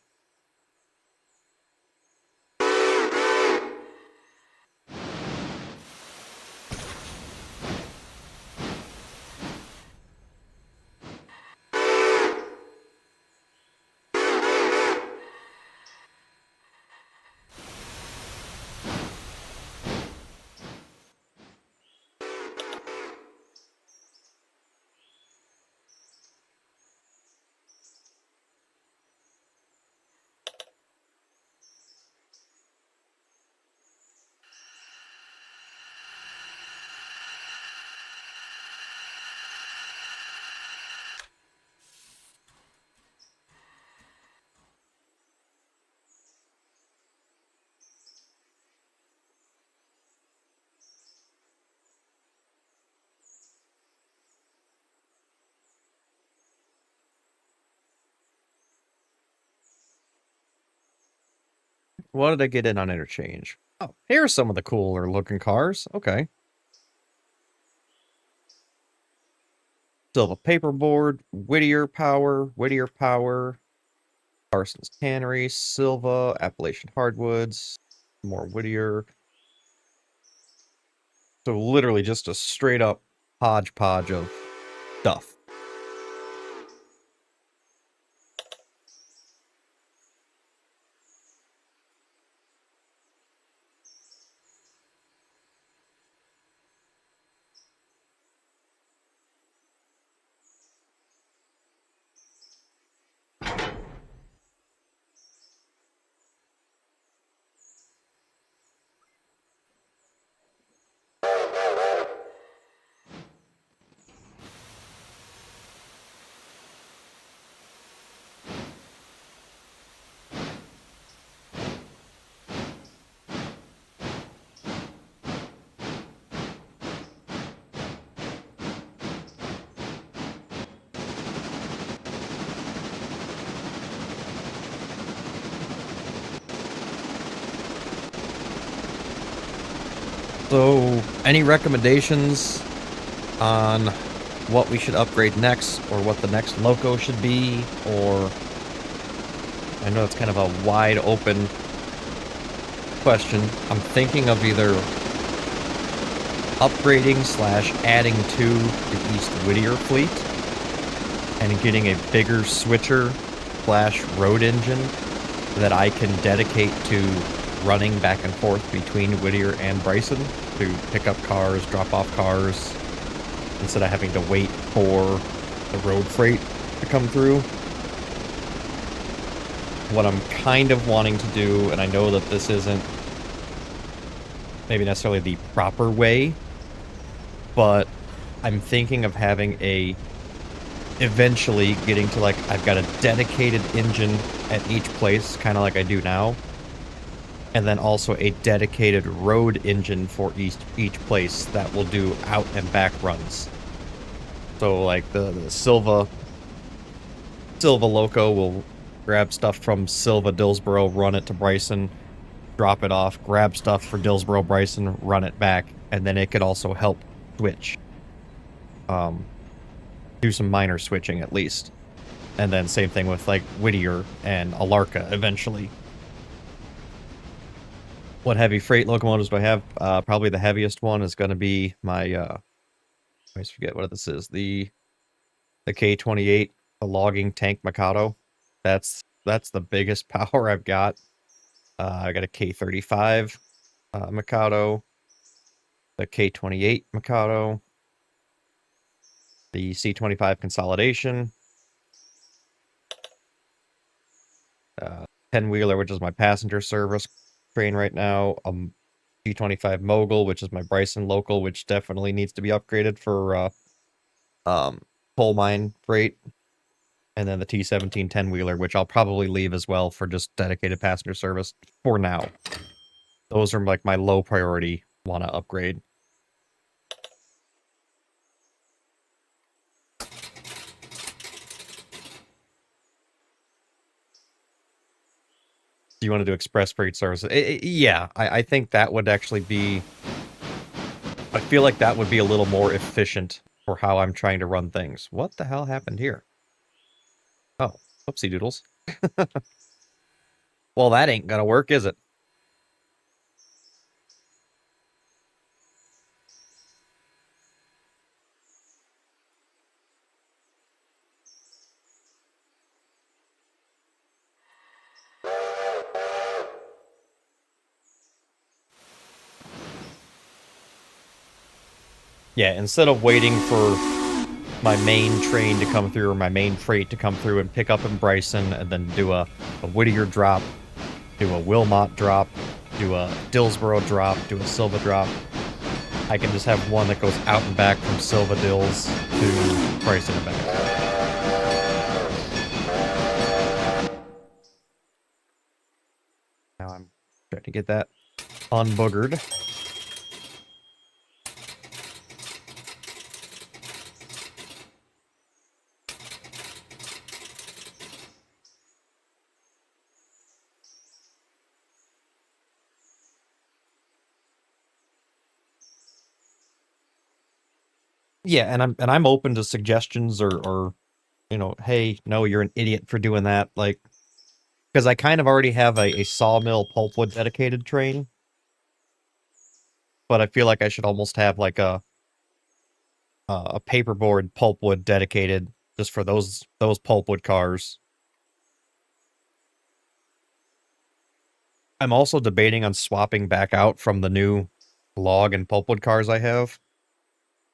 What did I get in on interchange? Oh, here's some of the cooler looking cars. Okay. Silva Paperboard, Whittier Power, Parsons Tannery, Silva, Appalachian Hardwoods, more Whittier. So literally just a straight up hodgepodge of stuff. So, any recommendations on what we should upgrade next, or what the next loco should be, or... I know it's kind of a wide open question. I'm thinking of either upgrading / adding to the East Whittier fleet and getting a bigger switcher / road engine that I can dedicate to running back and forth between Whittier and Bryson to pick up cars, drop off cars, instead of having to wait for the road freight to come through. What I'm kind of wanting to do, and I know that this isn't maybe necessarily the proper way, but I'm thinking of having eventually getting to, like, I've got a dedicated engine at each place, kind of like I do now, and then also a dedicated road engine for each place that will do out and back runs. So, like, the Silva Loco will grab stuff from Silva Dillsboro, run it to Bryson, drop it off, grab stuff for Dillsboro Bryson, run it back, and then it could also help switch. Do some minor switching at least. And then same thing with, like, Whittier and Alarka eventually. What heavy freight locomotives do I have? Probably the heaviest one is going to be my, I always forget what this is, the K-28, the logging tank Mikado. That's the biggest power I've got. I got a K-35 Mikado, the K-28 Mikado, the C-25 consolidation, 10-wheeler, which is my passenger service train right now, G25 Mogul, which is my Bryson local, which definitely needs to be upgraded for coal mine freight, and then the T17 10-wheeler, which I'll probably leave as well for just dedicated passenger service for now. Those are, like, my low priority want to upgrade. Do you want to do express freight service? Yeah, I think that would actually be... I feel like that would be a little more efficient for how I'm trying to run things. What the hell happened here? Oh, whoopsie doodles. Well, that ain't gonna work, is it? Yeah, instead of waiting for my main train to come through, or my main freight to come through and pick up in Bryson, and then do a Whittier drop, do a Wilmot drop, do a Dillsboro drop, do a Silva drop, I can just have one that goes out and back from Silva Dills to Bryson and back. Now I'm trying to get that unboogered. Yeah, and I'm open to suggestions or you know, hey, no, you're an idiot for doing that. Like, because I kind of already have a sawmill pulpwood dedicated train, but I feel like I should almost have like a paperboard pulpwood dedicated just for those pulpwood cars. I'm also debating on swapping back out from the new log and pulpwood cars I have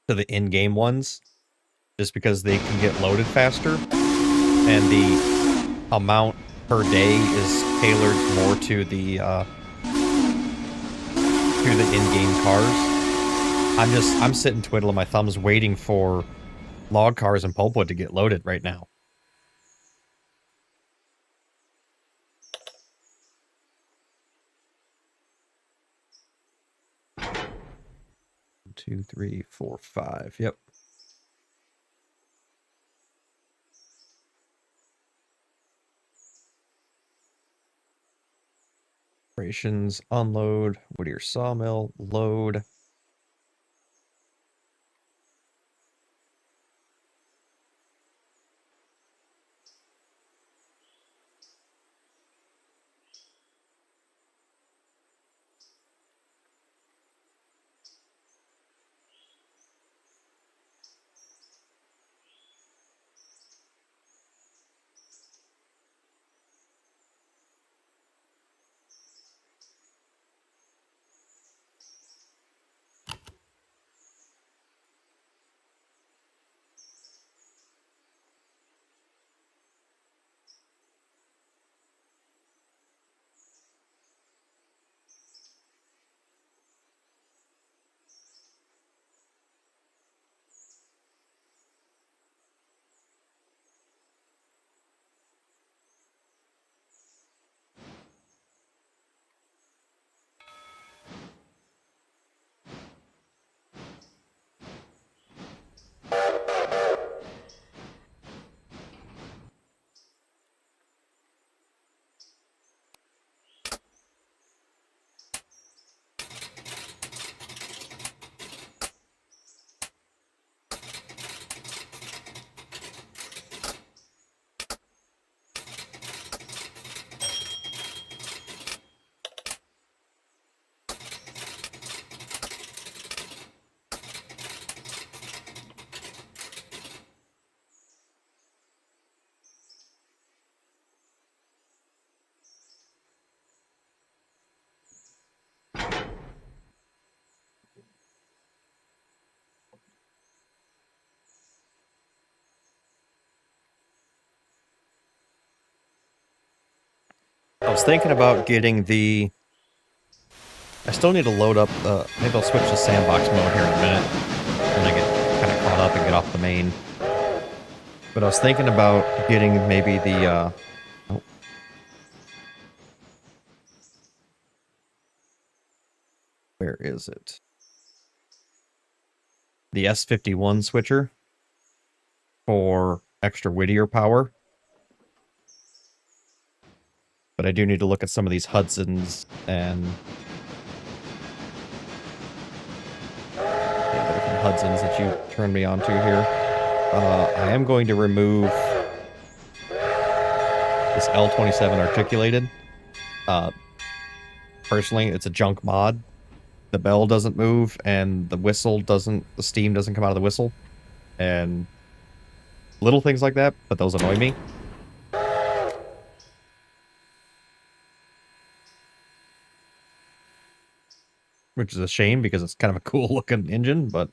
to the in-game ones, just because they can get loaded faster, and the amount per day is tailored more to the in-game cars. I'm sitting twiddling my thumbs waiting for log cars and pulpwood to get loaded right now. Two, three, four, five. Yep. Operations, unload, Whittier sawmill, load. I was thinking about getting the... I still need to load up the... Maybe I'll switch to sandbox mode here in a minute. And I get kind of caught up and get off the main. But I was thinking about getting maybe the... Oh. Where is it? The S51 switcher for extra Whittier power. But I do need to look at some of these Hudsons and the different Hudsons that you turned me on to here. I am going to remove this L27 articulated. Personally, it's a junk mod. The bell doesn't move, and the steam doesn't come out of the whistle. And little things like that, but those annoy me. Which is a shame, because it's kind of a cool looking engine, but...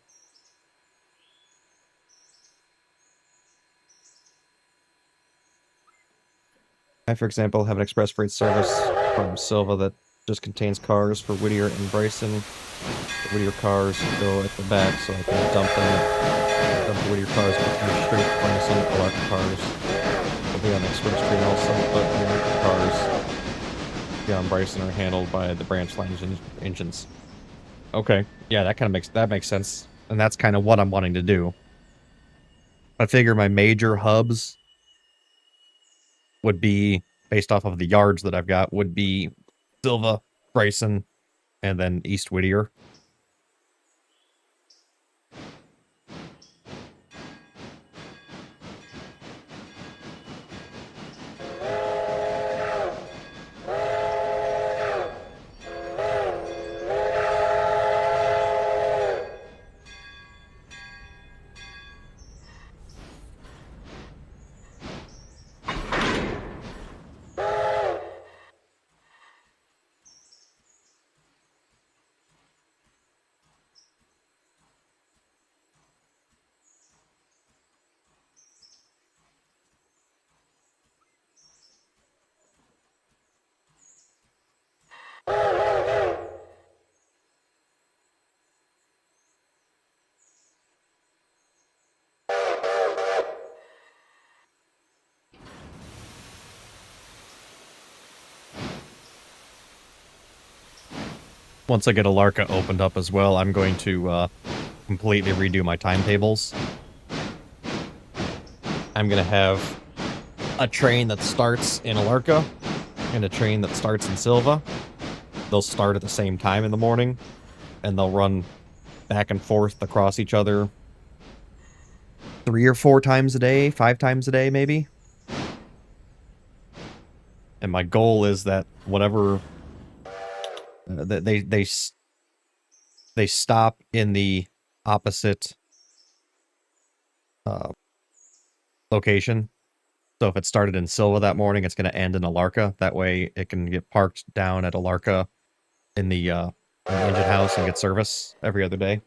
I, for example, have an express freight service from Silva that just contains cars for Whittier and Bryson. The Whittier cars go at the back, so I can dump the Whittier cars go through the street. Bryson, Alarka cars will be on the express train also, but the Alarka cars on Bryson are handled by the branch line engines. Okay, yeah, that makes sense, and that's kind of what I'm wanting to do. I figure my major hubs would be, based off of the yards that I've got, would be Silva, Bryson, and then East Whittier. Once I get Alarka opened up as well, I'm going to completely redo my timetables. I'm going to have a train that starts in Alarka and a train that starts in Silva. They'll start at the same time in the morning, and they'll run back and forth across each other 3 or 4 times a day, 5 times a day, maybe. And my goal is that whatever they stop in the opposite location. So if it started in Silva that morning, it's going to end in Alarka. That way it can get parked down at Alarka in the engine house and get service every other day.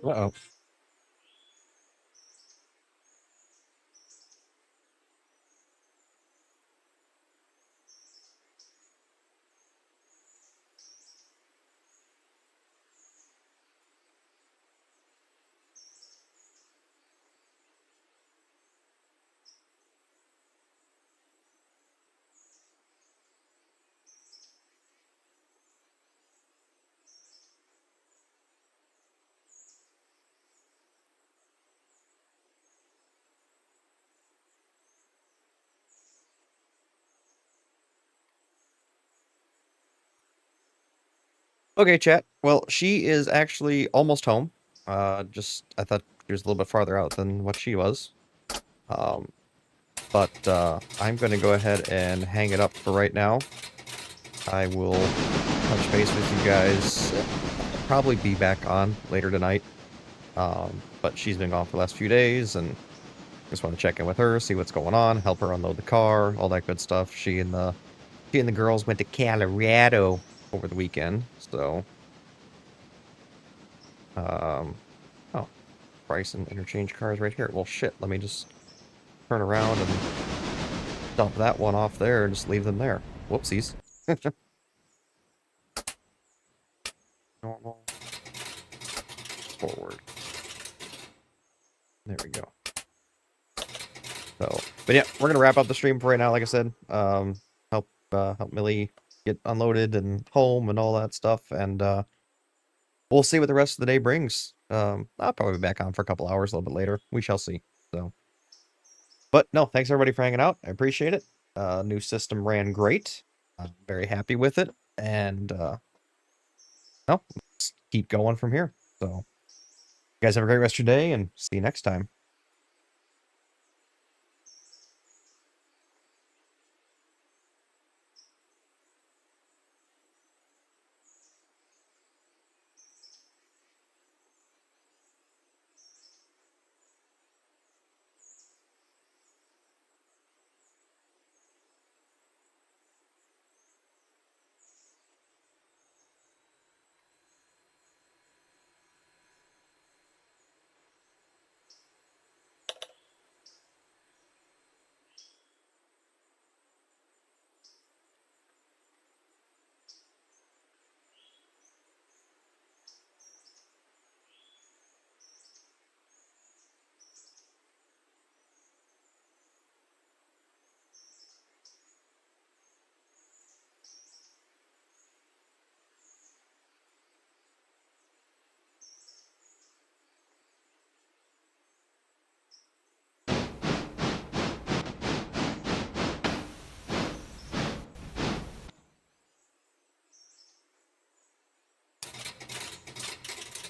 Uh-oh. Okay, chat. Well, she is actually almost home. Just I thought she was a little bit farther out than what she was. But I'm going to go ahead and hang it up for right now. I will touch base with you guys. I'll probably be back on later tonight. But she's been gone for the last few days, and just want to check in with her, see what's going on, help her unload the car, all that good stuff. She and the girls went to Colorado over the weekend, so oh, price and interchange cars right here. Well, shit, let me just turn around and dump that one off there and just leave them there. Whoopsies. Normal. Forward. There we go. So, but yeah, we're gonna wrap up the stream for right now. Like I said, help Millie get unloaded and home and all that stuff, and we'll see what the rest of the day brings. I'll probably be back on for a couple hours a little bit later. We shall see. So, but no, thanks everybody for hanging out. I appreciate it. New system ran great. I'm very happy with it, and no, let's keep going from here. So, you guys have a great rest of your day, and see you next time.